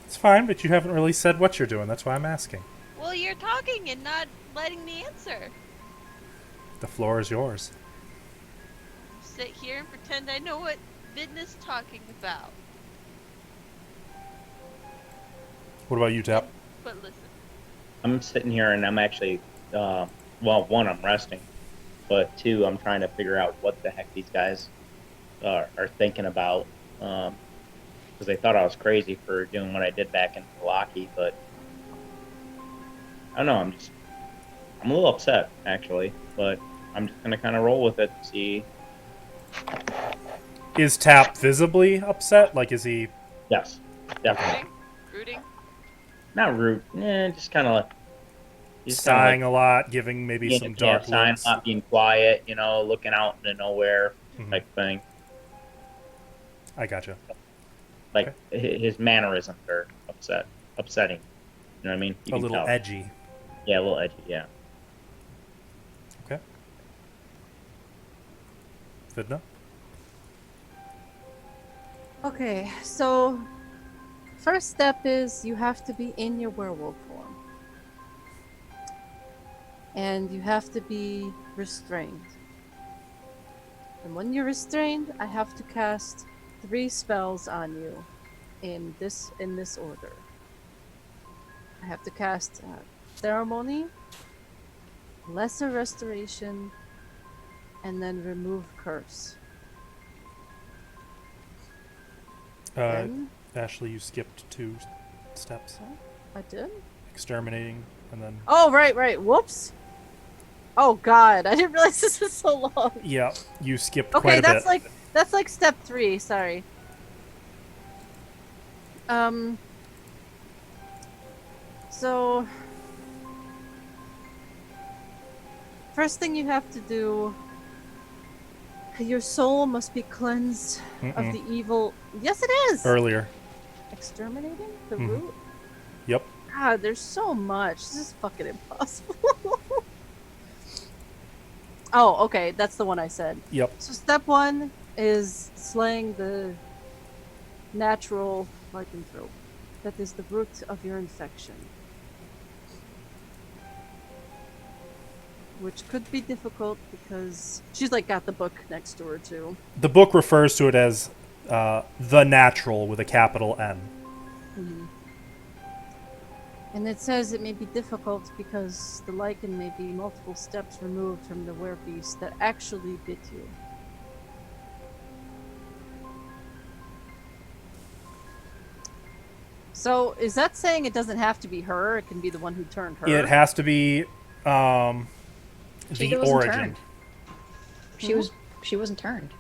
It's fine, but you haven't really said what you're doing. That's why I'm asking. Well, you're talking and not letting me answer. The floor is yours. Sit here and pretend I know what Vidna's talking about. What about you, Tap? But listen, I'm sitting here and I'm actually, well, one, I'm resting, but two, I'm trying to figure out what the heck these guys are thinking about. Because they thought I was crazy for doing what I did back in Milwaukee, but I don't know. I'm a little upset actually, but I'm just gonna kind of roll with it. See, Is Tap visibly upset? Like, is he... yes, definitely. rooting. Not rude, just kind of sighing a lot, giving maybe some dark sighing, looks? not being quiet, looking out into nowhere Mhm. type thing. I gotcha. Like his mannerisms are upsetting. You know what I mean? You A can little tell. edgy. Yeah, a little edgy. Yeah. Okay. Vidna? Okay, so first step is you have to be in your werewolf form. And you have to be restrained. And when you're restrained, I have to cast 3 spells on you in this order. I have to cast Ceremony, Lesser Restoration, and then Remove Curse. Then Ashley, you skipped 2 steps. I did? Exterminating, and then... Oh, right. Whoops. Oh god, I didn't realize this was so long. Yeah, you skipped Okay, quite a bit. that's like step 3, sorry. So first thing you have to do, your soul must be cleansed of the evil. Yes, it is. Earlier. Exterminating the Mhm. root. Yep. God, there's so much. This is fucking impossible. Oh, okay, that's the one I said. Yep. So step 1 is slaying the natural lycanthrope. That is the root of your infection. Which could be difficult because she's like got the book next to her too. The book refers to it as the natural with a capital N. Mm-hmm. And it says it may be difficult because the lichen may be multiple steps removed from the werebeast that actually bit you. So, is that saying it doesn't have to be her? It can be the one who turned her? It has to be the wasn't origin. turned. She wasn't turned.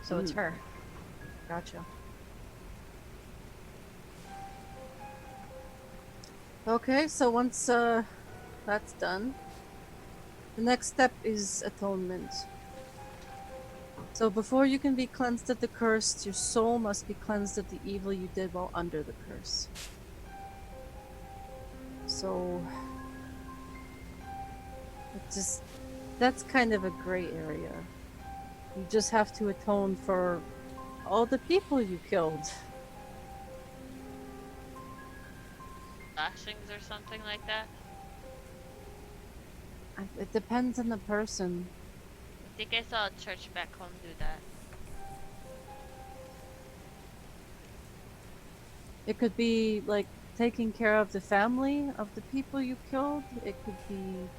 So it's her. Gotcha. Okay, so once that's done, the next step is atonement. So before you can be cleansed of the curse, your soul must be cleansed of the evil you did while under the curse. So that's kind of a gray area. You just have to atone for all the people you killed. Lashings or something like that. It depends on the person. I think I saw a church back home do that. It could be like taking care of the family of the people you killed. It could be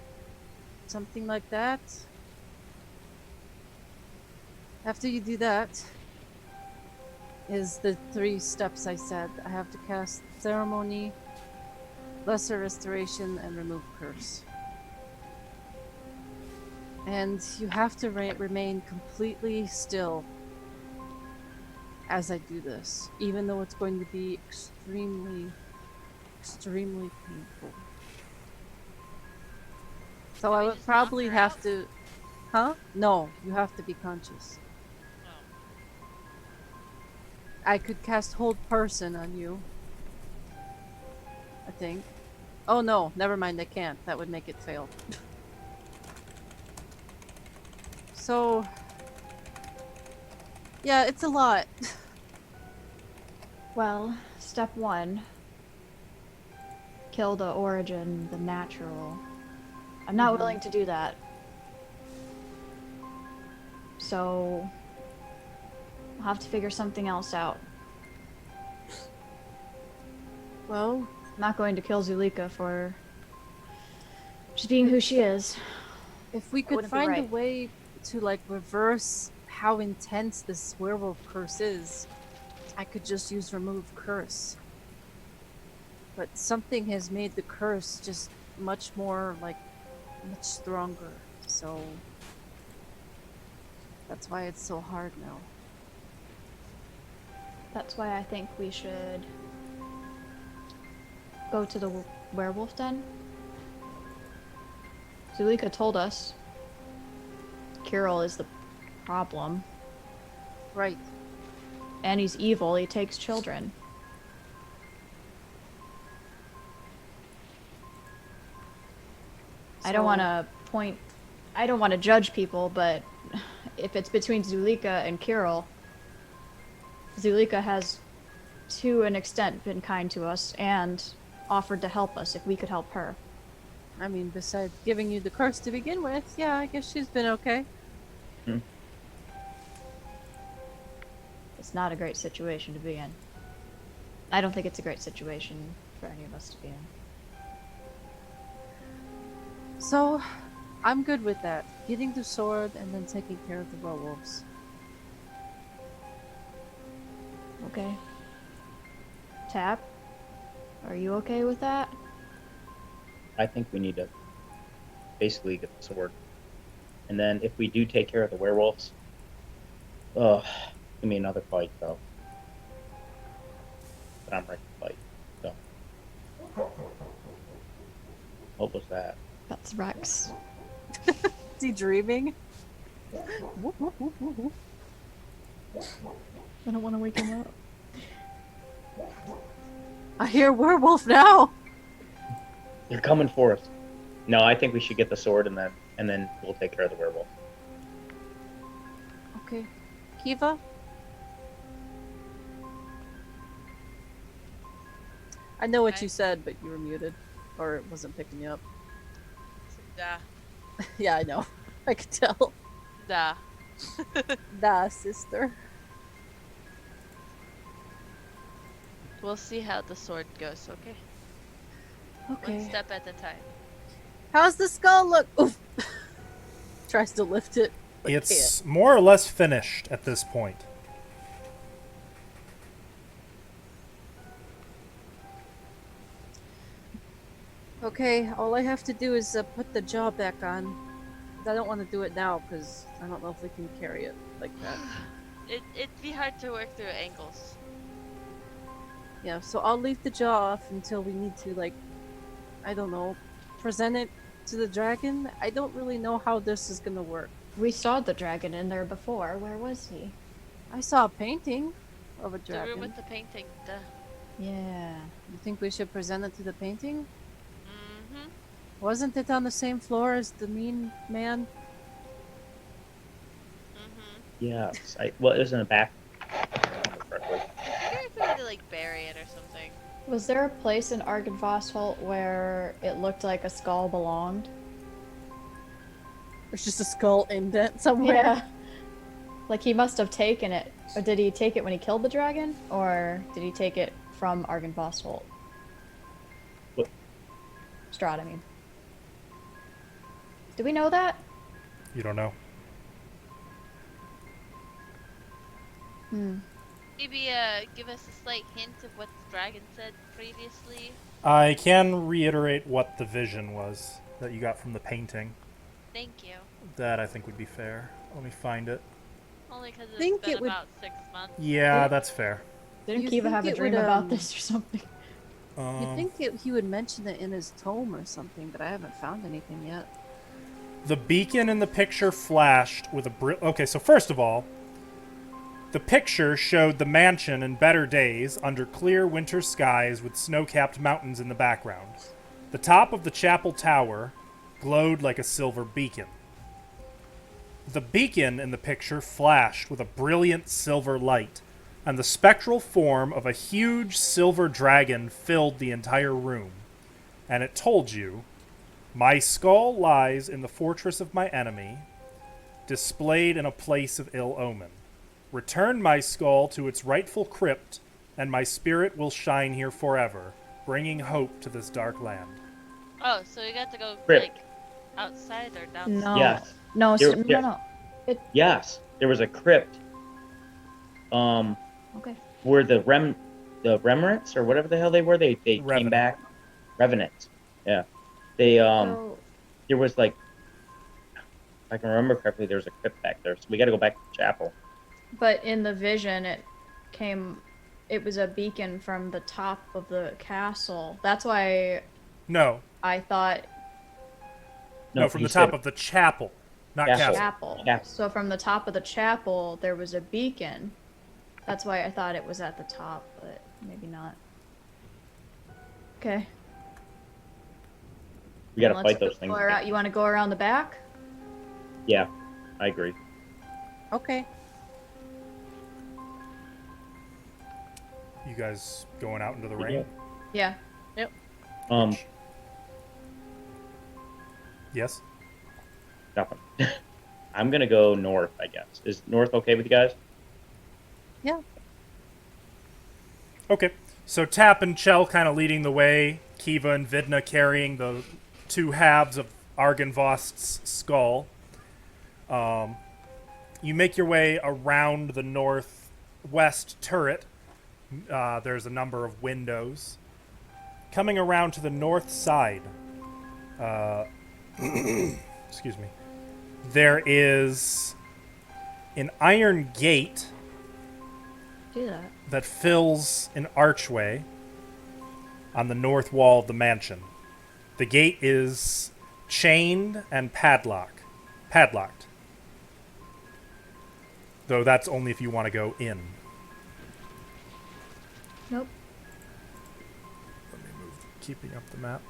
something like that. After you do that, is the 3 steps I said. I have to cast Ceremony, Lesser Restoration, and Remove Curse. And you have to remain completely still as I do this, even though it's going to be extremely, extremely painful. So I would probably have to... Huh? No, you have to be conscious. I could cast Hold Person on you. I think. Oh no, never mind, I can't. That would make it fail. So... yeah, it's a lot. Well, step 1. Kill the origin, the natural. I'm not willing to do that. So... I'll have to figure something else out. Well, I'm not going to kill Zulika for just being who she is. if we could wouldn't be find a right. way to like reverse how intense this werewolf curse is, I could just use Remove Curse. But something has made the curse just much more, like, much stronger. So that's why it's so hard now. That's why I think we should go to the werewolf den. Zulika told us Kirill is the problem. Right. And he's evil, he takes children. I don't want to judge people, but if it's between Zulika and Kirill, Zulika has, to an extent, been kind to us and offered to help us if we could help her. I mean, besides giving you the curse to begin with, yeah, I guess she's been okay. It's not a great situation to be in. I don't think it's a great situation for any of us to be in. So, I'm good with that. Getting the sword and then taking care of the werewolves. Okay. Tap, are you okay with that? I think we need to basically get the sword. And then if we do take care of the werewolves, give me another fight, though. But I'm ready to fight, so. What was that? That's Rex. Is he dreaming? I don't want to wake him up. I hear werewolf now. They're coming for us. No, I think we should get the sword and then we'll take care of the werewolf. Okay. Kiva? I know what Okay. you said, but you were muted. Or it wasn't picking you up. Da. Yeah, I know. I could tell. Da. Da, sister. We'll see how the sword goes, okay? One Okay. step at a time. How's the skull look? Oof. Tries to lift it. But It's more or less finished at this point. can't. Okay, all I have to do is put the jaw back on. I don't want to do it now because I don't know if we can carry it like that. It'd be hard to work through ankles. Yeah, so I'll leave the jaw off until we need to, like, I don't know, present it to the dragon. I don't really know how this is gonna work. We saw the dragon in there before. Where was he? I saw a painting of a The room dragon. with the painting. Duh. Yeah. You think we should present it to the painting? Mm-hmm. Wasn't it on the same floor as the mean man? Mm-hmm. Yes. Well, it was in the back. Correctly. I wonder if we need to, like, bury it or something. Was there a place in Argynvost where it looked like a skull belonged? There's just a skull indent somewhere. Yeah. Like he must have taken it. Or did he take it when he killed the dragon? Or did he take it from Argynvost? What? Strahd, I mean. Do we know that? You don't know. Maybe give us a slight hint of what the dragon said previously. I can reiterate what the vision was that you got from the painting. Thank you. That I think would be fair. Let me find it. Only because it's Think been it would- about 6 months. Yeah, that's fair. Didn't You Kiva think have a it dream would, about this or something? You'd think he would mention it in his tome or something, but I haven't found anything yet. The beacon in the picture flashed with a Okay, so first of all, the picture showed the mansion in better days under clear winter skies with snow-capped mountains in the background. The top of the chapel tower glowed like a silver beacon. The beacon in the picture flashed with a brilliant silver light, and the spectral form of a huge silver dragon filled the entire room. And it told you, "My skull lies in the fortress of my enemy, displayed in a place of ill omen. Return my skull to its rightful crypt, and my spirit will shine here forever, bringing hope to this dark land." Oh, so we got to go, Crypt. like, outside or downstairs? No. Yes. No, There- no, there- no. Yes, there was a crypt. Okay. Where the remnants or whatever the hell they were, they came Revenant. back. Revenants. Yeah. They So, there was like, if I can remember correctly, there was a crypt back there, so we got to go back to the chapel. but in the vision, it was a beacon from the top of the castle. That's why No, I thought no, from he the top said- of the chapel, not Castle. castle. chapel. Yeah. So from the top of the chapel, there was a beacon. That's why I thought it was at the top, but maybe not. Okay. We got to Let's fight those things. You want to go around the back? Yeah, I agree. Okay. You guys going out into the rain? Yeah. Um, Yes. nothing. I'm gonna go north, I guess. Is north okay with you guys? Yeah. Okay. So Tap and Chell kind of leading the way. Kiva and Vidna carrying the two halves of Argynvost's skull. You make your way around the northwest turret. There's a number of windows. Coming around to the north side, excuse me, there is an iron gate Do that. that fills an archway on the north wall of the mansion. The gate is chained and padlocked. Though that's only if you want to go in. Nope. Let me move, keeping up the map.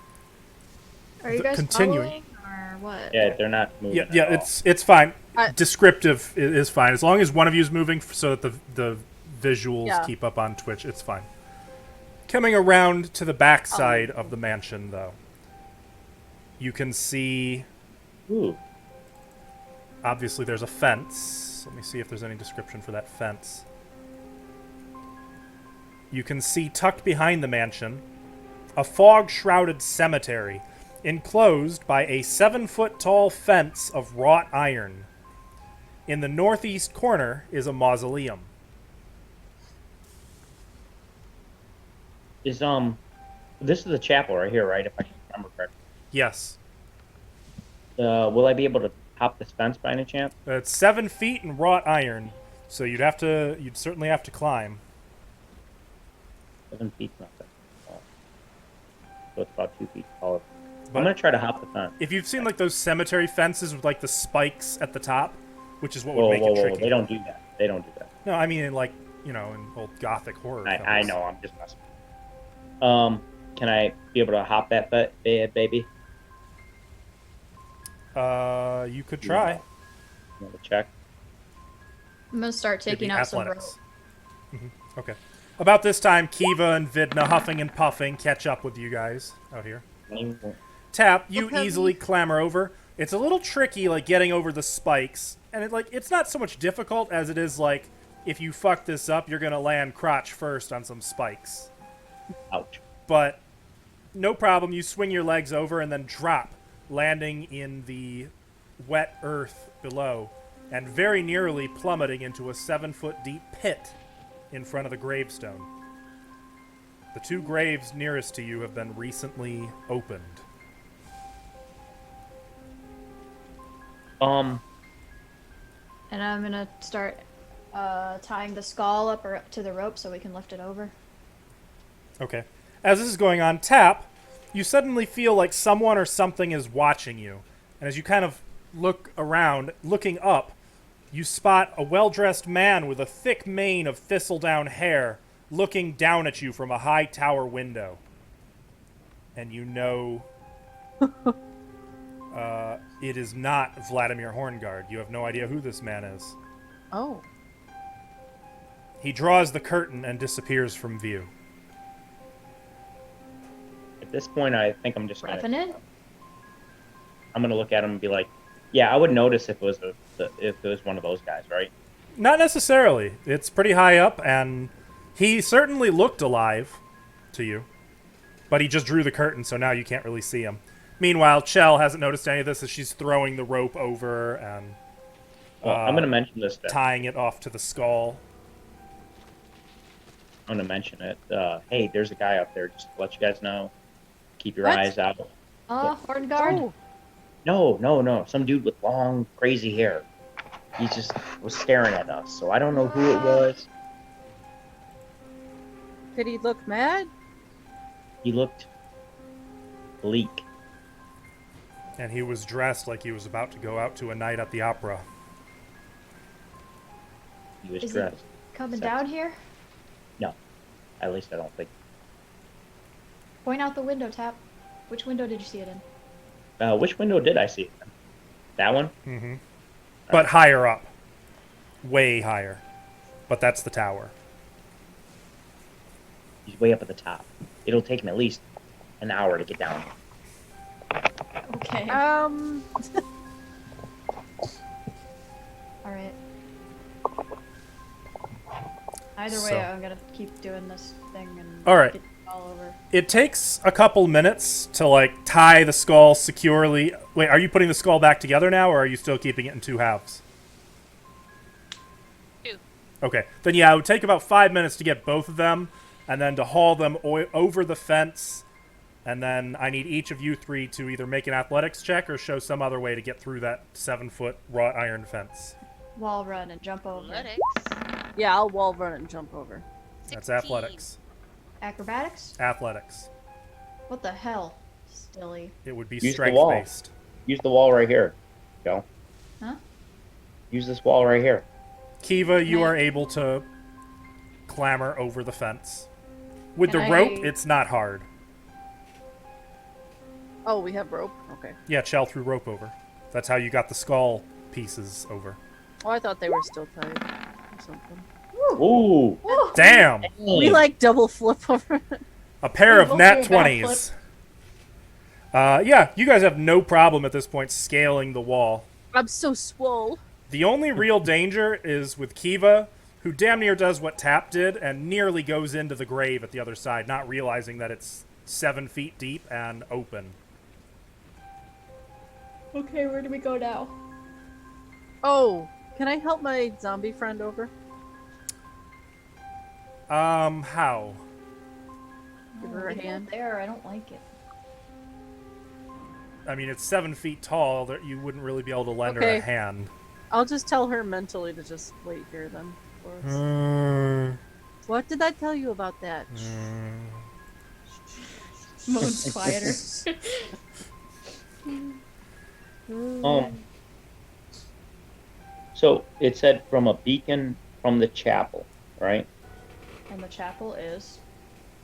Are you guys Continuing. following or what? Yeah, they're not moving. Yeah, at all. it's fine. I- Descriptive is fine as long as one of you is moving so that the visuals Yeah. keep up on Twitch. It's fine. Coming around to the back side of the mansion, though, you can see. Ooh. Obviously, there's a fence. Let me see if there's any description for that fence. You can see tucked behind the mansion a fog-shrouded cemetery enclosed by a 7-foot-tall fence of wrought iron. In the northeast corner is a mausoleum. Is this is the chapel right here, right? If I can remember correctly. Yes. Will I be able to hop this fence by any chance? It's 7 feet in wrought iron, so you'd certainly have to climb. 7 feet, nothing. Oh. So it's about 2 feet taller. But I'm gonna try to hop the fence. if you've seen like those cemetery fences with like the spikes at the top, which is what would Whoa, make whoa, it whoa! tricky. They don't do that. They don't do that. No, I mean in like, in old gothic horror films. I know. I'm just messing. Can I be able to hop that baby? You could try. Want to check? I'm gonna start It'd be taking out some rope. athletics. Okay. About this time, Kiva and Vidna, huffing and puffing, catch up with you guys out here. Tap, you Okay. easily clamber over. It's a little tricky, like getting over the spikes, and it's not so much difficult as it is like if you fuck this up, you're gonna land crotch first on some spikes. Ouch. But no problem. You swing your legs over and then drop, landing in the wet earth below, and very nearly plummeting into a 7-foot deep pit in front of the gravestone. The 2 graves nearest to you have been recently opened. And I'm gonna start tying the skull up or to the rope so we can lift it over. Okay. As this is going on, Tap, you suddenly feel like someone or something is watching you. And as you kind of look around, looking up, you spot a well-dressed man with a thick mane of thistledown hair looking down at you from a high tower window. And you know it is not Vladimir Horngard. You have no idea who this man is. Oh. He draws the curtain and disappears from view. At this point, I think I'm just gonna. Revenant? I'm gonna look at him and be like, "Yeah, I would notice if it was one of those guys, right?" Not necessarily. It's pretty high up, and he certainly looked alive to you. But he just drew the curtain, so now you can't really see him. Meanwhile, Chell hasn't noticed any of this as she's throwing the rope over and Well, I'm gonna mention this. Then. tying it off to the skull. I'm gonna mention it. Hey, there's a guy up there. Just to let you guys know. Keep your What? eyes out. Horngard? Oh. No. Some dude with long, crazy hair. He just was staring at us, so I don't know who it was. Did he look mad? He looked bleak. And he was dressed like he was about to go out to a night at the opera. He was Is he dressed. coming Sexy. down here? No, at least I don't think. Point out the window, Tap. Which window did you see it in? Which window did I see? That one? Mm-hmm. But higher up. Way higher. But that's the tower. He's way up at the top. It'll take him at least an hour to get down. Okay. Alright. Either way, So- I'm gonna keep doing this thing and All right. get it all over. It takes a couple minutes to like tie the skull securely. Wait, are you putting the skull back together now, or are you still keeping it in two halves? Two. Okay, then yeah, it would take about 5 minutes to get both of them, and then to haul them over the fence. And then I need each of you three to either make an athletics check or show some other way to get through that 7-foot wrought iron fence. Wall run and jump over. Athletics. Yeah, I'll wall run and jump over. That's 16. athletics. Acrobatics? Athletics. What the hell? Stilly. It would be Use the strength wall. based. Use the wall right here, Joe. Huh? Use this wall right here. Kiva, you Can I- are able to clamber over the fence. With the Can rope, I- it's not hard. Oh, we have rope? Okay. Yeah, Chell threw rope over. That's how you got the skull pieces over. Oh, I thought they were still tied or something. Ooh. Damn! We like double flip over. A pair We of both nat do a 20s. Yeah, you guys have no problem at this point scaling the wall. I'm so swole. The only real danger is with Kiva, who damn near does what Tap did and nearly goes into the grave at the other side, not realizing that it's 7 feet deep and open. Okay, where do we go now? Oh, can I help my zombie friend over? How? Give her a Get hand. there, I don't like it. I mean, it's 7 feet tall. That you wouldn't really be able to lend her Okay. a hand. I'll just tell her mentally to just wait here then. For us. What did I tell you about that? Moan's quieter. So it said from a beacon from the chapel, right? And the chapel is.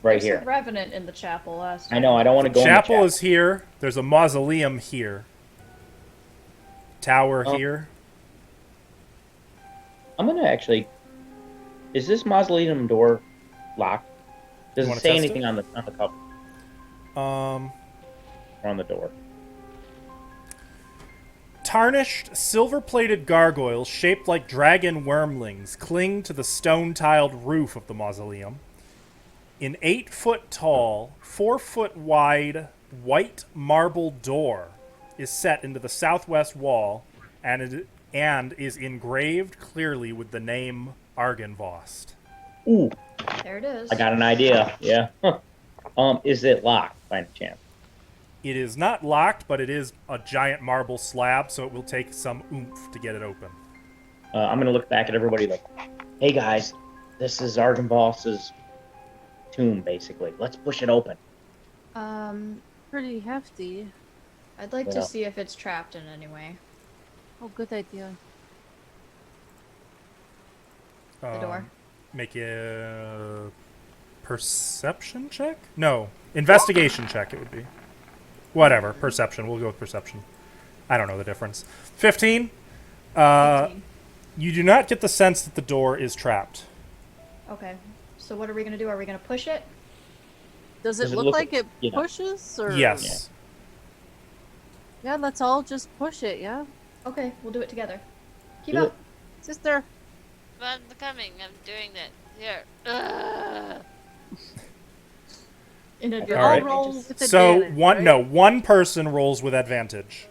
Right There's here. a revenant in the chapel last I know. I don't want to go. Chapel in the is here. There's a mausoleum here. Tower Oh. here. I'm gonna actually. Is this mausoleum door locked? Does You it wanna say test anything it? on the cover or on the door? Tarnished, silver-plated gargoyles shaped like dragon wormlings cling to the stone-tiled roof of the mausoleum. An 8-foot-tall, 4-foot-wide, white marble door is set into the southwest wall and is engraved clearly with the name Argynvost. Ooh, There it is. I got an idea. Yeah. Is it locked by any chance? It is not locked, but it is a giant marble slab, so it will take some oomph to get it open. I'm gonna look back at everybody like, "Hey guys, this is Argynvost's tomb, basically. Let's push it open." Pretty hefty. I'd like Yeah. to see if it's trapped in any way. Oh, good idea. The door. Make a perception check? No, investigation check. It would be. Whatever, perception. We'll go with perception. I don't know the difference. 15. 18. You do not get the sense that the door is trapped. Okay. So what are we gonna do? Are we gonna push it? Does it Does it look look like it yeah. pushes? Or... Yes. Yeah, let's all just push it, yeah? Okay, we'll do it together. Keep Do up. Sister. I'm coming. I'm doing it. Here. Ugh. In All a right. I'll roll roll. with So advantage, one right? no, one person rolls with advantage.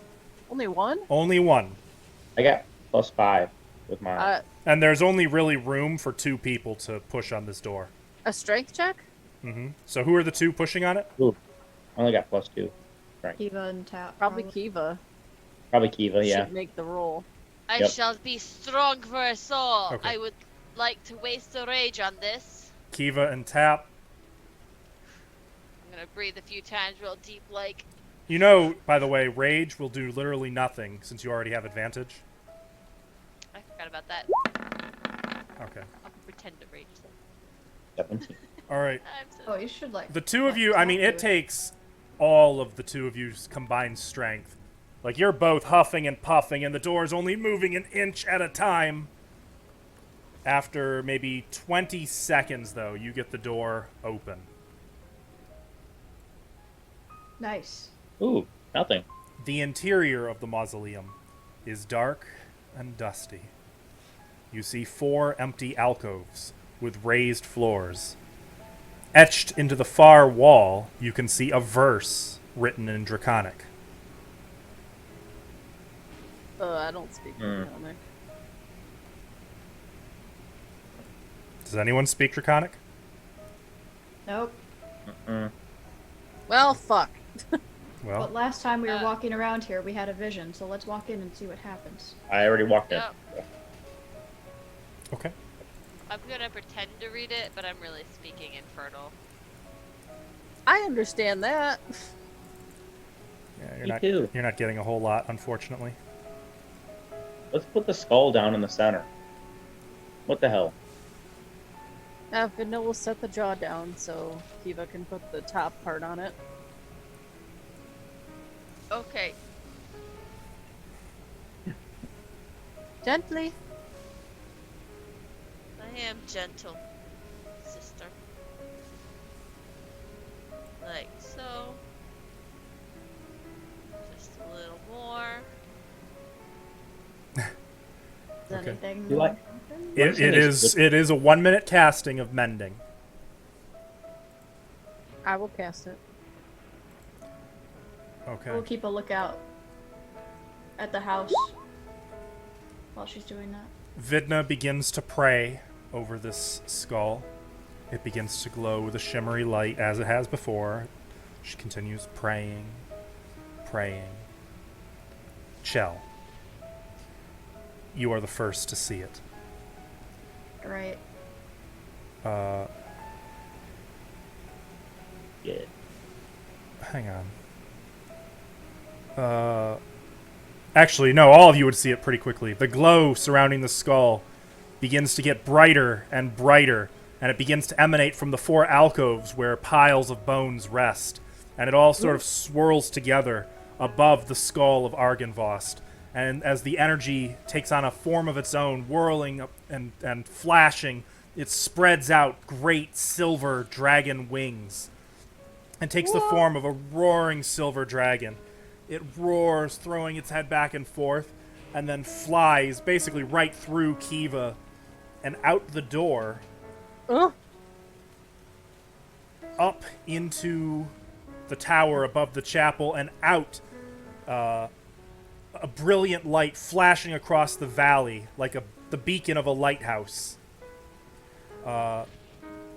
Only one? Only one. I got +5 with mine. And there's only really room for 2 people to push on this door. A strength check? So who are the 2 pushing on it? Ooh, I only got +2. Kiva and Tap. Probably Kiva. Probably Kiva, yeah. Should make the roll. I Yep. shall be strong for us all. Okay. I would like to waste a rage on this. Kiva and Tap. I'm gonna breathe a few times real deep, like. You know, by the way, rage will do literally nothing since you already have advantage. I forgot about that. Okay. I'll pretend to rage. 17. All right. I'm so Oh, you should like. The 2 of you, I mean, it takes all of the 2 of you's combined strength. Like, you're both huffing and puffing, and the door's only moving an inch at a time. After maybe 20 seconds, though, you get the door open. Nice. Ooh, nothing. The interior of the mausoleum is dark and dusty. You see 4 empty alcoves with raised floors. Etched into the far wall, you can see a verse written in Draconic. I don't speak Draconic. Does anyone speak Draconic? Nope. Well, fuck. Well, But last time we were walking around here, we had a vision, so let's walk in and see what happens. I already walked in. Yep. okay. I'm gonna pretend to read it, but I'm really speaking Infernal. I understand that. Yeah, Me too. you're not getting a whole lot, unfortunately. Let's put the skull down in the center. What the hell? Vidna will set the jaw down so Kiva can put the top part on it. Okay. Gently. I am gentle, sister. Like so. Just a little more. Is Okay. anything You like- happen? It is a 1-minute casting of mending. I will cast it. Okay. We'll keep a lookout at the house while she's doing that. Vidna begins to pray over this skull. It begins to glow with a shimmery light as it has before. She continues praying, praying. Chell, you are the first to see it. Right. Yeah. Hang on. Actually, no, all of you would see it pretty quickly. The glow surrounding the skull begins to get brighter and brighter, and it begins to emanate from the 4 alcoves where piles of bones rest, and it all sort of swirls together above the skull of Argynvost. And as the energy takes on a form of its own, whirling up and flashing, it spreads out great silver dragon wings and takes the form of a roaring silver dragon. It roars, throwing its head back and forth, and then flies basically right through Kiva and out the door, up into the tower above the chapel, and out a brilliant light flashing across the valley like the beacon of a lighthouse.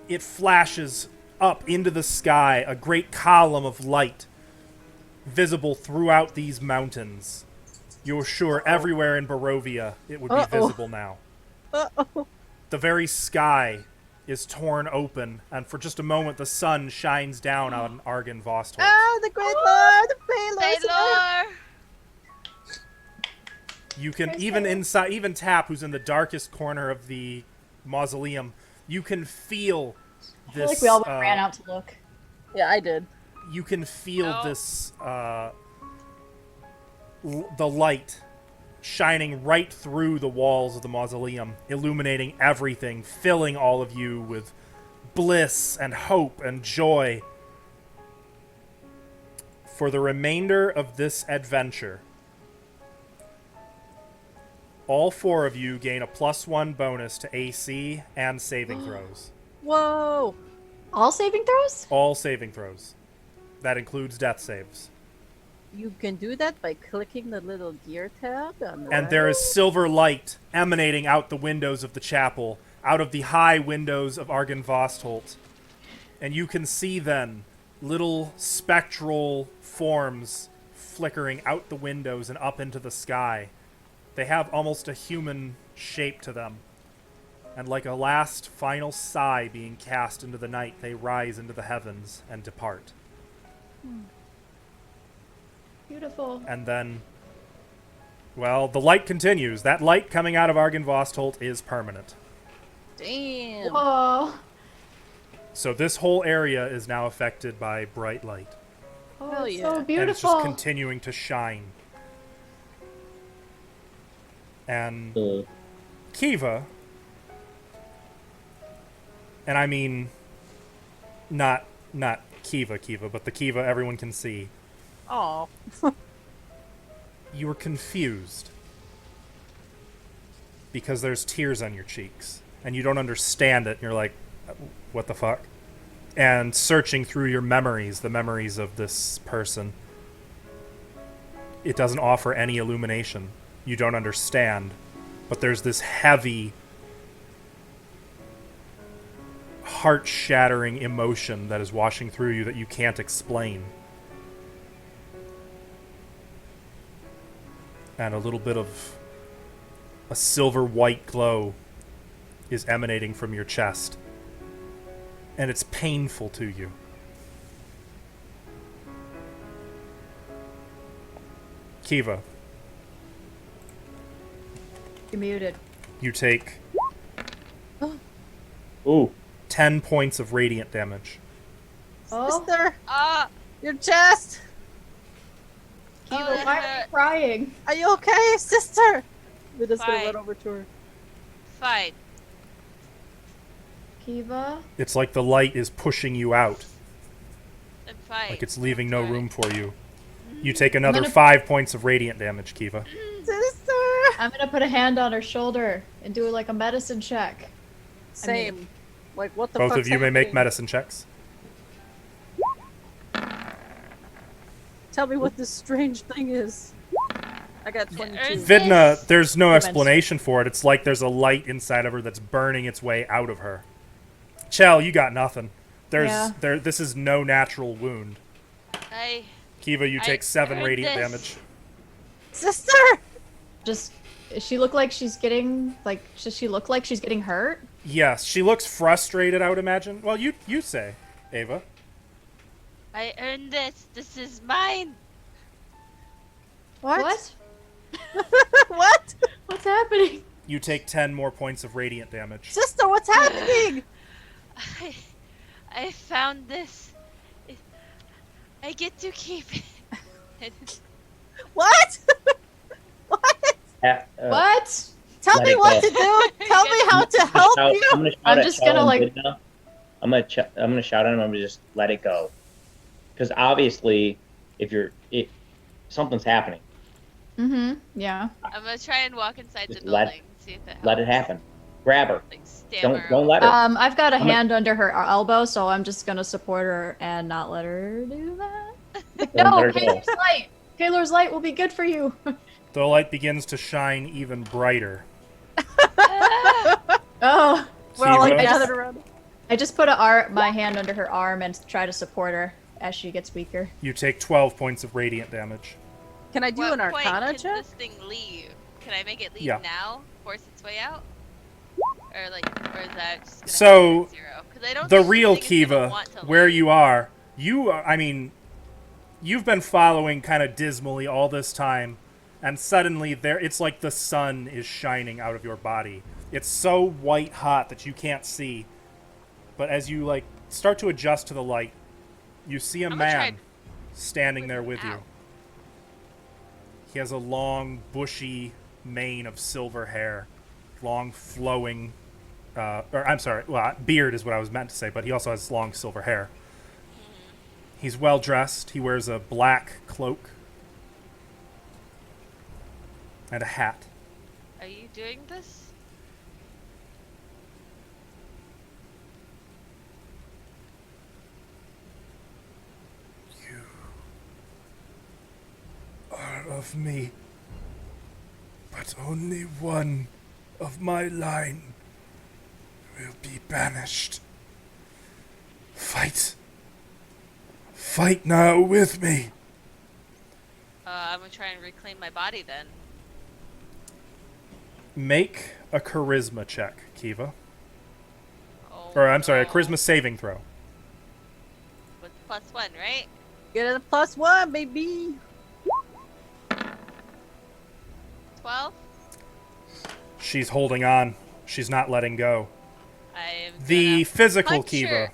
It flashes up into the sky, a great column of light visible throughout these mountains. You're sure everywhere in Barovia it would be visible now. The very sky is torn open, and for just a moment the sun shines down on Argynvost. Ah, the Great Lord, the Paylor. Sailor! You can even Tap, who's in the darkest corner of the mausoleum, you can feel I feel this. like we all ran out to look. Yeah, I did. You can feel No. this. The light shining right through the walls of the mausoleum, illuminating everything, filling all of you with bliss and hope and joy. For the remainder of this adventure, all 4 of you gain a +1 bonus to AC and saving throws. Whoa! All saving throws? All saving throws. That includes death saves. You can do that by clicking the little gear tab on the And right. there is silver light emanating out the windows of the chapel, out of the high windows of Argynvost. And you can see then little spectral forms flickering out the windows and up into the sky. They have almost a human shape to them. And like a last final sigh being cast into the night, they rise into the heavens and depart. Beautiful. And then, well, the light continues. That light coming out of Argynvost is permanent. Damn. Whoa. So this whole area is now affected by bright light. Oh, Hell it's yeah. so And it's beautiful. just continuing to shine. And Kiva, And I mean, not Kiva, but the Kiva everyone can see. Oh. You were confused. Because there's tears on your cheeks. And you don't understand it. And you're like, what the fuck? And searching through your memories, the memories of this person, it doesn't offer any illumination. You don't understand. But there's this heavy, heart-shattering emotion that is washing through you that you can't explain. And a little bit of a silver-white glow is emanating from your chest. And it's painful to you. Kiva, You're muted. you take Ooh. 10 points of radiant damage. Oh, Sister, Ah! your chest. Kiva, that why are you hurt. crying? Are you okay, sister? We're just gonna Fine. run over to her. Fine. Kiva? It's like the light is pushing you out. I'm fine. Like it's leaving no Alright. room for you. You take another gonna- 5 points of radiant damage, Kiva. Sister. I'm gonna put a hand on her shoulder and do like a medicine check. Same. Like what the Both fuck's of you may make happening? medicine checks. Tell me what this strange thing is. I got 22. earns- Vidna, there's no Commence. explanation for it. It's like there's a light inside of her that's burning its way out of her. Chell, you got nothing. Yeah. This is no natural wound. Kiva, you I take 7 earned radiant this. damage. Sister! Does she look like she's getting does she look like she's getting hurt? Yes, she looks frustrated, I would imagine. Well, you say, Ava. I earned this. This is mine. What? What? What's happening? You take 10 more points of radiant damage. Sister, what's happening? I found this. I get to keep it. What? What? What? Tell Let me it what go. to do. Tell me how to help I'm you. gonna shout I'm at just Chell gonna, and like- Vidna. I'm gonna shout at him. I'm gonna just let it go, because obviously, if something's happening, Mm-hmm. Yeah. I'm gonna try and walk inside the Just let- building and see if it helps. let it happen. Grab her. Like stammer. Don't let her. I've got a I'm a- hand under her elbow, so I'm just gonna support her and not let her do that. Like, Don't no, let her go. Kaylor's light. Kaylor's light will be good for you. The light begins to shine even brighter. Oh, We're all like Kiva? gathered around. I just put my hand under her arm and try to support her as she gets weaker. You take 12 points of radiant damage. Can I do What an point Arcana can check? this thing leave? Can I make it leave Yeah. now? Force its way out? Or is that just gonna So, happen at 0? 'Cause I don't The think real thing is gonna Kiva, want to where leave. you are, you've been following kind of dismally all this time, and suddenly it's like the sun is shining out of your body. It's so white hot that you can't see. But as you start to adjust to the light, you see a I'm gonna try man and standing there with you. Ow. He has a long, bushy mane of silver hair, long, flowing, beard is what I was meant to say, but he also has long silver hair. He's well dressed. He wears a black cloak and a hat. Are you doing this? Are of me, but only one of my line will be banished. Fight. Fight now with me. I'm gonna try and reclaim my body then. Make a charisma check, Kiva. Oh, Or, I'm sorry, a no. charisma saving throw. With +1, right? Get a +1, baby. 12? She's holding on. She's not letting go. I am The gonna physical punch Kiva her.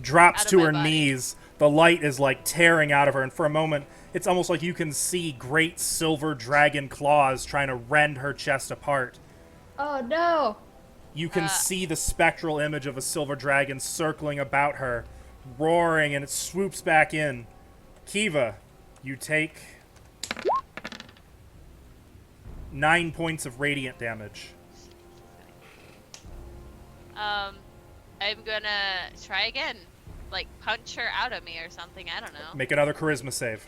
drops out of to my her body. knees. The light is tearing out of her, and for a moment, it's almost like you can see great silver dragon claws trying to rend her chest apart. Oh no! You can see the spectral image of a silver dragon circling about her, roaring, and it swoops back in. Kiva, you take 9 points of radiant damage. I'm gonna try again. Like, punch her out of me or something, I don't know. Make another charisma save.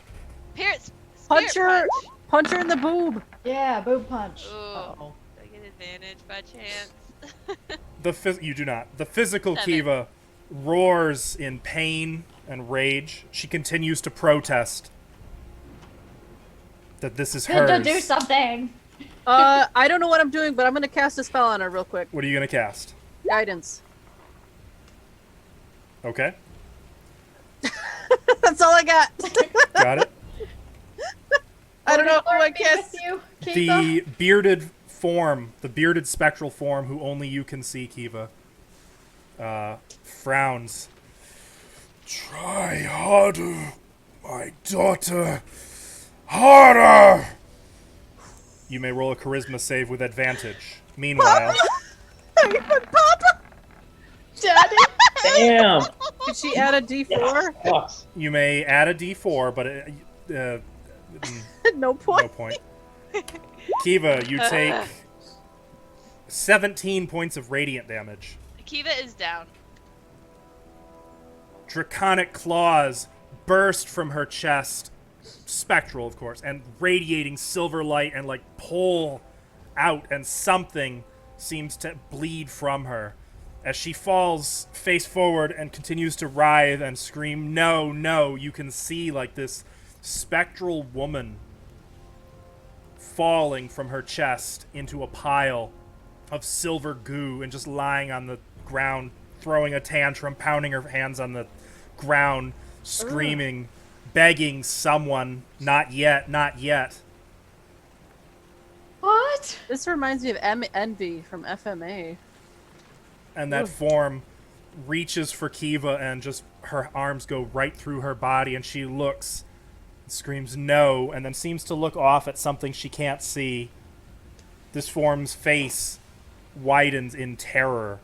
Punch her! Punch! Punch her in the boob! Yeah, boob punch. Ooh. Uh-oh. Do I get advantage by chance? You do not. The physical 7. Kiva roars in pain and rage. She continues to protest that this is hers. To do something. I don't know what I'm doing, but I'm gonna cast a spell on her real quick. What are you going to cast? Guidance. Okay. That's all I got. Got it. I don't know who I Lord be cast. with you, Kiva. The bearded form, the bearded spectral form who only you can see, Kiva, frowns. Try harder, my daughter. Harder! You may roll a charisma save with advantage. Meanwhile, Papa! Daddy. Damn. Did she add a D4? Sucks. you may add a d4, but No point. no point. Kiva, you take 17 points of radiant damage. Kiva is down. Draconic claws burst from her chest, spectral, of course, and radiating silver light and like pull out, and something seems to bleed from her as she falls face forward and continues to writhe and scream, "No, no!" You can see like this spectral woman falling from her chest into a pile of silver goo and just lying on the ground, throwing a tantrum, pounding her hands on the ground, screaming, begging someone, not yet, not yet. What? This reminds me of Envy from FMA. And that form reaches for Kiva and just her arms go right through her body, and she looks and screams no, and then seems to look off at something she can't see. This form's face widens in terror,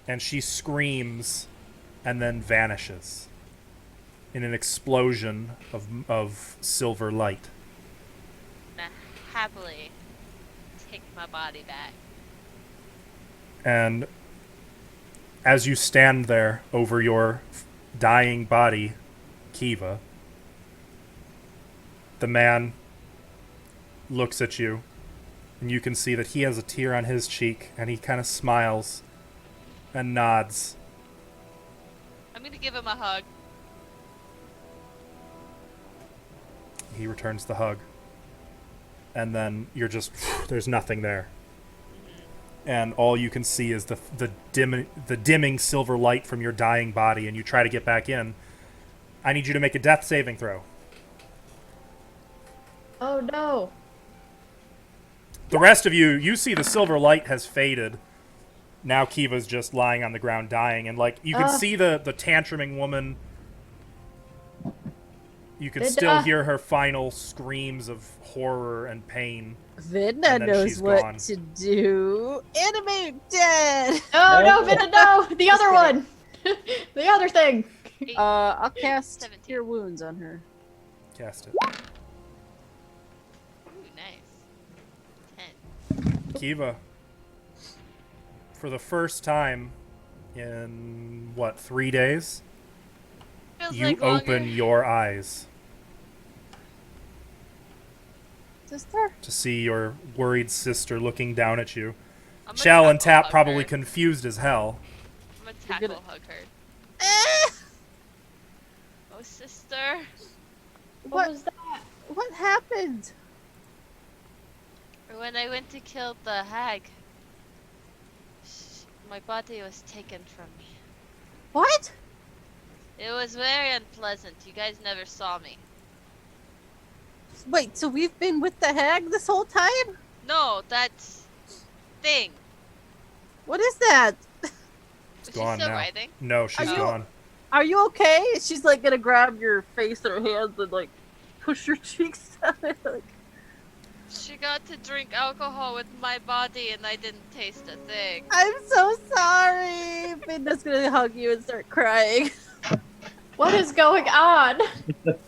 and she screams and then vanishes in an explosion of silver light. Gonna happily take my body back. And as you stand there over your dying body, Kiva, the man looks at you, and you can see that he has a tear on his cheek, and he kind of smiles and nods. I'm gonna give him a hug. He returns the hug. And then you're just, there's nothing there. And all you can see is the dimming silver light from your dying body, and you try to get back in. I need you to make a death saving throw. Oh no. The rest of you see the silver light has faded. Now Kiva's just lying on the ground dying, and like you can see the tantruming woman. You can still hear her final screams of horror and pain. Vidna And then knows she's what gone. to do. Animate dead! Oh no, No. Vinna, no! The other one! The other thing! I'll cast 17. Cure Wounds on her. Cast it. Ooh, nice. 10. Kiva, for the first time in, 3 days, Feels you like open longer. your eyes Sister? to see your worried sister looking down at you. I'm gonna Chell and tackle Tap hug probably her. confused as hell. I'm gonna You're tackle gonna- hug her. Eh! Oh, sister. What was that? What happened? When I went to kill the hag, my body was taken from me. What? It was very unpleasant. You guys never saw me. Wait, so we've been with the hag this whole time? No, that thing. What is that? Was she Gone still now. writhing? No, she's Are you- gone. Are you okay? She's like gonna grab your face in her hands and like push your cheeks down. Like, She got to drink alcohol with my body and I didn't taste a thing. I'm so sorry. Binda's gonna hug you and start crying. What is going on? Did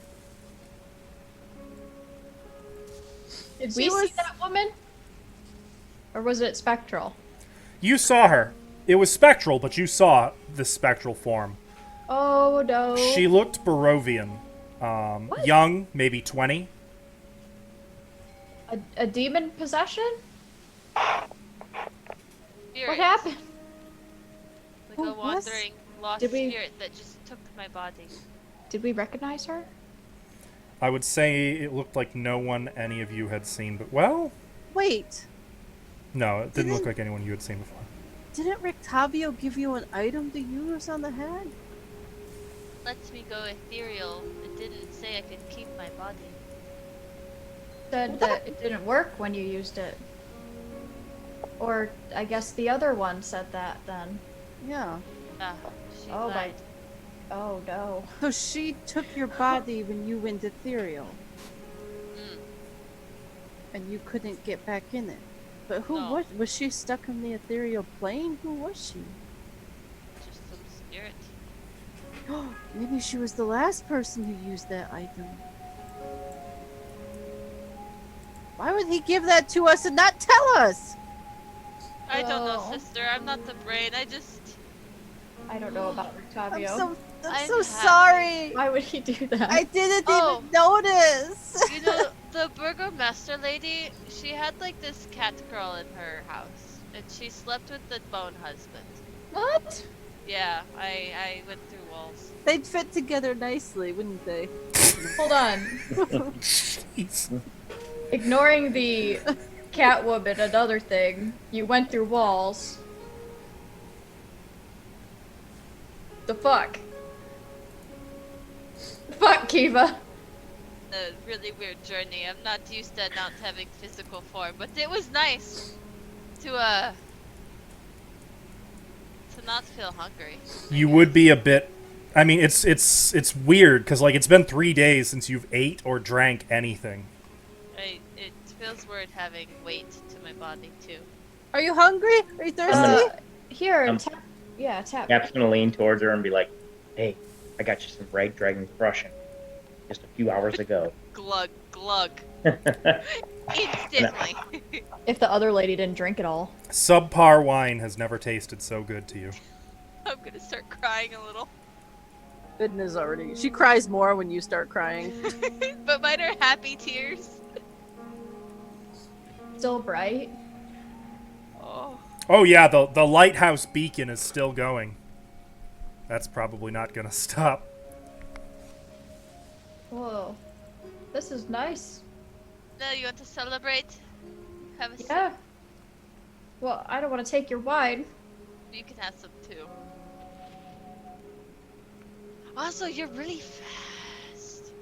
we She see was- that woman? Or was it spectral? You saw her. It was spectral, but you saw this spectral form. Oh no. She looked Barovian. Young, maybe 20. A demon possession? Spirit. What happened? Like Who a was- wandering, lost Did we- spirit that just took my body. Did we recognize her? I would say it looked like no one any of you had seen, but well, Wait, no, it didn't look Didn't- like anyone you had seen before. didn't Rictavio give you an item to use on the head? Lets me go ethereal. It didn't say I could keep my body. Said that it didn't work when you used it. Or I guess the other one said that then. Yeah. Ah, she Oh my. lied. Oh no. So she took your body when you went ethereal, Mm. and you couldn't get back in it. But who No. was she stuck in the ethereal plane? Who was she? Just some spirit. Maybe she was the last person who used that item. Why would he give that to us and not tell us? I don't know, Oh. sister. I'm not the brain. I just. I don't know about I'm Rictavio. so I'm so happy. sorry. Why would he do that? I didn't Oh. even notice. You know, the burgomaster lady, she had like this cat girl in her house. And she slept with the bone husband. What? Yeah, I went through walls. They'd fit together nicely, wouldn't they? Hold on. Jeez. Ignoring the Catwoman, another thing. You went through walls. The fuck? Fuck, Kiva. A really weird journey. I'm not used to not having physical form, but it was nice to not feel hungry. You would be a bit. I mean, it's weird because like it's been 3 days since you've ate or drank anything. It feels weird having weight to my body too. Are you hungry? Are you thirsty? Here, Um, tap. Yeah, tap. Cap's gonna lean towards her and be like, "Hey, I got you some rag dragon crushing just a few hours ago." Glug glug. Instantly. If the other lady didn't drink it all. Subpar wine has never tasted so good to you. I'm gonna start crying a little. Goodness already. She cries more when you start crying. But mine are happy tears. Still bright. Oh. Oh yeah, the lighthouse beacon is still going. That's probably not gonna stop. Whoa. This is nice. No, you want to celebrate? Have a Yeah. Well, I don't want to take your wine. sip. You can have some too. Also, you're really fast.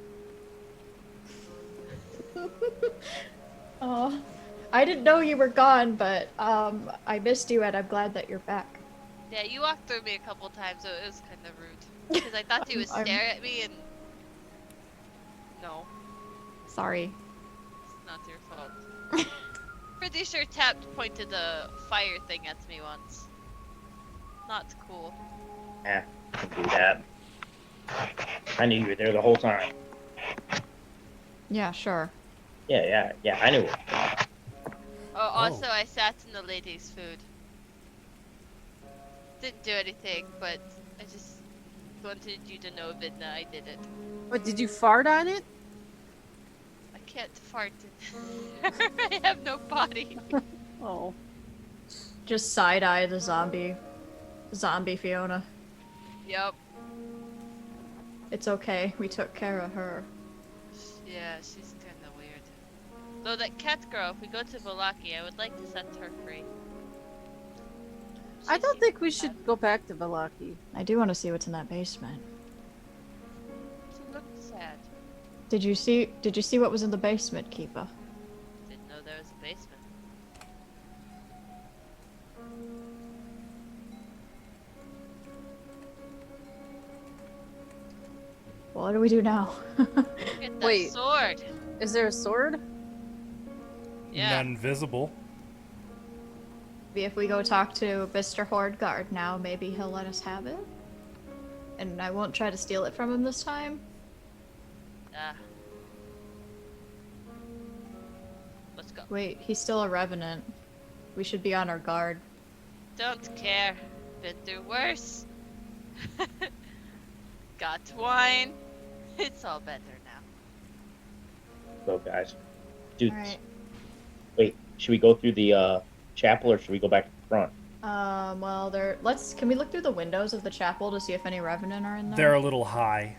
Oh. I didn't know you were gone, but I missed you and I'm glad that you're back. Yeah, you walked through me a couple times, so it was kind of rude. Because I thought you would I'm- stare at me and... No, Sorry. it's not your fault. Pretty sure Tap pointed a fire thing at me once. Not cool. I can do that. I knew you were there the whole time. Yeah, sure. Yeah, I knew it. Oh, also, I sat in the lady's food. Didn't do anything, but I just wanted you to know, Vidna, I did it. What, did you fart on it? I can't fart. I have no body. Oh. Just side-eye the zombie. Zombie Fiona. Yup. It's okay. We took care of her. Yeah, she's kinda weird. Though that cat girl, if we go to Valaki, I would like to set her free. I She don't seems think we bad. should go back to Valaki. I do want to see what's in that basement. She looked sad. Did you see what was in the basement, Kiva? Didn't know there was a basement. Well, what do we do now? Look at that Wait. sword. Is there a sword? Yeah. None visible. Maybe if we go talk to Mr. Hordeguard now, maybe he'll let us have it. And I won't try to steal it from him this time. Let's go. Wait, he's still a revenant. We should be on our guard. Don't care. Been through worse. Got wine. It's all better now. Go, guys. Dude, Alright. wait. Should we go through the chapel or should we go back to the front? Well, can we look through the windows of the chapel to see if any revenant are in there? They're a little high,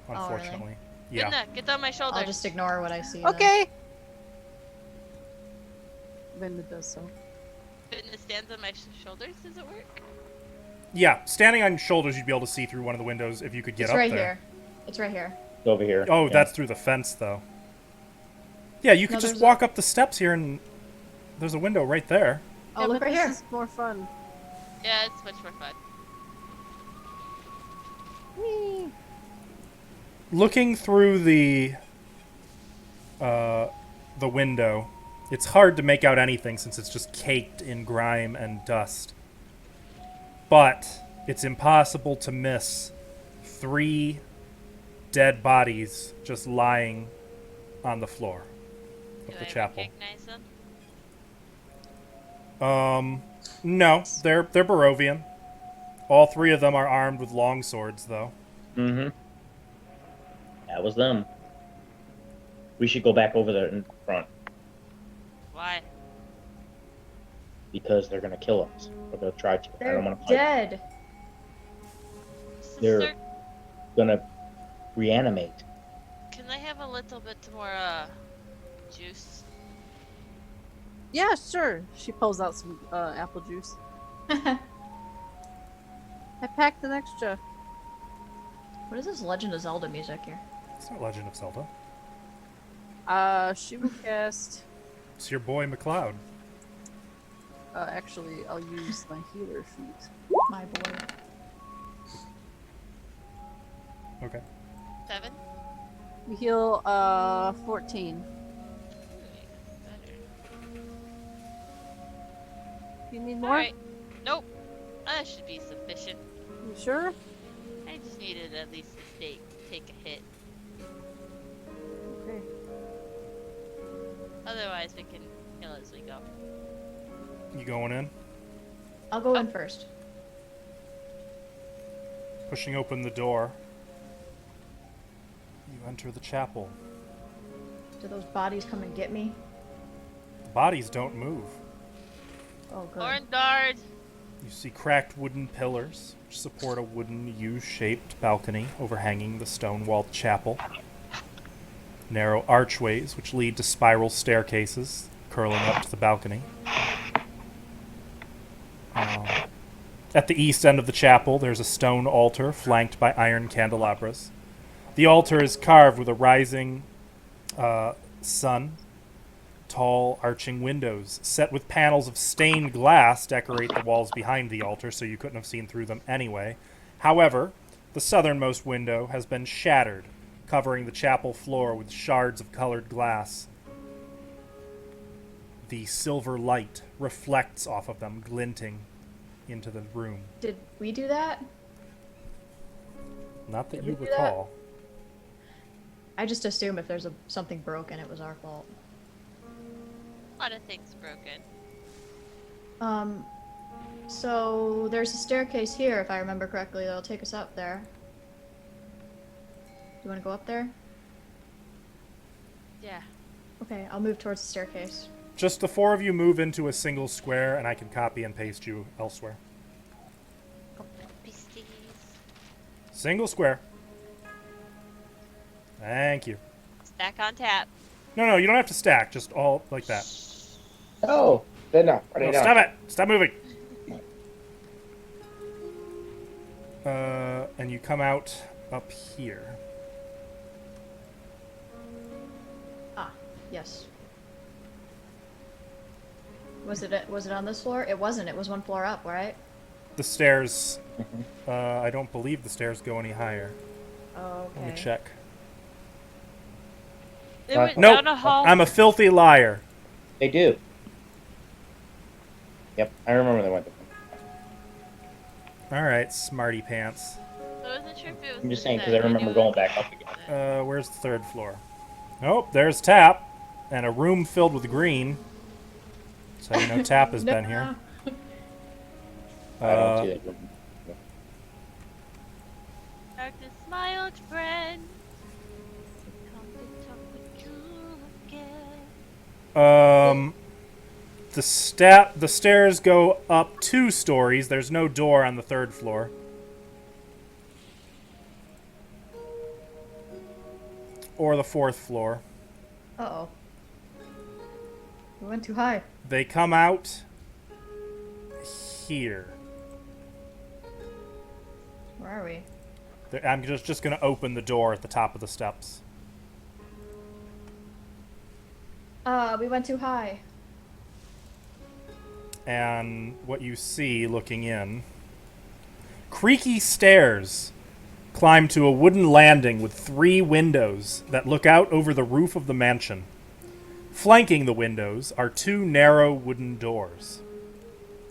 Oh, really? unfortunately. Yeah. Vinna, get on my shoulders. I'll just ignore what I see. then. Okay. Vinda does so. Vinna stands on my shoulders. Does it work? Yeah, standing on your shoulders, you'd be able to see through one of the windows if you could get It's up right there. here. It's right here. It's over here. Oh, Yeah. that's through the fence, though. Yeah, you could No, just there's walk up the steps here, and there's a window right there. Oh, Yeah, look but right this here. is more fun. Yeah, it's much more fun. Whee! Looking through the window, it's hard to make out anything since it's just caked in grime and dust. But it's impossible to miss 3 dead bodies just lying on the floor Do of the I chapel. recognize them? No, they're Barovian. All 3 of them are armed with long swords, though. Mm-hmm. That was them. We should go back over there in front Why? because they're gonna kill us. Or they'll try to. I They're don't want to fight. dead. They're- Sister, Gonna reanimate. can I have a little bit more juice? Yeah, sure. She pulls out some apple juice. I packed an extra. What is this Legend of Zelda music here? It's not Legend of Zelda. She will cast. It's your boy McLeod. Actually, I'll use my healer feat. My boy. Okay. 7? We heal 14. Better. You need more? Alright. Nope. That should be sufficient. You sure? I just needed at least to take a hit. Okay. Otherwise, we can heal as we go. You going in? I'll go in first. Pushing open the door, you enter the chapel. Do those bodies come and get me? The bodies don't move. Oh, good. Horndard! You see cracked wooden pillars, which support a wooden U-shaped balcony overhanging the stone-walled chapel. Narrow archways, which lead to spiral staircases curling up to the balcony. At the east end of the chapel, there's a stone altar flanked by iron candelabras. The altar is carved with a rising sun. Tall, arching windows, set with panels of stained glass, decorate the walls behind the altar, so you couldn't have seen through them anyway. However, the southernmost window has been shattered, covering the chapel floor with shards of colored glass. The silver light reflects off of them, glinting into the room. Did we do that? Not that Did you we do recall. I just assume if there's something broken, it was our fault. A lot of things broken. So there's a staircase here, if I remember correctly, that'll take us up there. Do you want to go up there? Yeah. Okay, I'll move towards the staircase. Just the 4 of you move into a single square, and I can copy and paste you elsewhere. Beasties. Single square. Thank you. Stack on tap. No, you don't have to stack. Just all like that. Oh, then no. No, stop it! Stop moving! And you come out up here. Ah, yes. Was it on this floor? It wasn't. It was one floor up, right? The stairs... I don't believe the stairs go any higher. Oh, okay. Let me check. They went Nope. down a hall. I'm a filthy liar. They do. Yep, I remember they went there. All right, smarty pants. I wasn't sure if it was I'm just the saying because set. I remember knew going it back was up again. the set. Where's the third floor? Oh, there's Tap, and a room filled with green. So you know Tap has been here. I don't see that room. Darkness, my old friend. Come to talk with you again. The stairs go up 2 stories. There's no door on the 3rd floor. Or the 4th floor. Uh-oh. We went too high. They come out here. Where are we? I'm just going to open the door at the top of the steps. We went too high. And what you see looking in, creaky stairs climb to a wooden landing with 3 windows that look out over the roof of the mansion. Flanking the windows are 2 narrow wooden doors,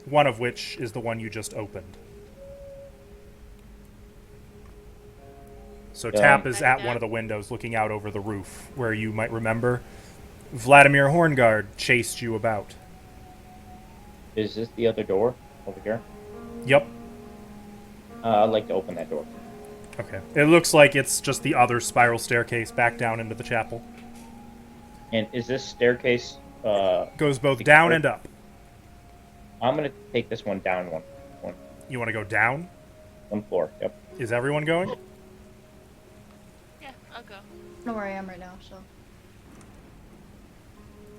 one of which is the one you just opened. So Tap is at one of the windows looking out over the roof, where you might remember Vladimir Horngard chased you about. Is this the other door over here? Yep. I'd like to open that door. Okay. It looks like it's just the other spiral staircase back down into the chapel. And is this staircase? Goes both down and up. I'm gonna take this one down one You want to go down? floor. Yep. Is everyone going? Yeah, I'll go. I know where I am right now, so.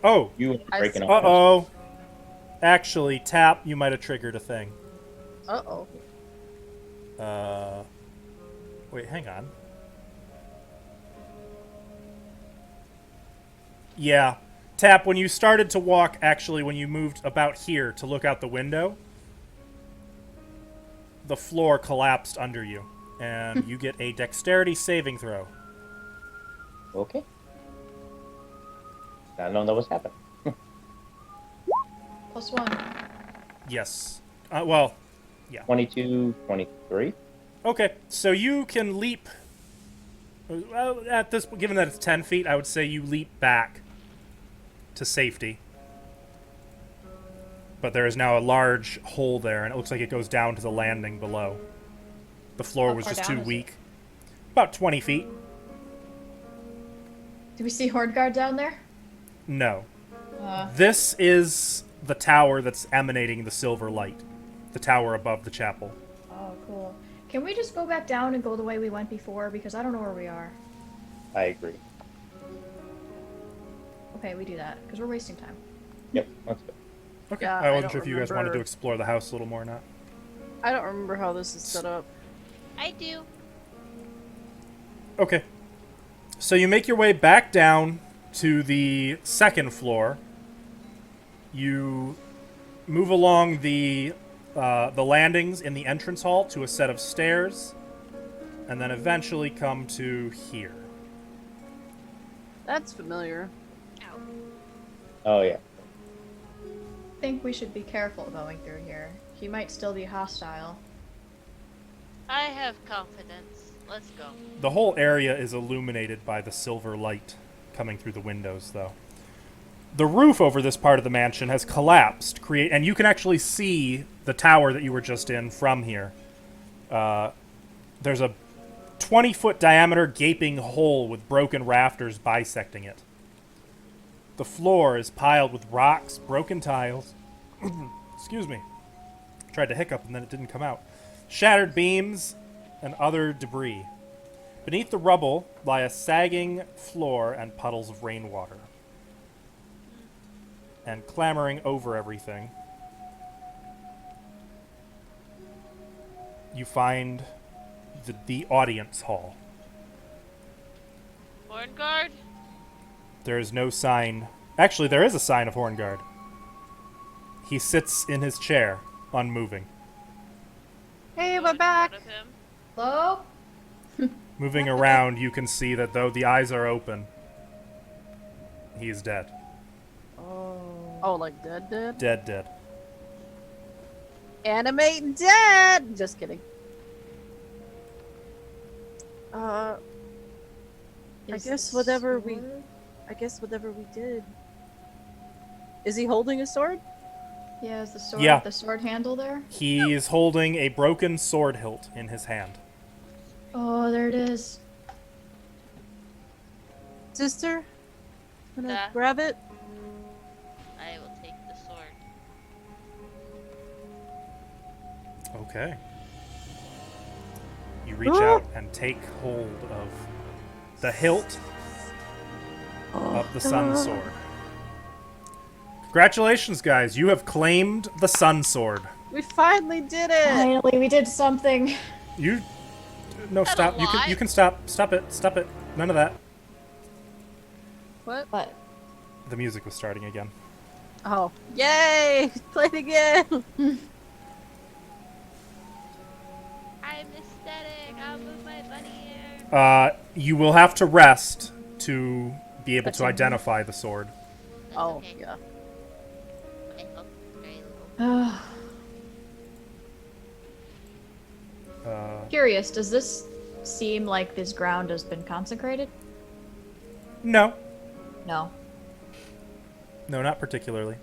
Oh. You are breaking up. Uh-oh. Actually, Tap, you might have triggered a thing. Uh-oh. Wait, hang on. Yeah. Tap, when you started to walk, actually, when you moved about here to look out the window, the floor collapsed under you, and you get a dexterity saving throw. Okay. I don't know that was happening. +1. Yes. Well, yeah. 22, 23. Okay, so you can leap. Well, at this, given that it's 10 feet, I would say you leap back to safety. But there is now a large hole there, and it looks like it goes down to the landing below. The floor How was far just down too is it? weak. About 20 feet. Do we see Horngard down there? No. This is the tower that's emanating the silver light. The tower above the chapel. Oh, cool. Can we just go back down and go the way we went before? Because I don't know where we are. I agree. Okay, we do that, because we're wasting time. Yep, let's go. Okay. Yeah, I I wasn't don't sure if you guys wanted to remember. explore the house a little more or not. I don't remember how this is set up. I do. Okay. So you make your way back down to the 2nd floor. You move along the landings in the entrance hall to a set of stairs, and then eventually come to here. That's familiar. Ow. Oh yeah. I think we should be careful going through here. He might still be hostile. I have confidence. Let's go. The whole area is illuminated by the silver light coming through the windows, though. The roof over this part of the mansion has collapsed, and you can actually see the tower that you were just in from here. There's a 20-foot diameter gaping hole with broken rafters bisecting it. The floor is piled with rocks, broken tiles. Excuse me. Tried to hiccup and then it didn't come out. Shattered beams and other debris. Beneath the rubble lie a sagging floor and puddles of rainwater. And clambering over everything, you find the audience hall. Horngard? There is no sign. Actually, there is a sign of Horngard. He sits in his chair, unmoving. Hey, Go we're in back! front of him. Hello? Moving around, you can see that though the eyes are open, he is dead. Oh. Oh, like dead? Dead. Animate dead! Just kidding. I Is guess the whatever we sword- did. Is he holding a sword? Yeah, is the sword Yeah. the sword handle there? He is holding a broken sword hilt in his hand. Oh, there it is. Sister? Gonna Yeah. grab it? I will take the sword. Okay. You reach out and take hold of the hilt of the Sun Sword. Congratulations, guys. You have claimed the Sun Sword. We finally did it! Finally, we did something. You... No, Is that stop. a You can lie? stop. Stop it. Stop it. None of that. What? What? The music was starting again. Oh. Yay! Play it again! I'm aesthetic. I'll move my bunny here. You will have to rest to be able That's to okay. identify the sword. That's Oh, okay. yeah. Okay, oh, very low. Curious, does this seem like this ground has been consecrated? No. No. No, not particularly.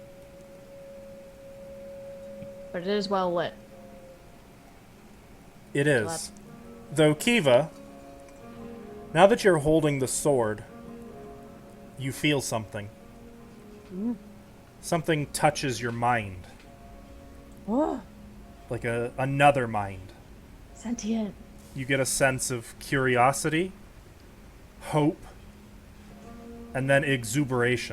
But it is well lit. It is. Though, Kiva, now that you're holding the sword, you feel something. Something touches your mind. Oh. Like another mind. Sentient. You get a sense of curiosity, hope, and then exuberance.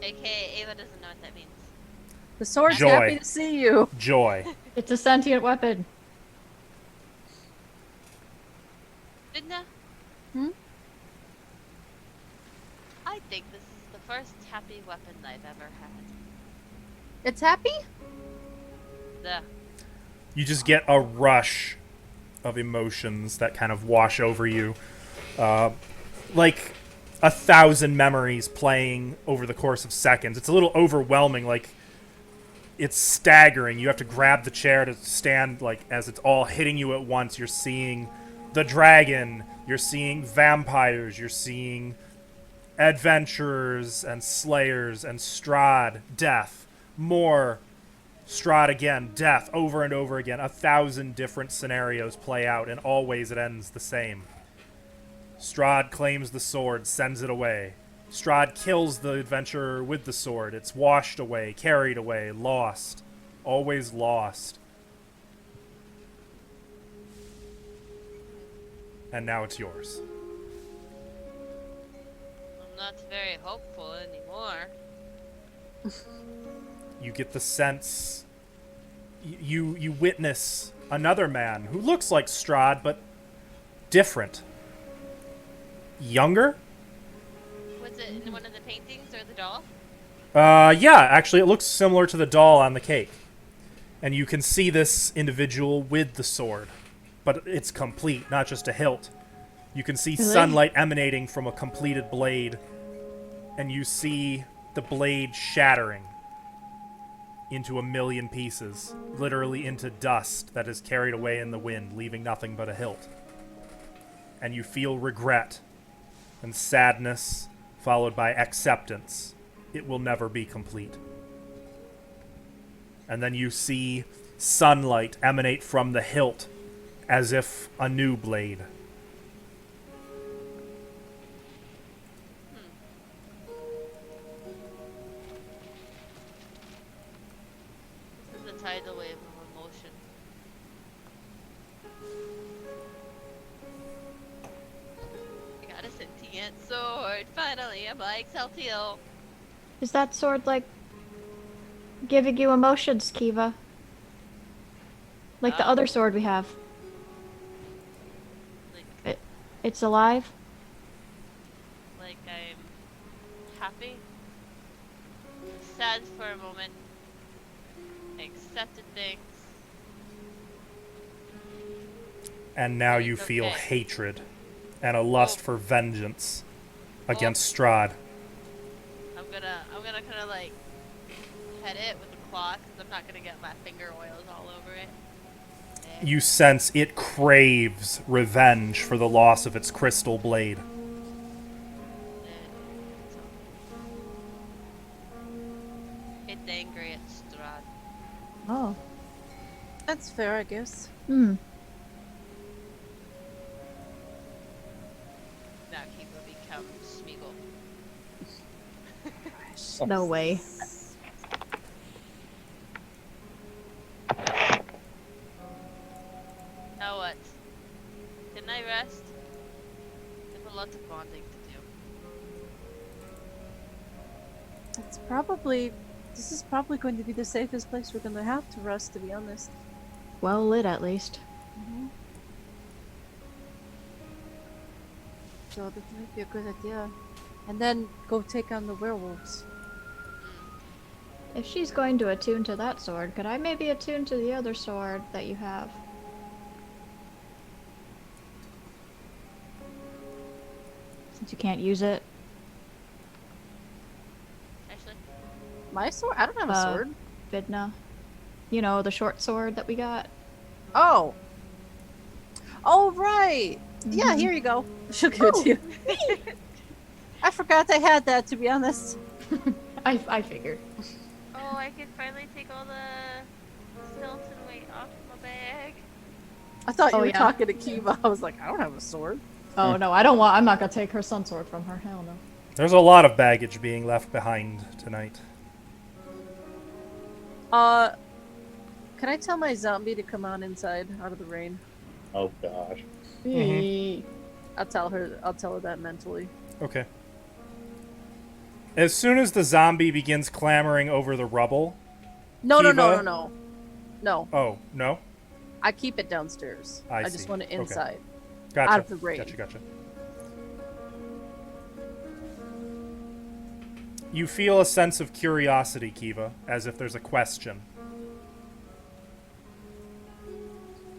AKA Ava doesn't know what that means. The sword's Joy. happy to see you. Joy. It's a sentient weapon. Didna? Hmm? I think this is the first happy weapon I've ever had. It's happy? The You just get a rush of emotions that kind of wash over you. Like 1,000 memories playing over the course of seconds. It's a little overwhelming. Like, it's staggering. You have to grab the chair to stand, like, as it's all hitting you at once. You're seeing the dragon. You're seeing vampires. You're seeing adventurers and slayers and Strahd, death. More Strahd again, death, over and over again. 1,000 different scenarios play out, and always it ends the same. Strahd claims the sword, sends it away. Strahd kills the adventurer with the sword. It's washed away, carried away, lost. Always lost. And now it's yours. I'm not very hopeful anymore. You get the sense... You witness another man who looks like Strahd, but different. Younger? Was it in one of the paintings or the doll? Yeah, actually, it looks similar to the doll on the cake. And you can see this individual with the sword. But it's complete, not just a hilt. You can see Really? sunlight emanating from a completed blade. And you see the blade shattering into a million pieces. Literally into dust that is carried away in the wind, leaving nothing but a hilt. And you feel regret and sadness, followed by acceptance. It will never be complete. And then you see sunlight emanate from the hilt as if a new blade. This is a tidal wave of emotion. I got a sentient sword. Finally, I'm like Celtiel. Is that sword like giving you emotions, Kiva? Like the other sword we have. Like, It's alive? like I'm happy, sad for a moment. I accepted things. And now you It's feel okay. hatred and a lust for vengeance against Strahd. I'm gonna kind of like pet it with a cloth because I'm not gonna get my finger oils all over it. And You sense it craves revenge for the loss of its crystal blade. so it's angry at Strahd. Oh. That's fair, I guess. Hmm. Now Kiva becomes Smeagol. No way. Now what? Can I rest? I have a lot of bonding to do. This is probably going to be the safest place we're gonna have to rest, to be honest. Well lit, at least. So that might be a good idea. And then go take on the werewolves. If she's going to attune to that sword, could I maybe attune to the other sword that you have? Since you can't use it. Actually, My sword? I don't have a sword. Vidna. You know, the short sword that we got. Oh. Oh, right. Yeah, Mhm. here you go. She'll give it to you. I forgot I had that, to be honest. I figured. oh, I can finally take all the skeleton weight off my bag. I thought you Oh, were yeah. talking to Kiva. I was like, I don't have a sword. Oh no, I'm not gonna take her sun sword from her. Hell no. There's a lot of baggage being left behind tonight. Can I tell my zombie to come on inside out of the rain? Oh gosh. Mhm. I'll tell her that mentally. Okay. As soon as the zombie begins clamoring over the rubble... No. Oh, no? I keep it downstairs. I just see. want it Okay. inside. Gotcha. Out of the rain. Gotcha. You feel a sense of curiosity, Kiva, as if there's a question.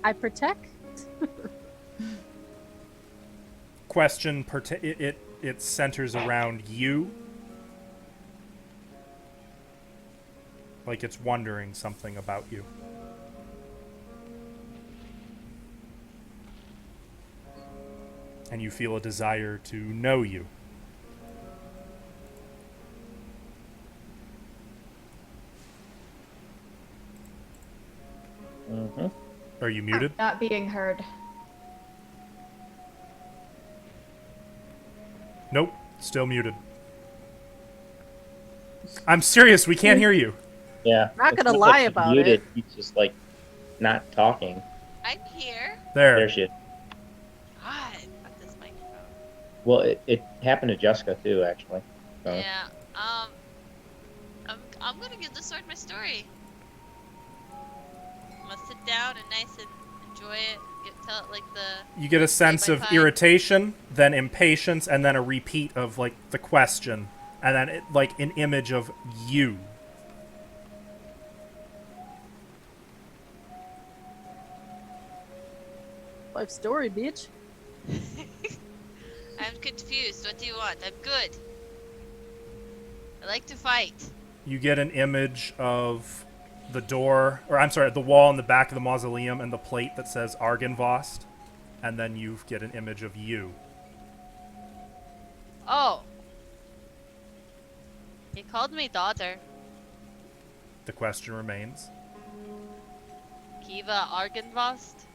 I protect. Question, it centers around you. Like it's wondering something about you. And you feel a desire to know you. Mm-hmm. Are you muted? Not being heard. Nope, still muted. I'm serious, we can't hear you. Yeah. Not it's gonna like lie she's about muted. it. He's just like not talking. I'm here. There. There she is. God, fuck this microphone. Well, it happened to Jessica too, actually. So. Yeah. I'm gonna give the sword my story. I'm gonna sit down and nice and enjoy it. Tell it like the. You get a sense by of five. irritation, then impatience, and then a repeat of like the question, and then like an image of you. Life story, bitch. I'm confused. What do you want? I'm good. I like to fight. You get an image of the door, or I'm sorry, the wall in the back of the mausoleum and the plate that says Argynvost, and then you get an image of you. Oh. He called me daughter. The question remains. Kiva Argynvost.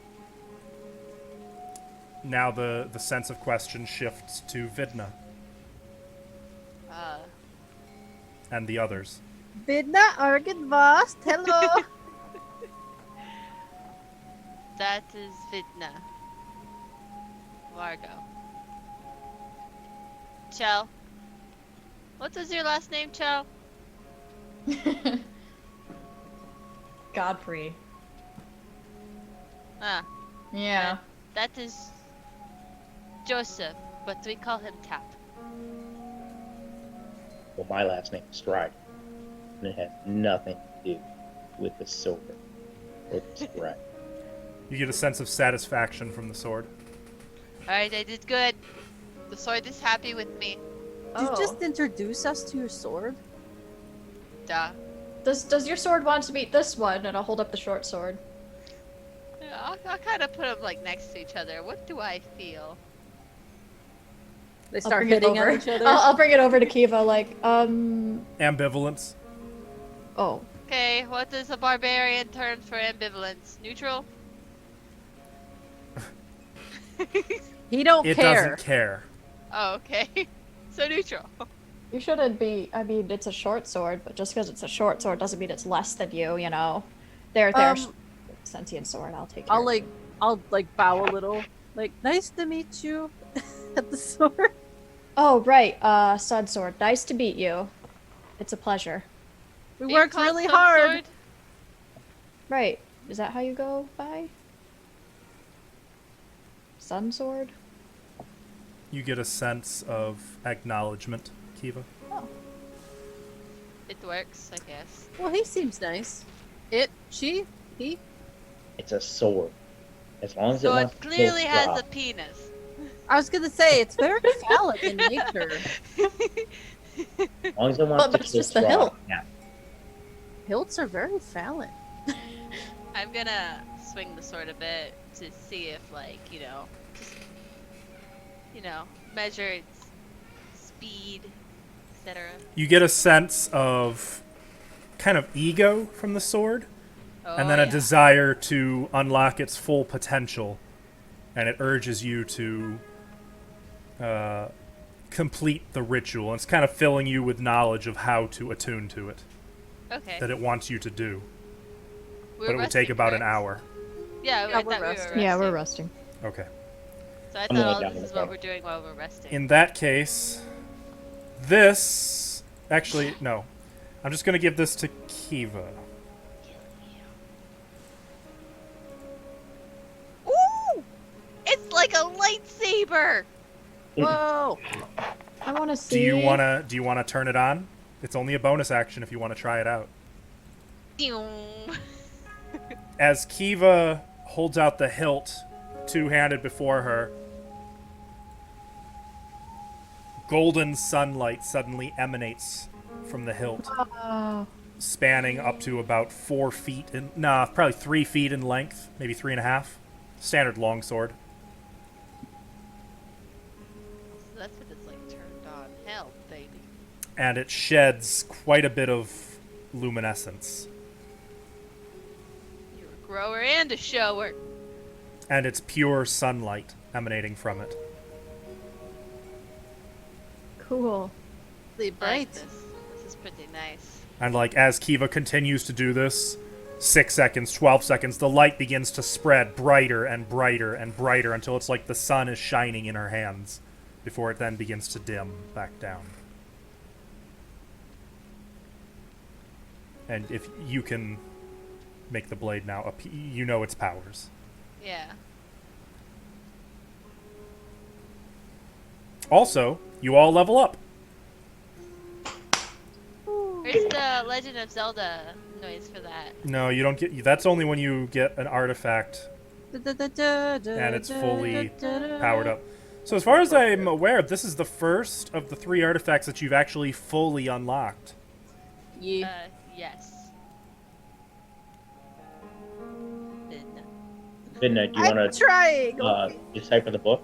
Now the sense of question shifts to Vidna and the others. Vidna Argynvost, hello. That is Vidna. Vargo. Chell. What was your last name, Chell? Godfrey. Ah, Yeah. that is Joseph, but we call him Tap. Well, my last name is Strahd, and it has nothing to do with the sword or the Strahd. You get a sense of satisfaction from the sword. Alright, I did good. The sword is happy with me. Did you just introduce us to your sword? Duh. Does your sword want to meet this one? And I'll hold up the short sword. Yeah, I'll kind of put them like next to each other. What do I feel? They I'll start bring it hitting over. on each other. I'll bring it over to Kiva, like, Ambivalence. Oh. Okay, what is a barbarian term for ambivalence? Neutral? He don't It care. doesn't care. Oh, okay. So neutral. You shouldn't be. I mean, it's a short sword, but just because it's a short sword doesn't mean it's less than you. You know. There. Sentient sword. I'll take. I'll bow a little. Like, nice to meet you. At the sword. Oh right. Sun sword. Nice to meet you. It's a pleasure. We Are you worked called really some hard. sword? Right. Is that how you go by? Sun sword. You get a sense of acknowledgement, Kiva. Oh. It works, I guess. Well, he seems nice. It, she, he. It's a sword. As long as So it it wants to kill clearly has Strahd. a penis. I was gonna say it's very phallic in nature. As long as it wants Well, to but it's kill just the Strahd. hilt. Yeah. Hilts are very phallic. I'm gonna swing the sword a bit to see if, like, measure its speed, etc. You get a sense of kind of ego from the sword, Oh, and then a yeah. desire to unlock its full potential, and it urges you to complete the ritual. And it's kind of filling you with knowledge of how to attune to it, Okay. that it wants you to do. We're But it would take resting, about an correct? hour. Yeah, Yeah, I we're thought we were resting. resting. Yeah, we're resting. Okay. So I I'm thought gonna all down this is the what thing. we're doing while we're resting. In that case, this... Actually, no. I'm just going to give this to Kiva. Ooh! It's like a lightsaber! Whoa! I want to Do see. you want to turn it on? It's only a bonus action if you want to try it out. As Kiva holds out the hilt, two-handed before her, golden sunlight suddenly emanates from the hilt, Oh. spanning up to about 4 feet probably 3 feet in length, maybe 3.5. Standard longsword. So that's what it's like turned on. Hell, baby. And it sheds quite a bit of luminescence. You're a grower and a shower. And it's pure sunlight emanating from it. Cool. Really I like bright. this. This is pretty nice. And as Kiva continues to do this, 6 seconds, 12 seconds, the light begins to spread brighter and brighter and brighter until it's like the sun is shining in her hands before it then begins to dim back down. And if you can make the blade now, you know its powers. Yeah. Also, you all level up. Where's the Legend of Zelda noise for that? No, you don't get. That's only when you get an artifact and it's fully powered up. So as far as I'm aware, this is the first of the 3 artifacts that you've actually fully unlocked. Yeah. Yes. Vidna, do you I'm want to trying. decipher the book?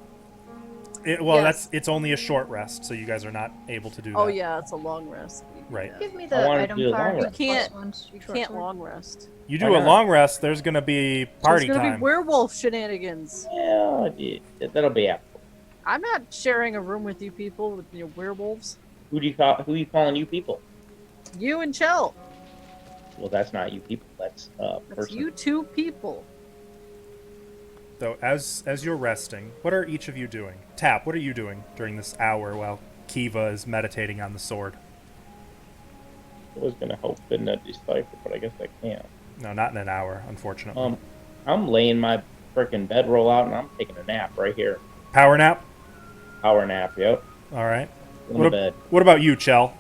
Yes. It's only a short rest, so you guys are not able to do that. Oh yeah, it's a long rest. Right. Give me I the wanted to item do a card. long You can't. You Short can't sword. long rest. You do Why a not? long rest, there's gonna be party There's gonna time. be werewolf shenanigans. Yeah, that'll be after. I'm not sharing a room with you people with your werewolves. Who are you calling you people? You and Chell. Well, that's not you people. That's That's person. you 2 people. So as you're resting, what are each of you doing? Tap, what are you doing during this hour while Kiva is meditating on the sword? I was gonna help Vidna decipher, but I guess I can't. No, not in an hour, unfortunately. I'm laying my frickin' bedroll out and I'm taking a nap right here. Power nap? Power nap. Yep. All right. In the bed. What about you, Chell?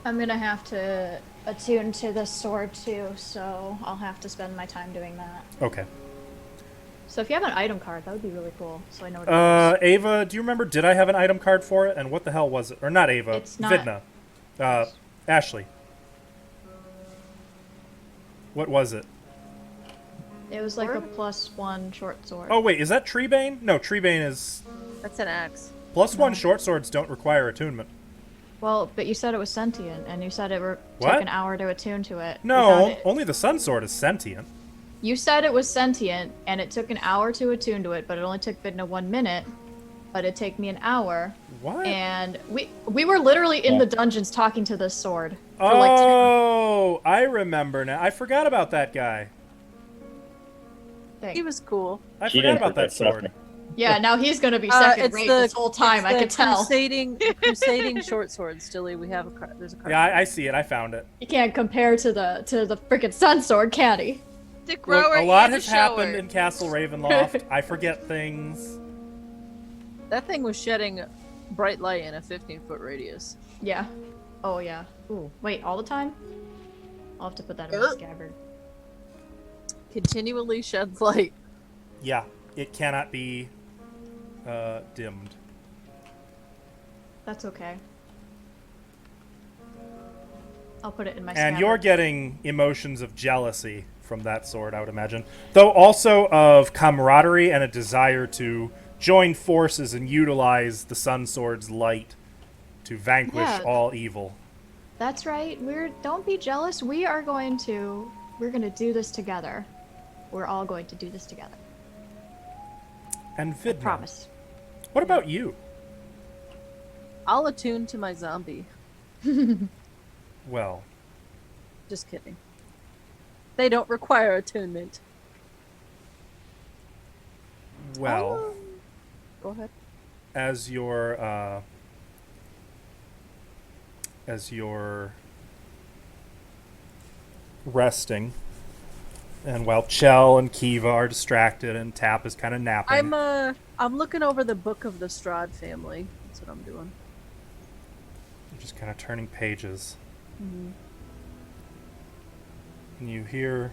I'm gonna have to attune to the sword too, so I'll have to spend my time doing that. Okay. So if you have an item card, that would be really cool. So I know what it is. Ava, do you remember? Did I have an item card for it? And what the hell was it? Or not Ava? It's not- Vidna. Ashley. What was it? It was like a Sword? +1 short sword. Oh wait, is that Treebane? No, Treebane is That's an axe. +1 short swords don't require attunement. Well, but you said it was sentient, and you said it What? took an hour to attune to it. No, Without it- only the Sun Sword is sentient. You said it was sentient, and it took an hour to attune to it, but it only took Vidna 1 minute. But it took me an hour, What? and we were literally in the dungeons talking to this sword for like 10 Oh, I remember now. I forgot about that guy. things. He was cool. I She forgot didn't about that trust me. sword. Yeah, now he's gonna be second It's rate the- this whole time. I it's could the tell. Crusading short sword, Stilly. We have a card. There's a card. Yeah, I see it. I found it. He can't compare to the freaking sun sword, can he? The Look, grower a lot and the has happened shower. in Castle Ravenloft. I forget things. That thing was shedding bright light in a 15-foot radius. Yeah. Oh yeah. Ooh. Wait, all the time? I'll have to put that in my scabbard. Continually sheds light. Yeah, it cannot be dimmed. That's okay. I'll put it in my And scabbard. you're getting emotions of jealousy from that sword, I would imagine. Though also of camaraderie and a desire to join forces and utilize the Sun Sword's light to vanquish Yeah. all evil. That's right. Don't be jealous. We're going to do this together. We're all going to do this together. And Vidna, Promise. what about you? I'll attune to my zombie. Well, Just kidding. They don't require attunement. well, Go ahead. as you're resting, and while Chell and Kiva are distracted and Tap is kind of napping. I'm looking over the book of the Strahd family. That's what I'm doing. You're just kind of turning pages. Mhm. And you hear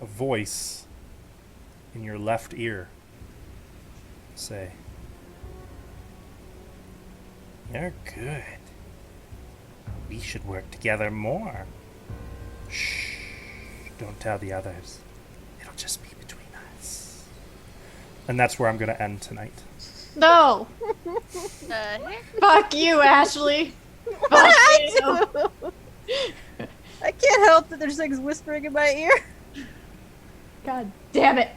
a voice in your left ear say, "You're good. We should work together more. Shh. Don't tell the others. It'll just be between us." And that's where I'm going to end tonight. No! Fuck you, Ashley! Fuck you! I can't help that there's things whispering in my ear. God damn it!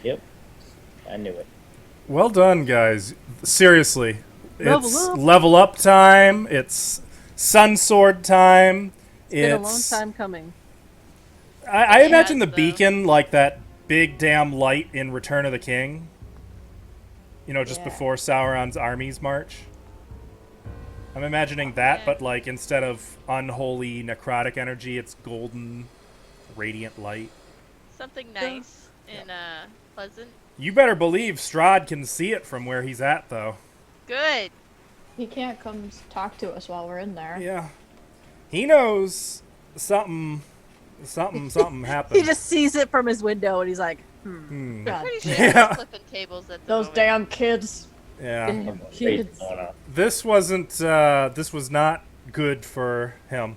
Yep. I knew it. Well done, guys. Seriously. Level It's up. level up time. It's Sun Sword time. It's been a long time coming. I imagine the though. beacon like that big damn light in Return of the King. You know, just Yeah. before Sauron's armies march. I'm imagining that, Yeah. but like instead of unholy necrotic energy, it's golden, radiant light. Something nice and pleasant. You better believe Strahd can see it from where he's at, though. Good. He can't come talk to us while we're in there. Yeah. He knows something happened. He just sees it from his window and he's like, Hmm. God Pretty sure damn. Yeah. he's flipping tables at the Those moment. damn kids. Yeah. damn Something crazy kids. going on. This wasn't, this was not good for him.